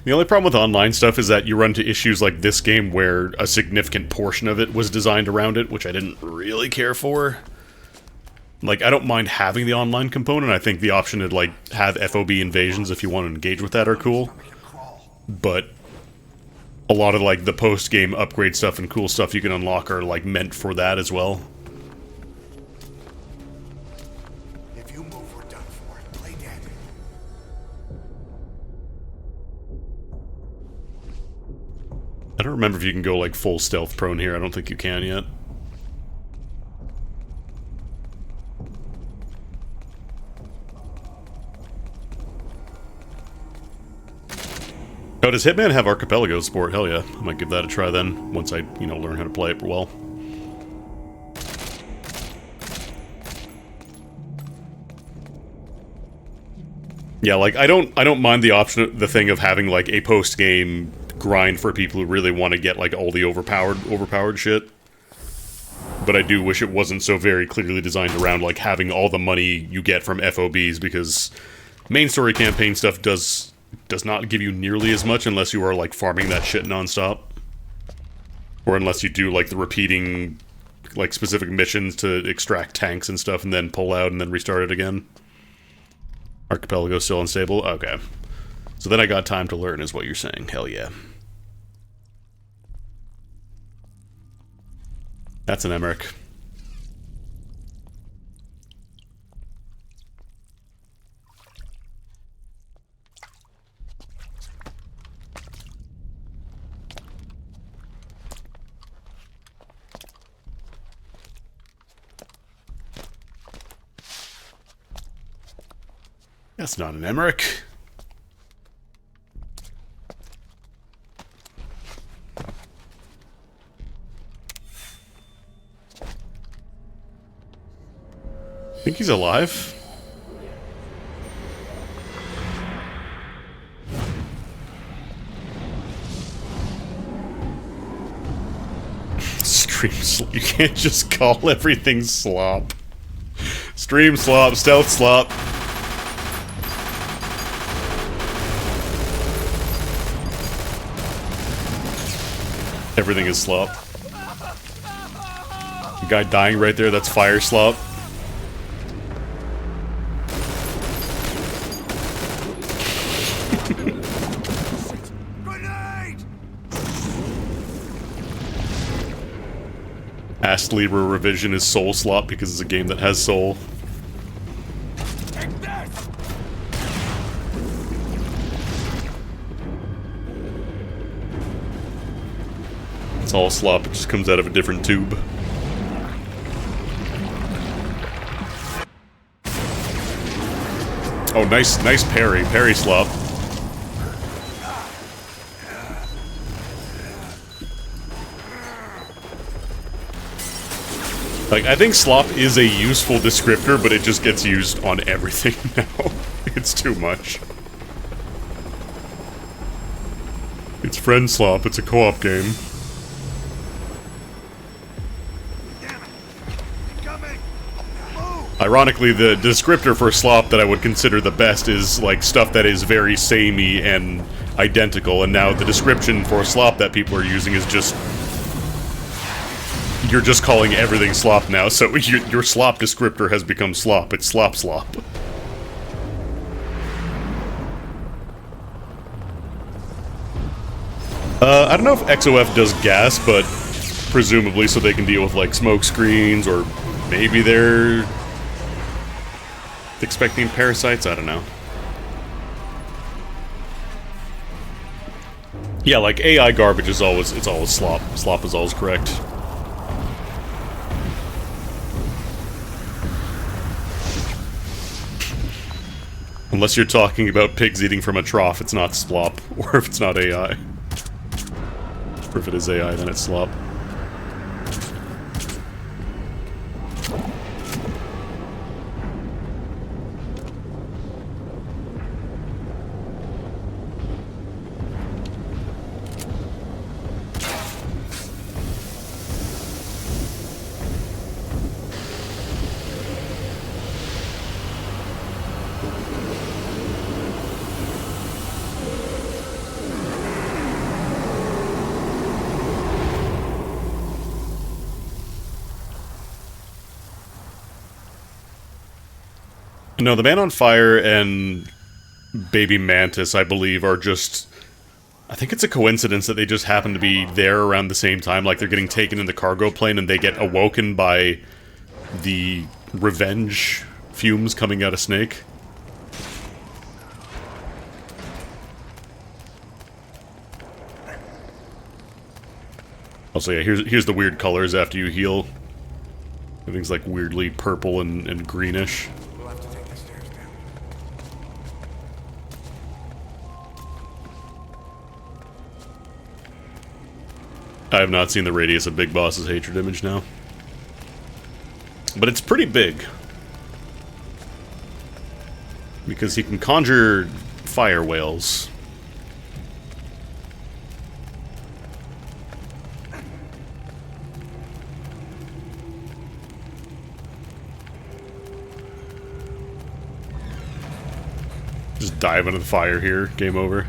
The only problem with online stuff is that you run into issues like this game where a significant portion of it was designed around it, which I didn't really care for. Like, I don't mind having the online component. I think the option to, like, have FOB invasions if you want to engage with that are cool. But a lot of, like, the post-game upgrade stuff and cool stuff you can unlock are, like, meant for that as well. If you move, we're done for. Play dead. I don't remember if you can go, like, full stealth prone here. I don't think you can yet. Oh, does Hitman have Archipelago support? Hell yeah. I might give that a try then, once I, you know, learn how to play it well. Yeah, like, I don't mind the option, the thing of having, like, a post-game grind for people who really want to get, like, all the overpowered shit. But I do wish it wasn't so very clearly designed around, like, having all the money you get from FOBs, because main story campaign stuff does not give you nearly as much unless you are, like, farming that shit nonstop. Or unless you do, like, the repeating, like, specific missions to extract tanks and stuff and then pull out and then restart it again. Archipelago still unstable? Okay. So then I got time to learn is what you're saying. Hell yeah. That's an Emmerich. That's not an Emmerich. I think he's alive. Stream slop. You can't just call everything slop. Stream slop, stealth slop. Everything is slop. The guy dying right there, that's fire slop. Ast Libra Revision is soul slop because it's a game that has soul. It's all slop, it just comes out of a different tube. Oh, nice parry. Parry slop. Like, I think slop is a useful descriptor, but it just gets used on everything now. It's too much. It's friend slop, it's a co-op game. Ironically, the descriptor for slop that I would consider the best is, like, stuff that is very samey and identical, and now the description for slop that people are using is just... You're just calling everything slop now, so your slop descriptor has become slop. It's slop slop. I don't know if XOF does gas, but presumably so they can deal with, like, smoke screens, or maybe they're expecting parasites? I don't know. Yeah, like, AI garbage is always, it's always slop. Slop is always correct. Unless you're talking about pigs eating from a trough, it's not slop. Or if it's not AI. Or if it is AI, then it's slop. No, the Man on Fire and Baby Mantis, I believe, are just... I think it's a coincidence that they just happen to be there around the same time, like they're getting taken in the cargo plane and they get awoken by the revenge fumes coming out of Snake. Also, yeah, here's the weird colors after you heal. Everything's like weirdly purple and greenish. We'll have to take the stairs down. I have not seen the radius of Big Boss's hatred image now. But it's pretty big. Because he can conjure fire whales. Just dive into the fire here. Game over.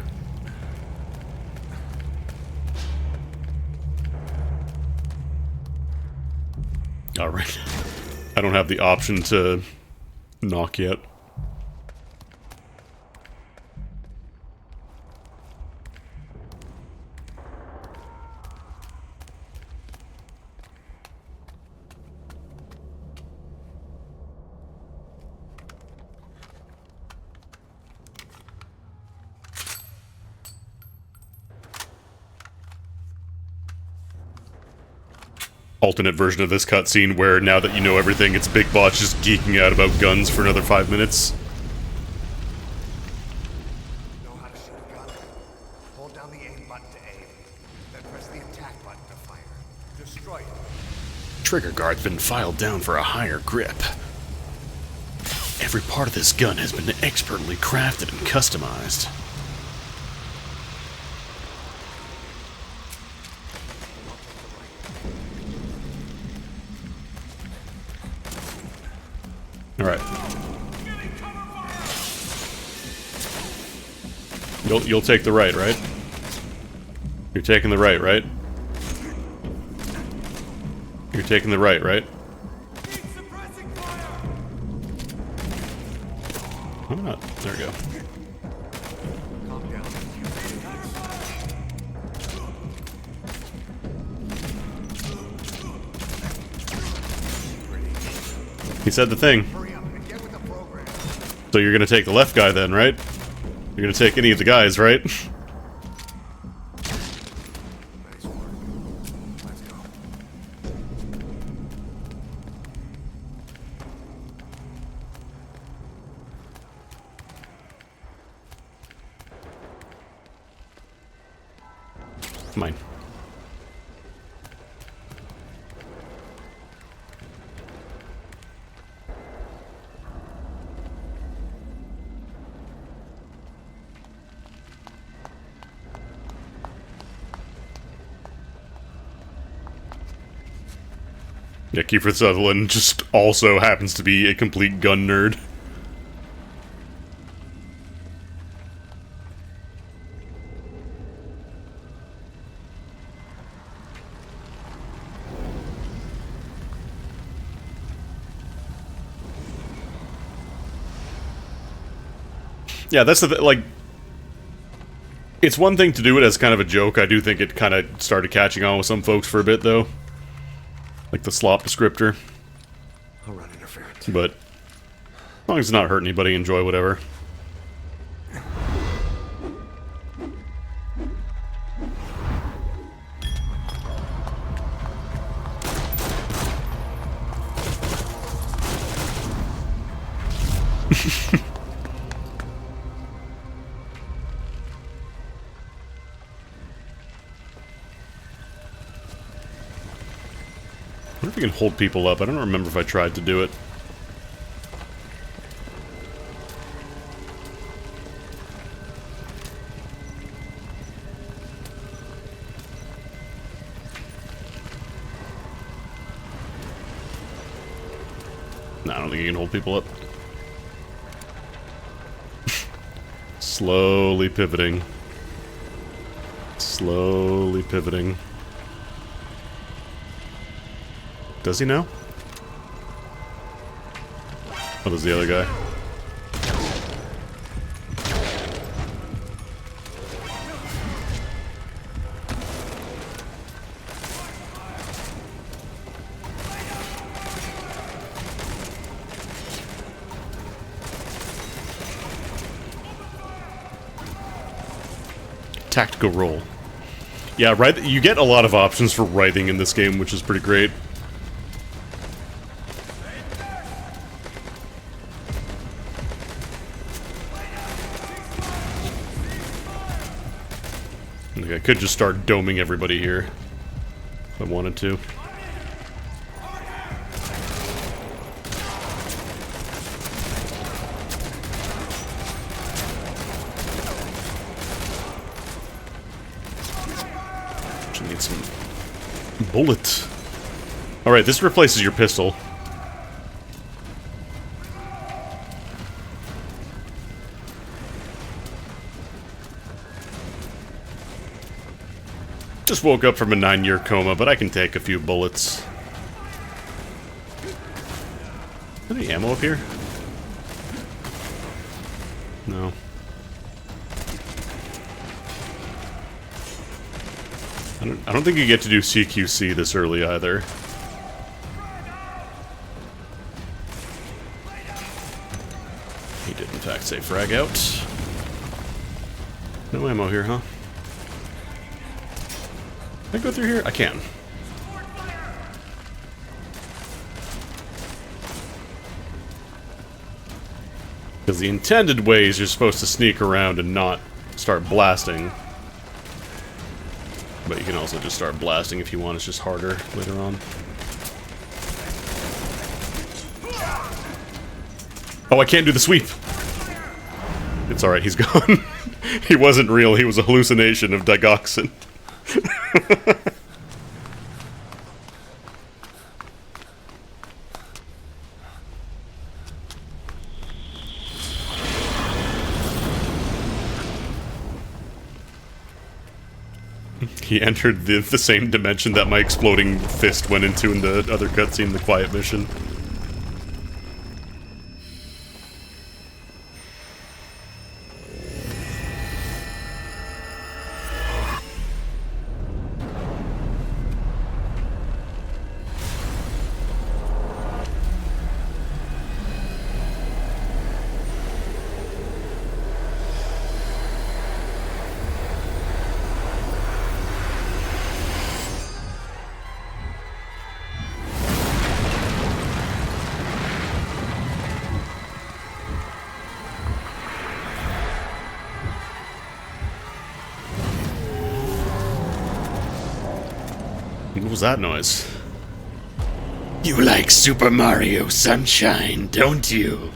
Alright. I don't have the option to knock yet. Alternate version of this cutscene where now that you know everything, it's Big Boss just geeking out about guns for another 5 minutes. Know how to shoot a gun? Hold down the aim button to aim, then press the attack button to fire. Destroy it. Trigger guard's been filed down for a higher grip. Every part of this gun has been expertly crafted and customized. Alright. You'll take the right, right? You're taking the right, right? You're taking the right, right? I'm not. There we go. He said the thing. So you're gonna take the left guy then, right? You're gonna take any of the guys, right? Mine. Yeah, Kiefer Sutherland just also happens to be a complete gun nerd. Yeah, that's the like... It's one thing to do it as kind of a joke. I do think it kind of started catching on with some folks for a bit, though. Like the slop descriptor. I'll run interference. But as long as it's not hurting anybody, enjoy whatever. I wonder if you can hold people up. I don't remember if I tried to do it. No, I don't think you can hold people up. Slowly pivoting. Slowly pivoting. Does he know? Oh, does the other guy? tactical roll. Yeah, right. You get a lot of options for writhing in this game, which is pretty great. I could just start doming everybody here if I wanted to. Actually need some bullets. Alright, this replaces your pistol. Just woke up from a 9-year coma, but I can take a few bullets. Is there any ammo up here? No. I don't think you get to do CQC this early either. He did in fact say frag out. No ammo here, huh? Can I go through here? I can. Because the intended way is you're supposed to sneak around and not start blasting. But you can also just start blasting if you want, it's just harder later on. Oh, I can't do the sweep! It's alright, he's gone. He wasn't real, he was a hallucination of digoxin. He entered the same dimension that my exploding fist went into in the other cutscene, the quiet mission. What was that noise? You like Super Mario Sunshine, don't you?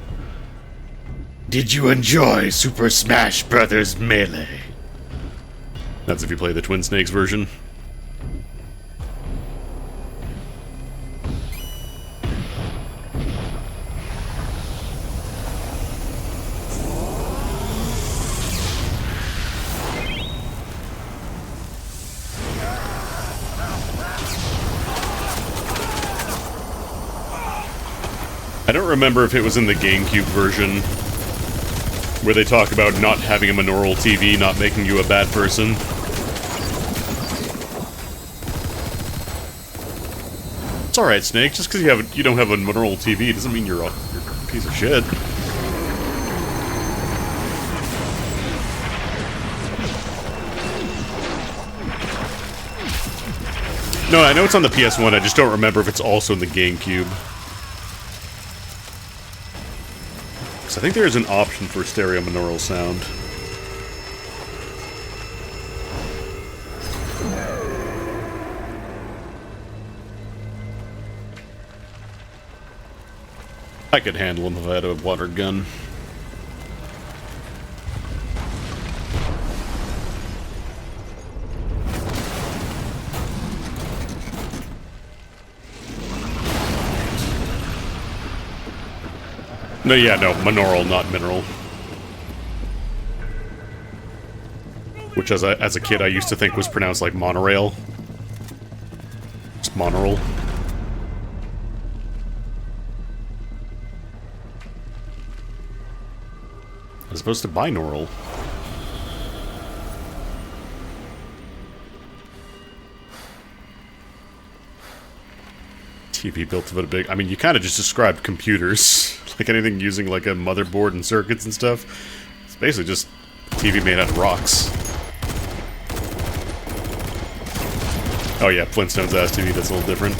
Did you enjoy Super Smash Bros. Melee? That's if you play the Twin Snakes version. I don't remember if it was in the GameCube version where they talk about not having a monaural TV not making you a bad person. It's alright, Snake. Just because you don't have a monaural TV doesn't mean you're a piece of shit. No, I know it's on the PS1, I just don't remember if it's also in the GameCube. I think there is an option for stereo monaural sound. I could handle him if I had a water gun. No, yeah, no, monaural, not mineral. Which, as a kid, I used to think was pronounced like monorail. It's monaural. As opposed to binaural. TV built of it a big... I mean, you kind of just described computers. Like anything using like a motherboard and circuits and stuff. It's basically just TV made out of rocks. Oh yeah, Flintstones ass TV, that's a little different.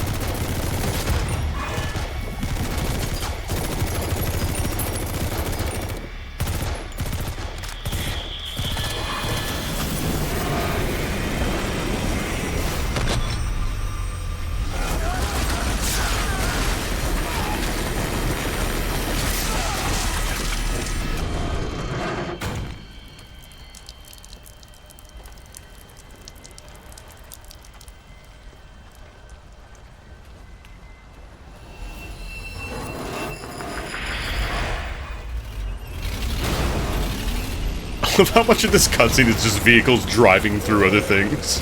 How much of this cutscene is just vehicles driving through other things?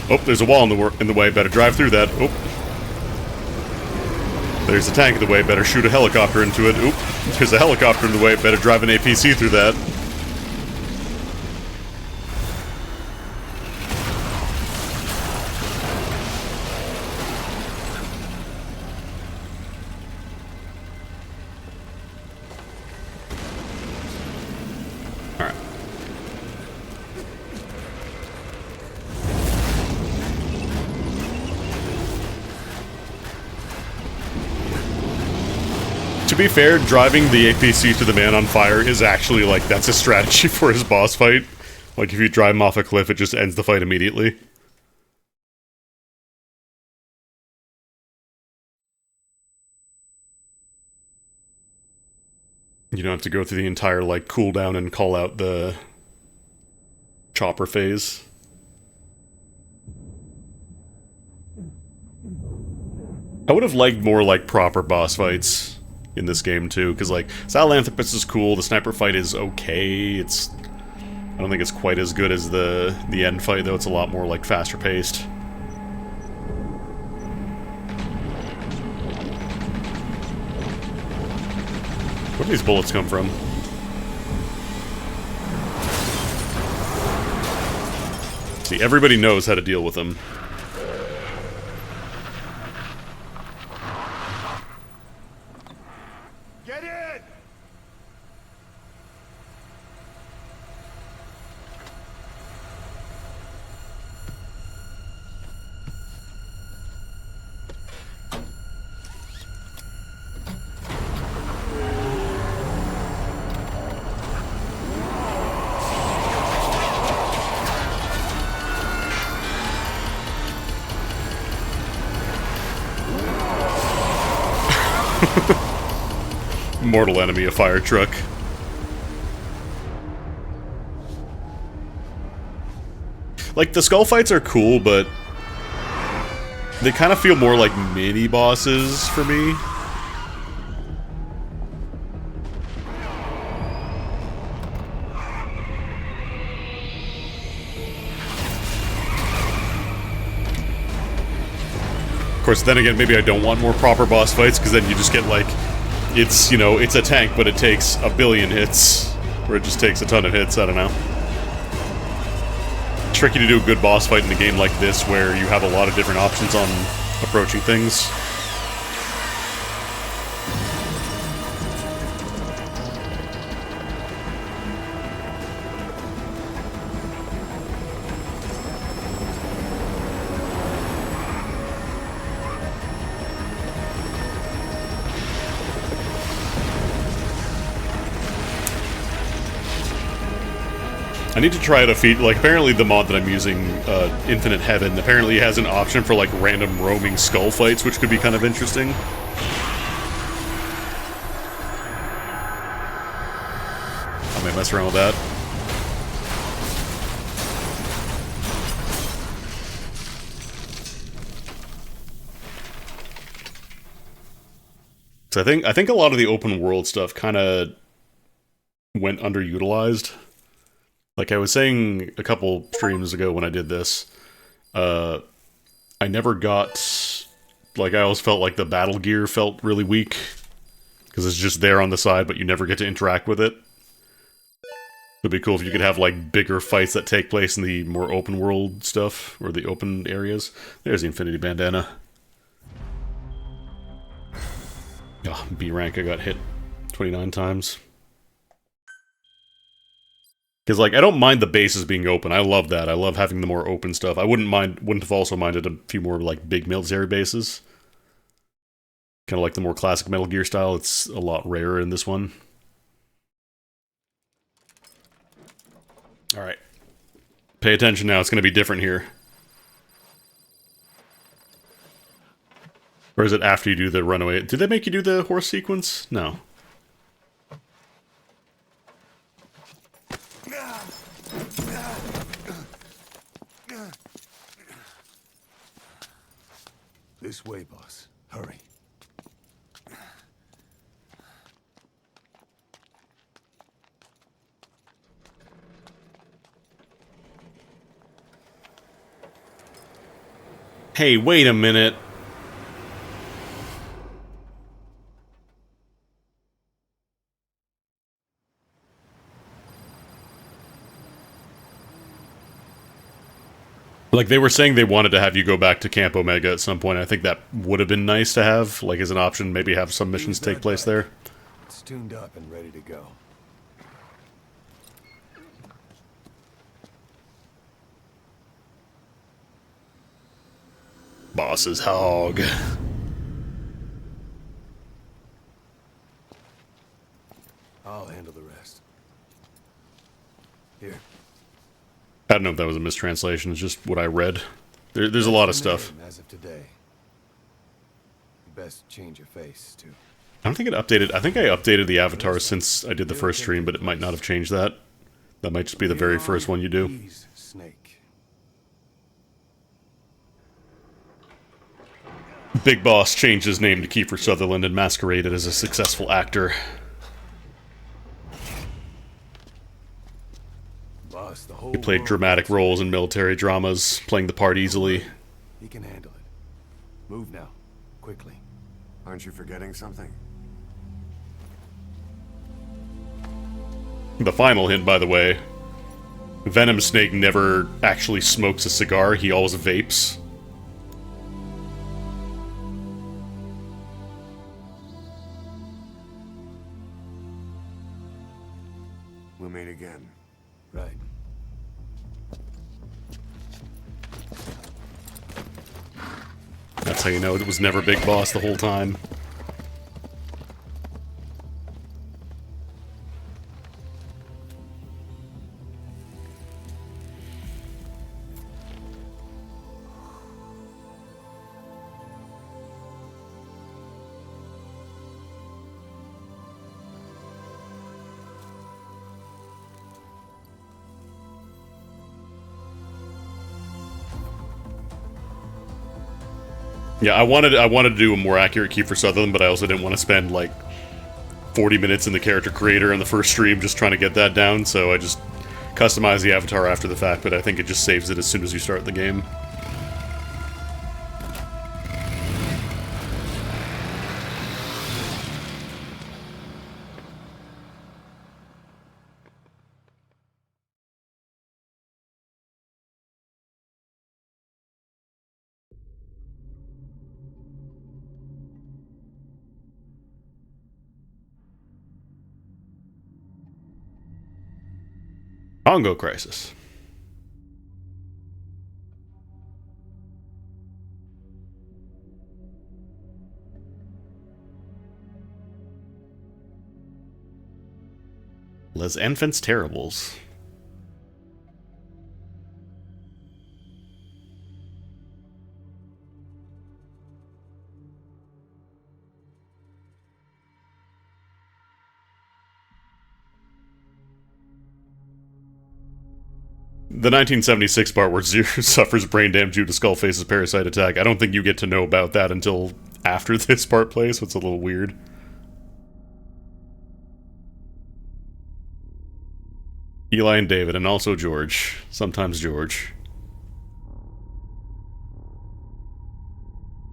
Oh, there's a wall in the way. Better drive through that. Oh, there's a tank in the way. Better shoot a helicopter into it. Oop, there's a helicopter in the way. Better drive an APC through that. To be fair, driving the APC to the man on fire is actually, like, that's a strategy for his boss fight. Like, if you drive him off a cliff, it just ends the fight immediately. You don't have to go through the entire, like, cooldown and call out the chopper phase. I would have liked more, like, proper boss fights in this game too, because like Sahelanthropus is cool, the sniper fight is okay, I don't think it's quite as good as the end fight though, it's a lot more like faster paced. Where do these bullets come from? See, everybody knows how to deal with them. Mortal enemy, a fire truck. Like, the skull fights are cool, but they kind of feel more like mini-bosses for me. Of course, then again, maybe I don't want more proper boss fights, because then you just get, like, it's, you know, it's a tank, but it takes a billion hits. Or it just takes a ton of hits, I don't know. Tricky to do a good boss fight in a game like this, where you have a lot of different options on approaching things. I need to try out a feat, like, apparently the mod that I'm using, Infinite Heaven, apparently has an option for, like, random roaming skull fights, which could be kind of interesting. I may mess around with that. So I think a lot of the open world stuff kind of went underutilized. Like I was saying a couple streams ago when I did this, I never got, like, I always felt like the battle gear felt really weak, because it's just there on the side, but you never get to interact with it. It'd be cool if you could have, like, bigger fights that take place in the more open world stuff, or the open areas. There's the Infinity Bandana. Oh, B rank, I got hit 29 times. Because, like, I don't mind the bases being open. I love that. I love having the more open stuff. I wouldn't have also minded a few more, like, big military bases. Kind of like the more classic Metal Gear style. It's a lot rarer in this one. Alright. Pay attention now. It's going to be different here. Or is it after you do the runaway? Did they make you do the horse sequence? No. This way, boss. Hurry. Hey, wait a minute. Like, they were saying they wanted to have you go back to Camp Omega at some point. I think that would have been nice to have, like, as an option. Maybe have some missions take place there. It's tuned up and ready to go. Boss's hog. I'll handle the rest. Here. I don't know if that was a mistranslation. It's just what I read. There's a lot of stuff. As of today. You best change your face, too. I don't think it updated. I think I updated the avatar since I did the first stream, but it might not have changed that. That might just be the very first one you do. Snake. Big Boss changed his name to Kiefer Sutherland and masqueraded as a successful actor. Boss, the whole He played dramatic roles in military dramas, playing the part easily. He can handle it. Move now. Quickly. Aren't you forgetting something? The final hint, by the way. Venom Snake never actually smokes a cigar, he always vapes. We'll meet again. Right. That's how you know it was never Big Boss the whole time. Yeah, I wanted to do a more accurate Kiefer Sutherland, but I also didn't want to spend like 40 minutes in the character creator in the first stream just trying to get that down, so I just customized the avatar after the fact, but I think it just saves it as soon as you start the game. Congo Crisis. Les Enfants Terribles. The 1976 part where Zero suffers brain damage due to Skullface's parasite attack, I don't think you get to know about that until after this part plays, so it's a little weird. Eli and David, and also George. Sometimes George.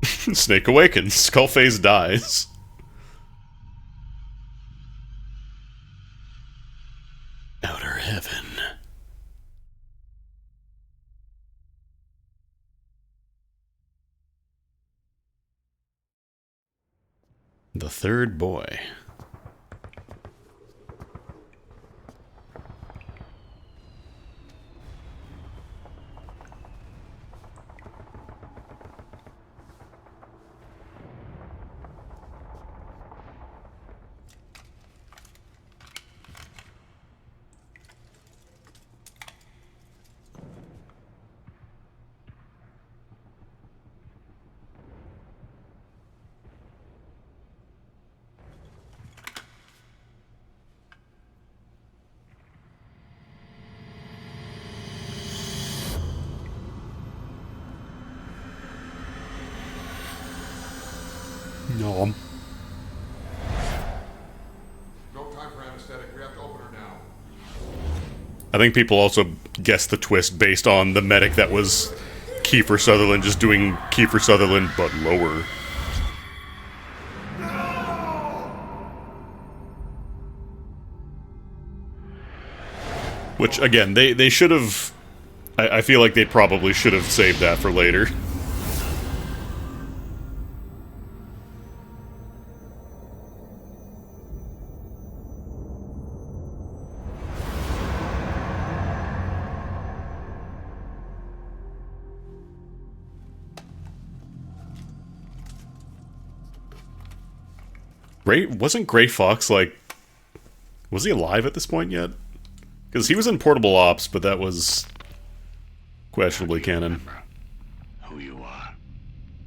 Snake awakens. Skullface dies. Outer Heaven. The Third Boy. No. No time for anesthetic. We have to open her now. I think people also guessed the twist based on the medic that was Kiefer Sutherland just doing Kiefer Sutherland but lower. Which, again, they should have... I feel like they probably should have saved that for later. Wasn't Gray Fox, like... Was he alive at this point yet? Because he was in Portable Ops, but that was... questionably canon. Who you are.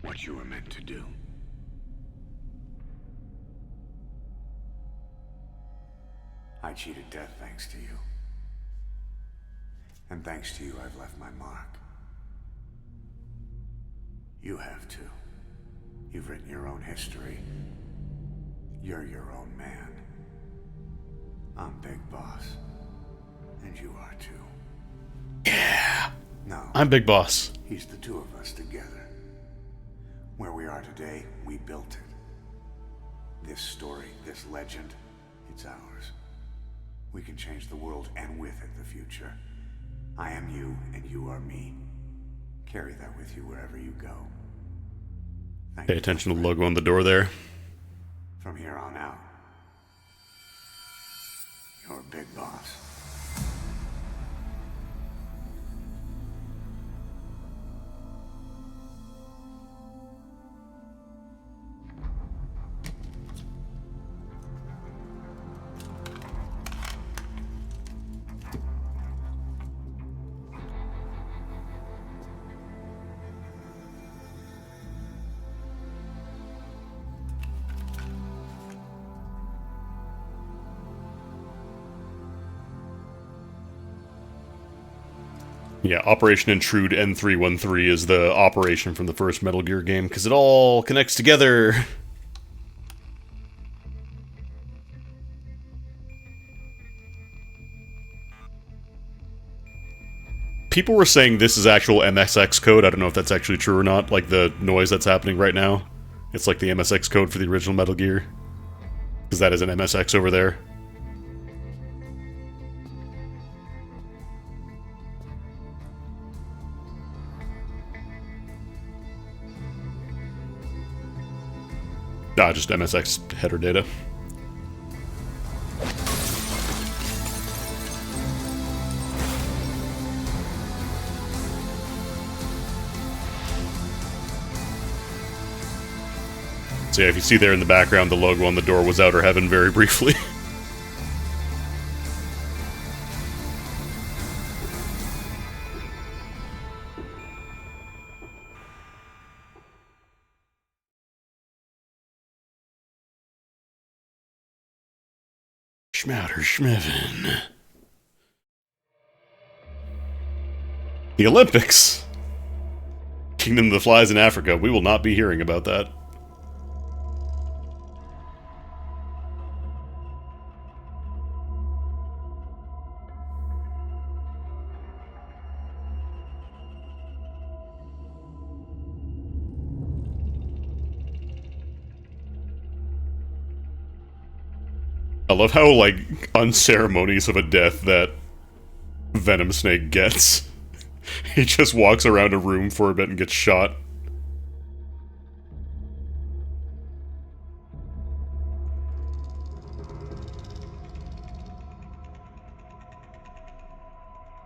What you were meant to do. I cheated death thanks to you. And thanks to you, I've left my mark. You have too. You've written your own history. You're your own man. I'm Big Boss. And you are too. Yeah! No. I'm Big Boss. He's the two of us together. Where we are today, we built it. This story, this legend, it's ours. We can change the world and with it the future. I am you and you are me. Carry that with you wherever you go. Pay attention to the logo on the door there. From here on out, you're Big Boss. Yeah, Operation Intrude N313 is the operation from the first Metal Gear game, because it all connects together. People were saying this is actual MSX code. I don't know if that's actually true or not, like the noise that's happening right now. It's like the MSX code for the original Metal Gear. Because that is an MSX over there. Ah, just MSX header data. So yeah, if you see there in the background, the logo on the door was Outer Heaven very briefly. Schmouter Schmiven. The Olympics! Kingdom of the Flies in Africa. We will not be hearing about that. I love how, like, unceremonious of a death that Venom Snake gets. He just walks around a room for a bit and gets shot.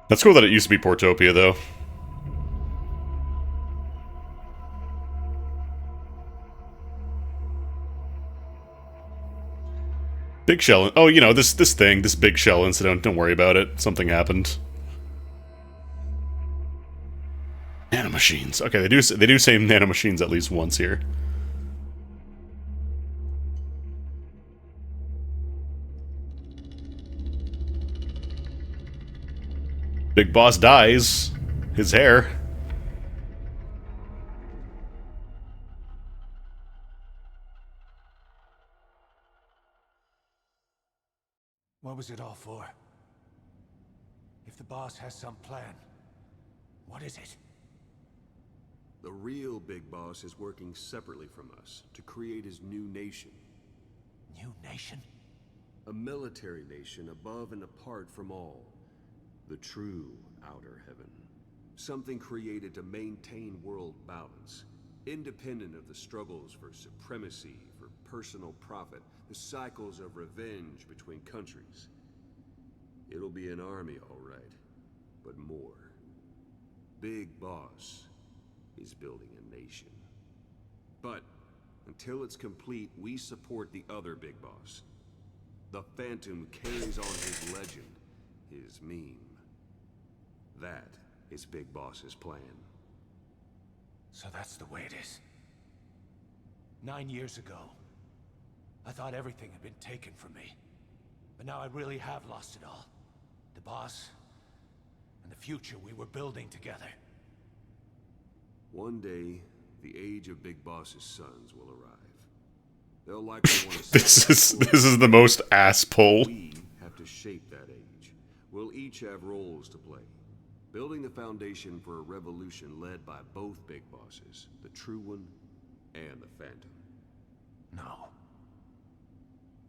That's cool that it used to be Portopia, though. Big shell. Oh, you know, this big shell incident. Don't worry about it. Something happened. Nanomachines. Okay, they do say nanomachines at least once here. Big Boss dies. His hair. What was it all for? If the boss has some plan, what is it? The real Big Boss is working separately from us to create his new nation. New nation? A military nation above and apart from all. The true outer heaven. Something created to maintain world balance. Independent of the struggles for supremacy, for personal profit, the cycles of revenge between countries. It'll be an army, all right, but more. Big Boss is building a nation. But until it's complete, we support the other Big Boss. The Phantom carries on his legend, his meme. That is Big Boss's plan. So that's the way it is. 9 years ago, I thought everything had been taken from me. But now I really have lost it all. The boss, and the future we were building together. One day, the age of Big Boss's sons will arrive. They'll likely want to This is the most ass pull. We have to shape that age. We'll each have roles to play. Building the foundation for a revolution led by both Big Bosses, the True One and the Phantom. No.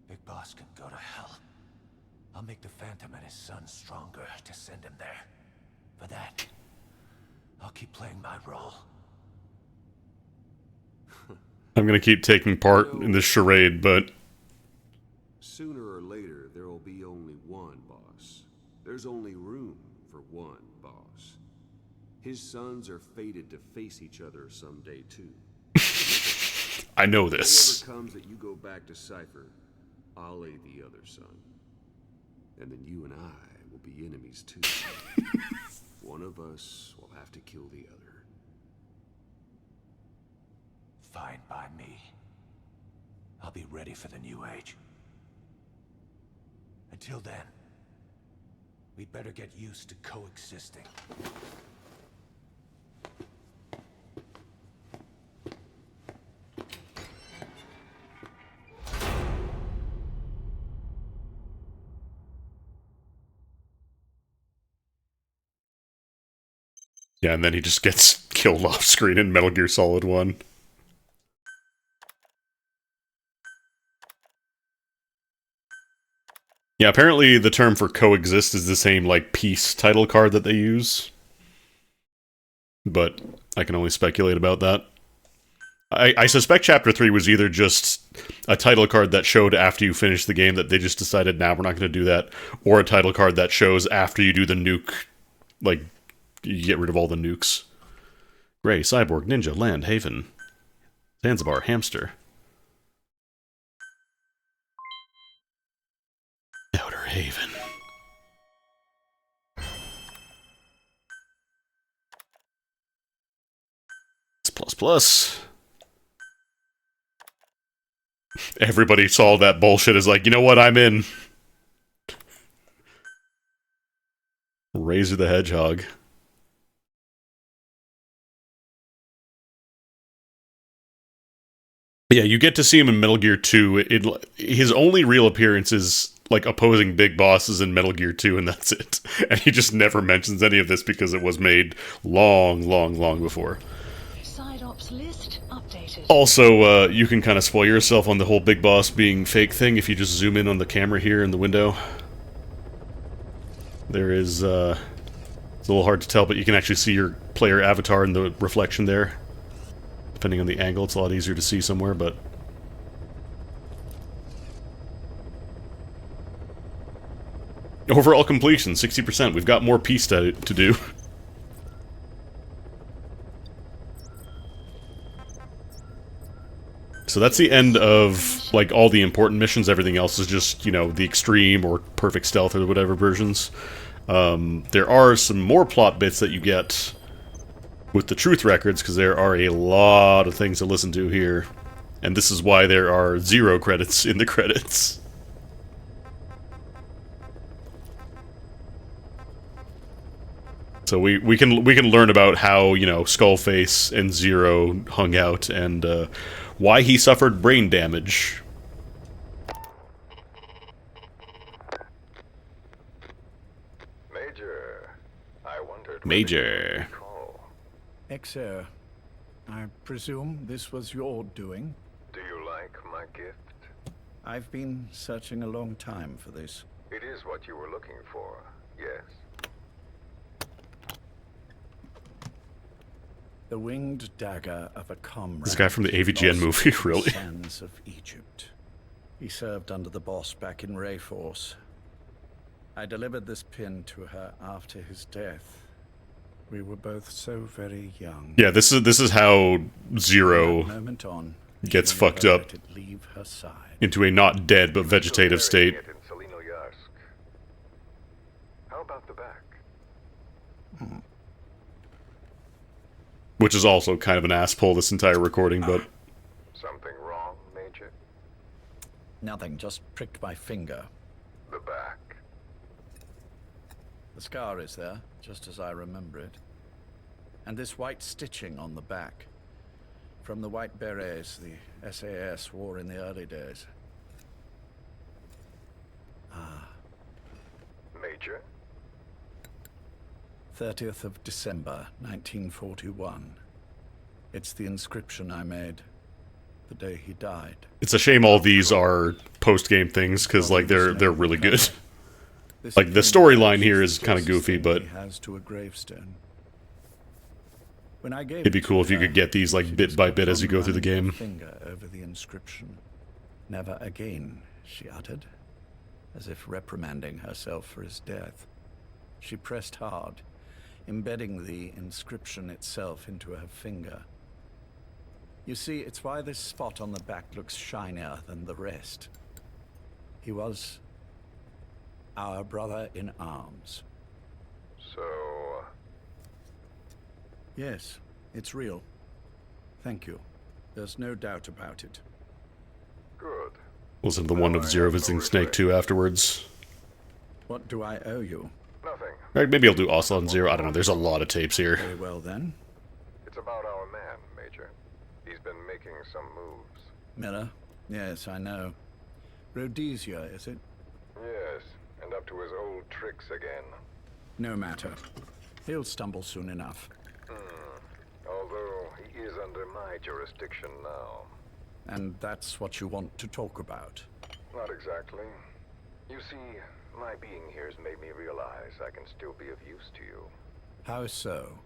Big Boss can go to hell. I'll make the Phantom and his son stronger to send him there. For that, I'll keep playing my role. I'm gonna keep taking part in this charade, but... Sooner or later, there will be only one boss. There's only room for one boss. His sons are fated to face each other someday, too. I know this. If it ever comes that you go back to Cypher, I'll aid the other son. And then you and I will be enemies, too. One of us will have to kill the other. Fine by me. I'll be ready for the new age. Until then, we'd better get used to coexisting. Yeah, and then he just gets killed off screen in Metal Gear Solid 1. Yeah, apparently the term for coexist is the same, like, peace title card that they use. But I can only speculate about that. I suspect Chapter 3 was either just a title card that showed after you finish the game that they just decided, nah, we're not going to do that, or a title card that shows after you do the nuke, like, you get rid of all the nukes. Gray, Cyborg, Ninja, Land, Haven, Zanzibar, Hamster. Outer Haven. Plus. Everybody saw that bullshit is like, you know what, I'm in. Razor the Hedgehog. Yeah, you get to see him in Metal Gear 2. His only real appearance is, like, opposing big bosses in Metal Gear 2, and that's it. And he just never mentions any of this because it was made long before. Side ops list updated. Also, you can kind of spoil yourself on the whole big boss being fake thing if you just zoom in on the camera here in the window. There is, it's a little hard to tell, but you can actually see your player avatar in the reflection there. Depending on the angle, it's a lot easier to see somewhere, but... Overall completion, 60%. We've got more piece to do. So that's the end of, like, all the important missions. Everything else is just, you know, the extreme or perfect stealth or whatever versions. There are some more plot bits that you get with the truth records, because there are a lot of things to listen to here. And this is why there are 0 credits in the credits. So we can learn about how, you know, Skullface and Zero hung out, and why he suffered brain damage. Major. Exer, I presume this was your doing? Do you like my gift? I've been searching a long time for this. It is what you were looking for, yes. The winged dagger of a comrade. This guy from the AVGN movie, really? Sands of Egypt. He served under the boss back in Rayforce. I delivered this pin to her after his death. We were both so very young. Yeah, this is how Zero gets fucked up leave her side. into a not dead but vegetative state. How about the back? Which is also kind of an ass pull, this entire recording, but... Something wrong, Major? Nothing, just pricked my finger. The back. The scar is there, just as I remember it. And this white stitching on the back. From the white berets the SAS wore in the early days. Ah. Major? 30th of December, 1941. It's the inscription I made the day he died. It's a shame all these are post-game things, because, like, they're really good. Like, the storyline here is kind of goofy, but has to a gravestone. When I gave it'd be cool if you could get these, like, bit by bit as you go through the game. Finger over the inscription. Never again, she uttered, as if reprimanding herself for his death. She pressed hard, embedding the inscription itself into her finger. You see, it's why this spot on the back looks shinier than the rest. He was our brother in arms. So... Yes, it's real. Thank you. There's no doubt about it. Good. Wasn't the one of Zero visiting Snake 2 afterwards. What do I owe you? Nothing. Right, maybe I'll do Ocelot and Zero. I don't know, there's a lot of tapes here. Very well then. It's about our man, Major. He's been making some moves. Miller? Yes, I know. Rhodesia, is it? Yes, and up to his old tricks again. No matter. He'll stumble soon enough. Although he is under my jurisdiction now. And that's what you want to talk about? Not exactly. You see, my being here has made me realize I can still be of use to you. How so?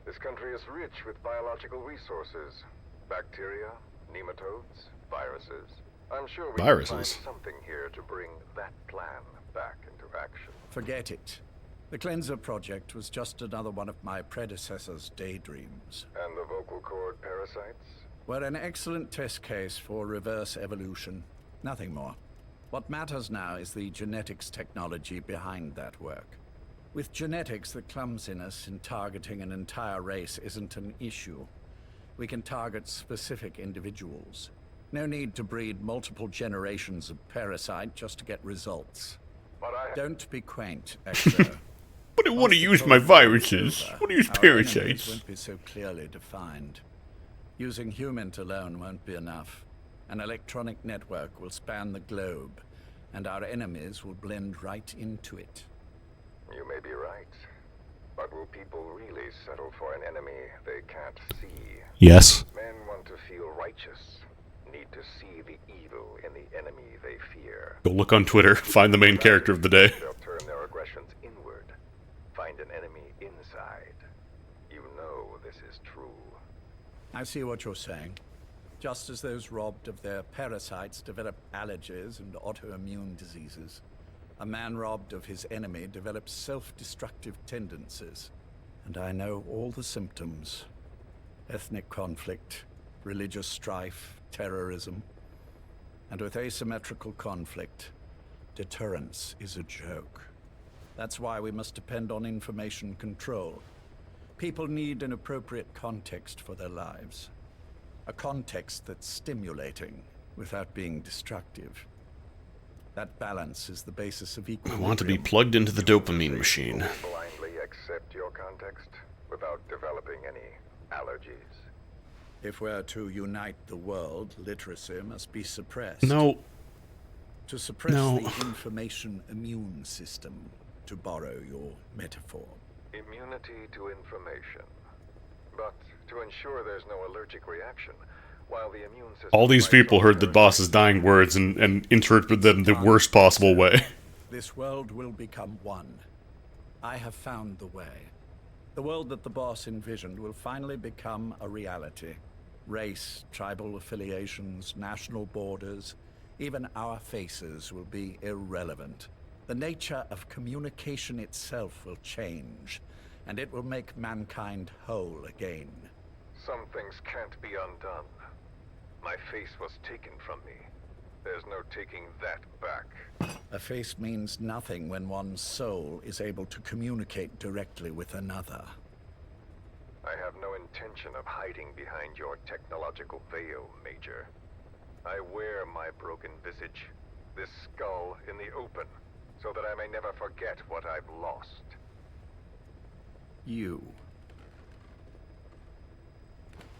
This country is rich with biological resources. Bacteria, nematodes, viruses. I'm sure we can find something here to bring that plan back into action. Forget it. The Cleanser Project was just another one of my predecessor's daydreams. And the vocal cord parasites? Were an excellent test case for reverse evolution. Nothing more. What matters now is the genetics technology behind that work. With genetics, the clumsiness in targeting an entire race isn't an issue. We can target specific individuals. No need to breed multiple generations of parasite just to get results. Don't be quaint, Exo. But I want to use my viruses. I want to use parasites. Won't be so clearly defined. Using humans alone won't be enough. An electronic network will span the globe, and our enemies will blend right into it. You may be right. But will people really settle for an enemy they can't see? Yes. Men want to feel righteous. Need to see the evil in the enemy they fear. Go look on Twitter. Find the main character of the day. They'll turn their aggressions inward. Find an enemy inside. You know this is true. I see what you're saying. Just as those robbed of their parasites develop allergies and autoimmune diseases, a man robbed of his enemy develops self-destructive tendencies. And I know all the symptoms. Ethnic conflict, religious strife, terrorism. And with asymmetrical conflict, deterrence is a joke. That's why we must depend on information control. People need an appropriate context for their lives. A context that's stimulating without being destructive. That balance is the basis of equilibrium. I want to be plugged into the dopamine machine. Blindly accept your context without developing any allergies. If we're to unite the world, literacy must be suppressed. No. To suppress the information immune system, to borrow your metaphor. Immunity to information. But to ensure there's no allergic reaction, while the immune system... All these people heard the boss's dying words and interpreted them the worst possible way. This world will become one. I have found the way. The world that the boss envisioned will finally become a reality. Race, tribal affiliations, national borders, even our faces will be irrelevant. The nature of communication itself will change, and it will make mankind whole again. Some things can't be undone. My face was taken from me. There's no taking that back. A face means nothing when one's soul is able to communicate directly with another. I have no intention of hiding behind your technological veil, Major. I wear my broken visage, this skull, in the open, so that I may never forget what I've lost. You.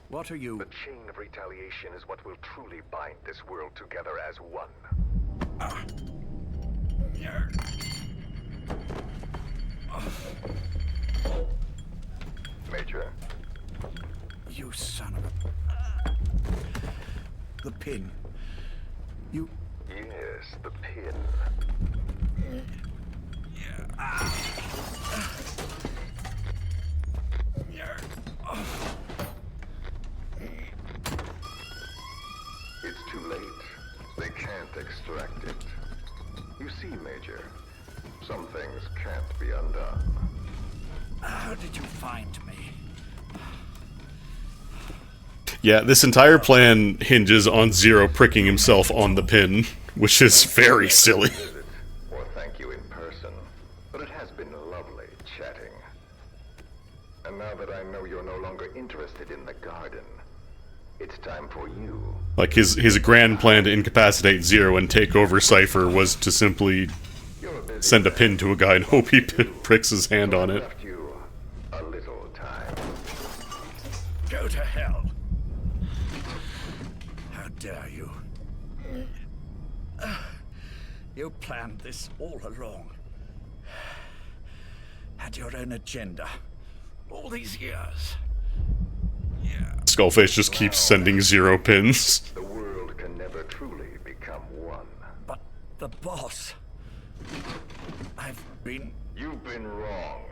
What are you? The chain of retaliation is what will truly bind this world together as one. Major? You son of a... The pin. You... Yes, the pin. It's too late. They can't extract it. You see, Major, some things can't be undone. How did you find me? Yeah, this entire plan hinges on Zero pricking himself on the pin, which is very silly. Or thank you in person, but it has been lovely chatting. And now that I know you're no longer interested in the garden, it's time for you. Like, his grand plan to incapacitate Zero and take over Cypher was to simply send a pin to a guy and hope he pricks his hand on it. A little time. Go to hell. How dare you? You planned this all along. Had your own agenda. All these years. Skullface just keeps sending Zero pins. The world can never truly become one. But the boss... You've been wrong.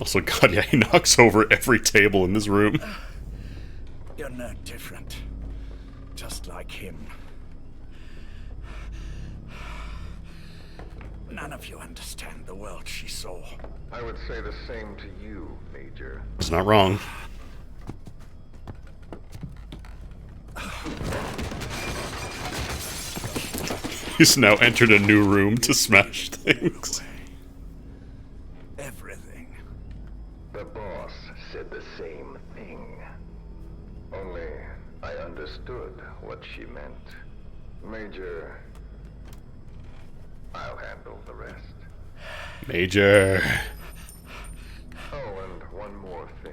Also, God, yeah, he knocks over every table in this room. You're no different. Just like him. None of you understand the world she saw. I would say the same to you, Major. It's not wrong. He's now entered a new room to smash things. Everything. The boss said the same thing. Only I understood what she meant. Major, I'll handle the rest. Major. Oh, and one more thing.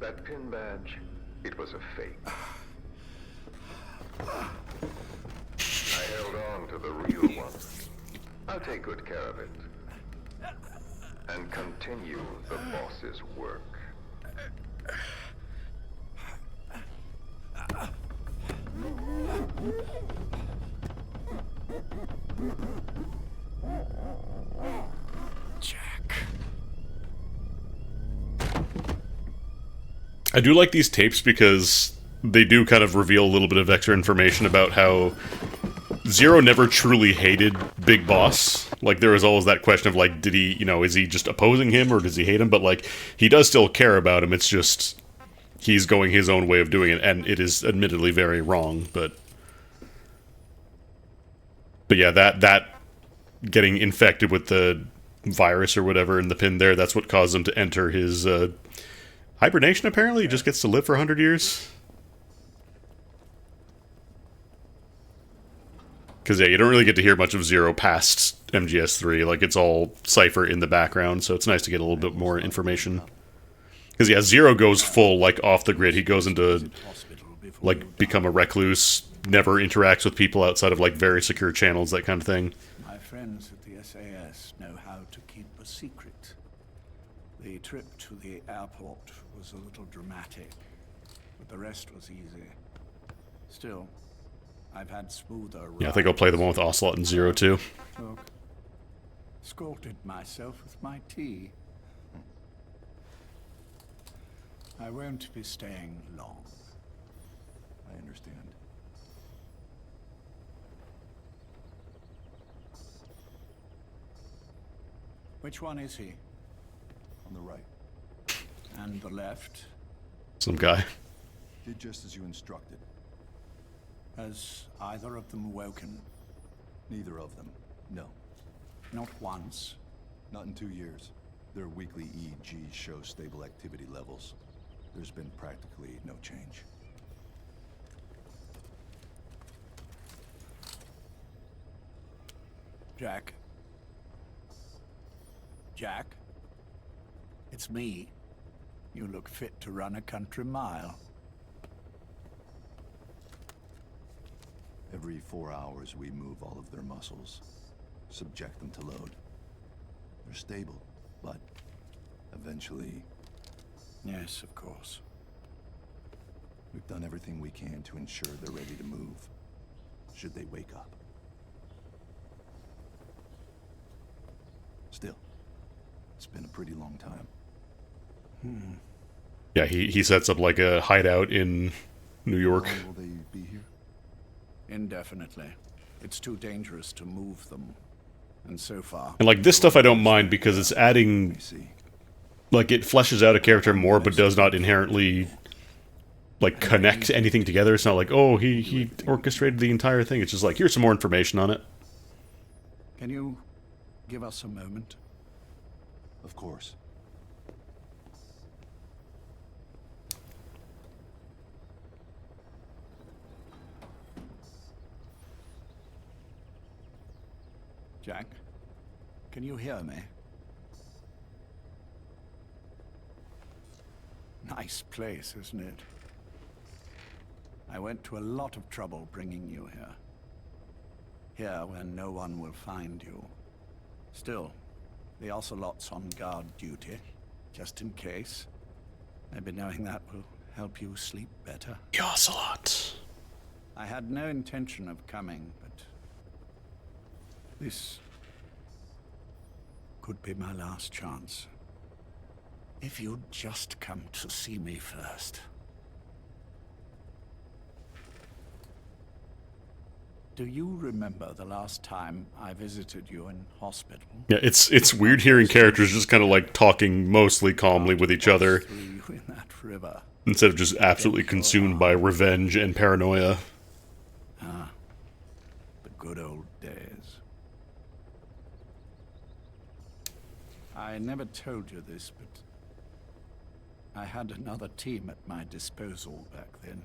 That pin badge, it was a fake. I held on to the real one. I'll take good care of it. And continue the boss's work. Jack. I do like these tapes because they do kind of reveal a little bit of extra information about how Zero never truly hated Big Boss. Like, there was always that question of, like, did he, you know, is he just opposing him or does he hate him? But, like, he does still care about him. It's just he's going his own way of doing it, and it is admittedly very wrong, but yeah, that getting infected with the virus or whatever in the pin there, that's what caused him to enter his hibernation, apparently. He just gets to live for 100 years. Because, yeah, you don't really get to hear much of Zero past MGS3. Like, it's all Cypher in the background, so it's nice to get a little bit more information. Because, yeah, Zero goes full, like, off the grid. He goes into, like, become a recluse, never interacts with people outside of like very secure channels, that kind of thing. My friends at the SAS know how to keep a secret. The trip to the airport was a little dramatic, but the rest was easy. Still, I've had smoother rides. Yeah, I think I'll play the one with Ocelot and Zero too. Look, escorted myself with my tea. I won't be staying long. I understand. Which one is he? On the right. And the left? Some guy. Did just as you instructed. Has either of them woken? Neither of them. No. Not once. Not in 2 years. Their weekly EEGs show stable activity levels. There's been practically no change. Jack? Jack? It's me. You look fit to run a country mile. Every 4 hours, we move all of their muscles, subject them to load. They're stable, but eventually... Yes, of course. We've done everything we can to ensure they're ready to move, should they wake up. Still, it's been a pretty long time. Yeah, he sets up like a hideout in New York. How long will they be here? Indefinitely. It's too dangerous to move them. And so far... And like this stuff I don't mind because it's adding... Like it fleshes out a character more but does not inherently like connect anything together. It's not like, oh, he orchestrated the entire thing. It's just like, here's some more information on it. Can you give us a moment? Of course. Jack, can you hear me? Nice place, isn't it? I went to a lot of trouble bringing you here. Here, where no one will find you. Still, the Ocelot's on guard duty, just in case. Maybe knowing that will help you sleep better. The Ocelot. I had no intention of coming, but... this could be my last chance. If you'd just come to see me first. Do you remember the last time I visited you in hospital? Yeah, it's weird hearing characters just kind of like talking mostly calmly with each other. In that river. Instead of just absolutely consumed by revenge and paranoia. Ah, the good old days. I never told you this, but I had another team at my disposal back then,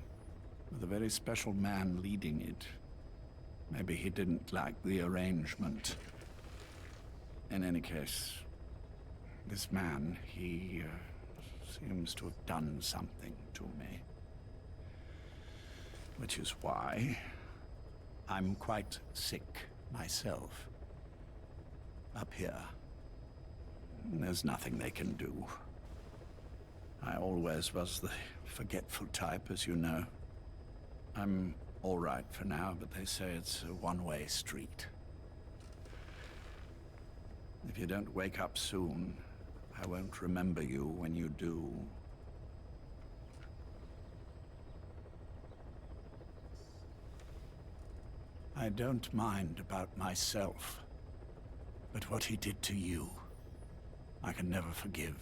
with a very special man leading it. Maybe he didn't like the arrangement. In any case, this man, he seems to have done something to me. Which is why I'm quite sick myself. Up here. There's nothing they can do. I always was the forgetful type, as you know. I'm all right for now, but they say it's a one-way street. If you don't wake up soon, I won't remember you when you do. I don't mind about myself, but what he did to you, I can never forgive.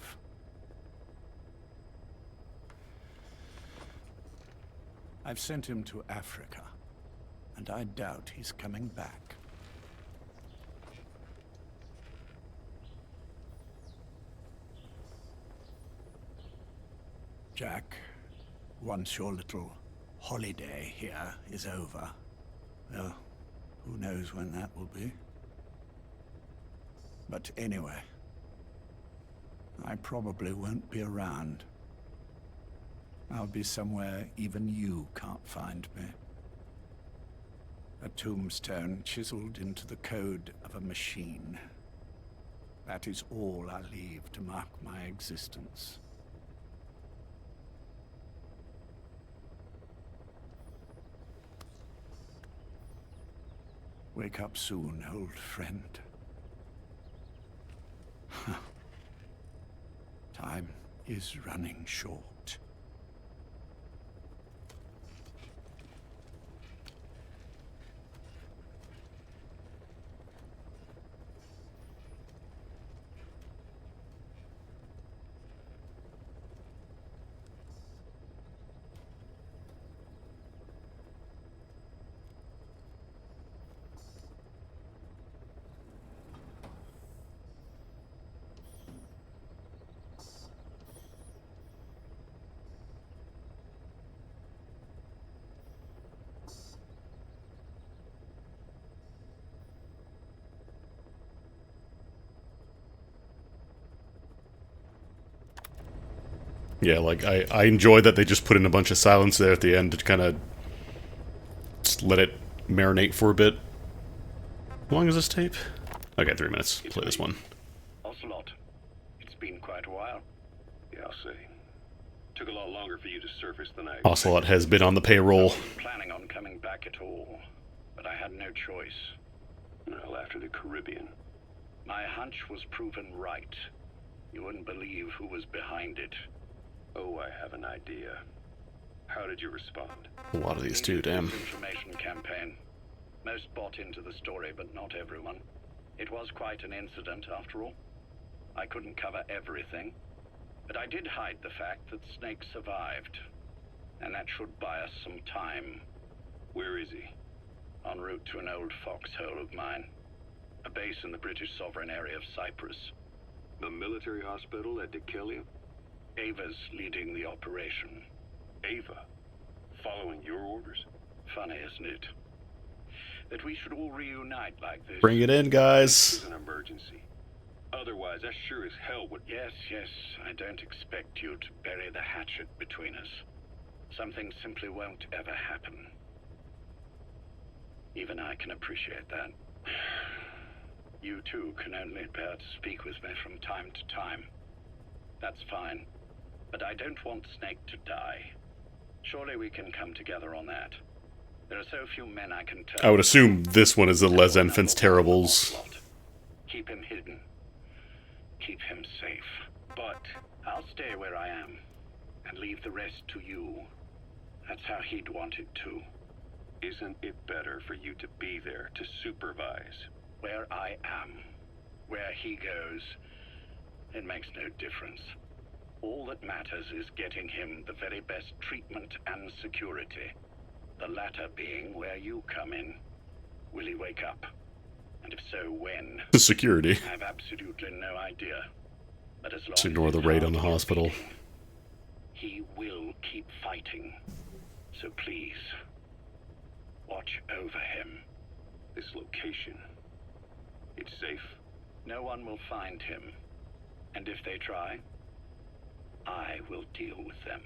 I've sent him to Africa, and I doubt he's coming back. Jack, once your little holiday here is over, well, who knows when that will be? But anyway, I probably won't be around. I'll be somewhere even you can't find me. A tombstone chiseled into the code of a machine. That is all I leave to mark my existence. Wake up soon, old friend. Time is running short. Yeah, like, I enjoy that they just put in a bunch of silence there at the end to kind of just let it marinate for a bit. How long is this tape? Okay, 3 minutes. Play this one. Ocelot, it's been quite a while. Yeah, I'll say. Took a lot longer for you to surface than I expected. Ocelot has been on the payroll. I wasn't planning on coming back at all, but I had no choice. Well, after the Caribbean. My hunch was proven right. You wouldn't believe who was behind it. Oh, I have an idea. How did you respond? A lot of these too, damn. Information campaign. Most bought into the story, but not everyone. It was quite an incident, after all. I couldn't cover everything, but I did hide the fact that Snake survived, and that should buy us some time. Where is he? En route to an old foxhole of mine. A base in the British sovereign area of Cyprus. The military hospital at Dekelia? Ava's leading the operation. Ava? Following your orders? Funny, isn't it? That we should all reunite like this. Bring it in, guys. This is an emergency. Otherwise, I sure as hell would... Yes, I don't expect you to bury the hatchet between us. Something simply won't ever happen. Even I can appreciate that. You too can only bear to speak with me from time to time. That's fine. But I don't want Snake to die. Surely we can come together on that. There are so few men I can turn. I would assume this one is the Les Enfants Terribles. Keep him hidden. Keep him safe. But I'll stay where I am and leave the rest to you. That's how he'd want it too. Isn't it better for you to be there to supervise? Where I am, where he goes, it makes no difference. All that matters is getting him the very best treatment and security. The latter being where you come in. Will he wake up? And if so, when? The security. I have absolutely no idea. But as long Just ignore the raid on the hospital. He will keep fighting. So please, watch over him. This location, it's safe? No one will find him. And if they try, I will deal with them.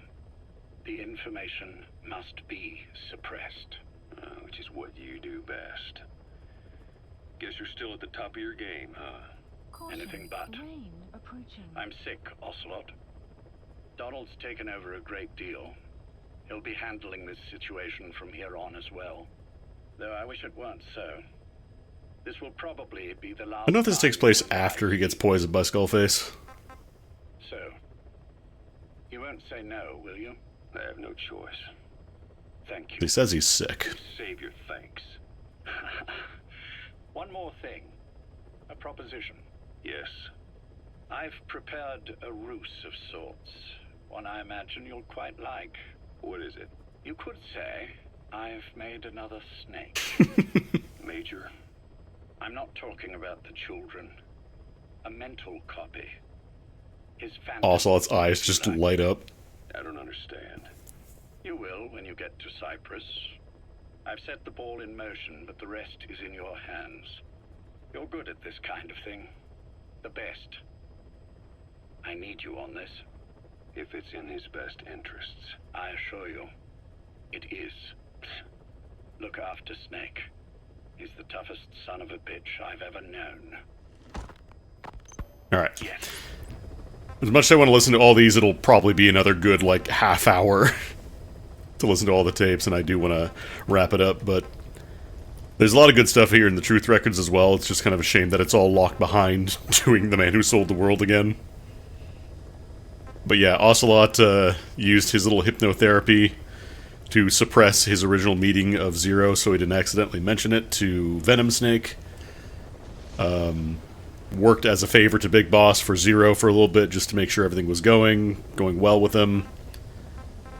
The information must be suppressed. Which is what you do best. Guess you're still at the top of your game, huh? Caution, anything but. Rain approaching. I'm sick, Ocelot. Donald's taken over a great deal. He'll be handling this situation from here on as well. Though I wish it weren't so. This will probably be the last. I know this takes place after he gets poisoned by Skullface. So, you won't say no, will you? I have no choice. Thank you. He says he's sick. Save your thanks. One more thing. A proposition. Yes. I've prepared a ruse of sorts. One I imagine you'll quite like. What is it? You could say I've made another Snake. Major? I'm not talking about the children. A mental copy. His fantasy. Ocelot's eyes just light up. I don't understand. You will when you get to Cyprus. I've set the ball in motion, but the rest is in your hands. You're good at this kind of thing. The best. I need you on this. If it's in his best interests. I assure you, it is. Look after Snake. He's the toughest son of a bitch I've ever known. Alright. As much as I want to listen to all these, it'll probably be another good, like, half hour to listen to all the tapes, and I do want to wrap it up, but there's a lot of good stuff here in the Truth Records as well. It's just kind of a shame that it's all locked behind doing The Man Who Sold the World again. But yeah, Ocelot used his little hypnotherapy to suppress his original meeting of Zero so he didn't accidentally mention it to Venom Snake. Worked as a favor to Big Boss for Zero for a little bit just to make sure everything was going well with him.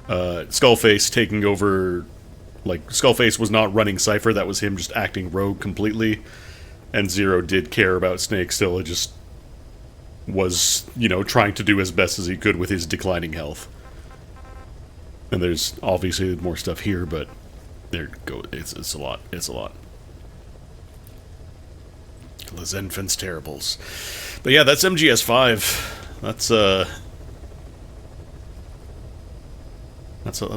Skullface taking over... Like, Skullface was not running Cypher, that was him just acting rogue completely. And Zero did care about Snake still, it just was, you know, trying to do as best as he could with his declining health. And there's obviously more stuff here, but there go. It's a lot. It's a lot. Les Enfants Terribles. But yeah, that's MGS5. That's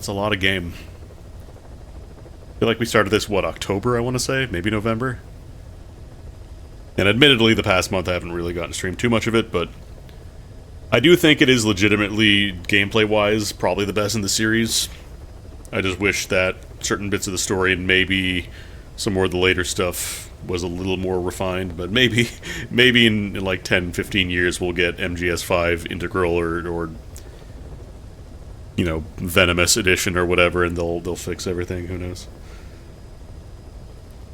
a lot of game. I feel like we started this, what, October, I want to say? Maybe November? And admittedly, the past month I haven't really gotten to stream too much of it, but I do think it is legitimately, gameplay-wise, probably the best in the series. I just wish that certain bits of the story and maybe some more of the later stuff was a little more refined, but maybe in like 10, 15 years we'll get MGS5 Integral or you know, Venomous Edition or whatever, and they'll fix everything, who knows.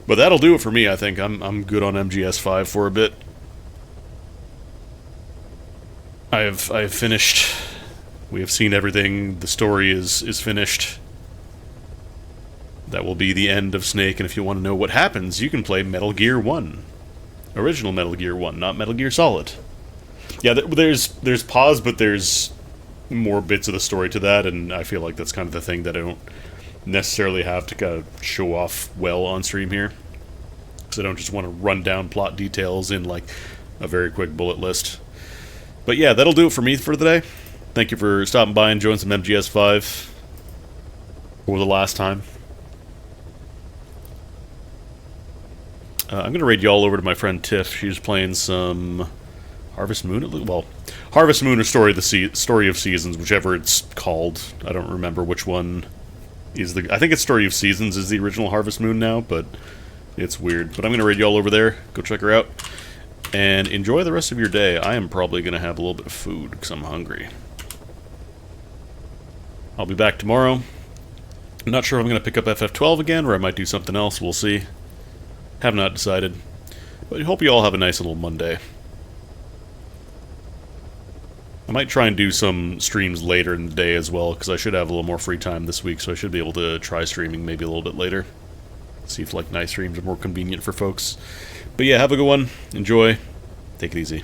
But that'll do it for me, I think. I'm good on MGS5 for a bit. I have finished. We have seen everything. The story is finished. That will be the end of Snake, and if you want to know what happens, you can play Metal Gear 1. Original Metal Gear 1, not Metal Gear Solid. Yeah, there's pause, but there's more bits of the story to that, and I feel like that's kind of the thing that I don't necessarily have to kind of show off well on stream here. Because I don't just want to run down plot details in like a very quick bullet list. But yeah, that'll do it for me for today. Thank you for stopping by and joining some MGS5 for the last time. I'm going to raid y'all over to my friend Tiff. She's playing some Harvest Moon. Well, Harvest Moon or Story of Seasons, whichever it's called. I don't remember which one is the... I think it's Story of Seasons is the original Harvest Moon now, but it's weird. But I'm going to raid y'all over there. Go check her out. And enjoy the rest of your day. I am probably going to have a little bit of food because I'm hungry. I'll be back tomorrow. I'm not sure if I'm going to pick up FF12 again, or I might do something else. We'll see. Have not decided. But I hope you all have a nice little Monday. I might try and do some streams later in the day as well, because I should have a little more free time this week, so I should be able to try streaming maybe a little bit later. See if like night streams are more convenient for folks. But yeah, have a good one. Enjoy. Take it easy.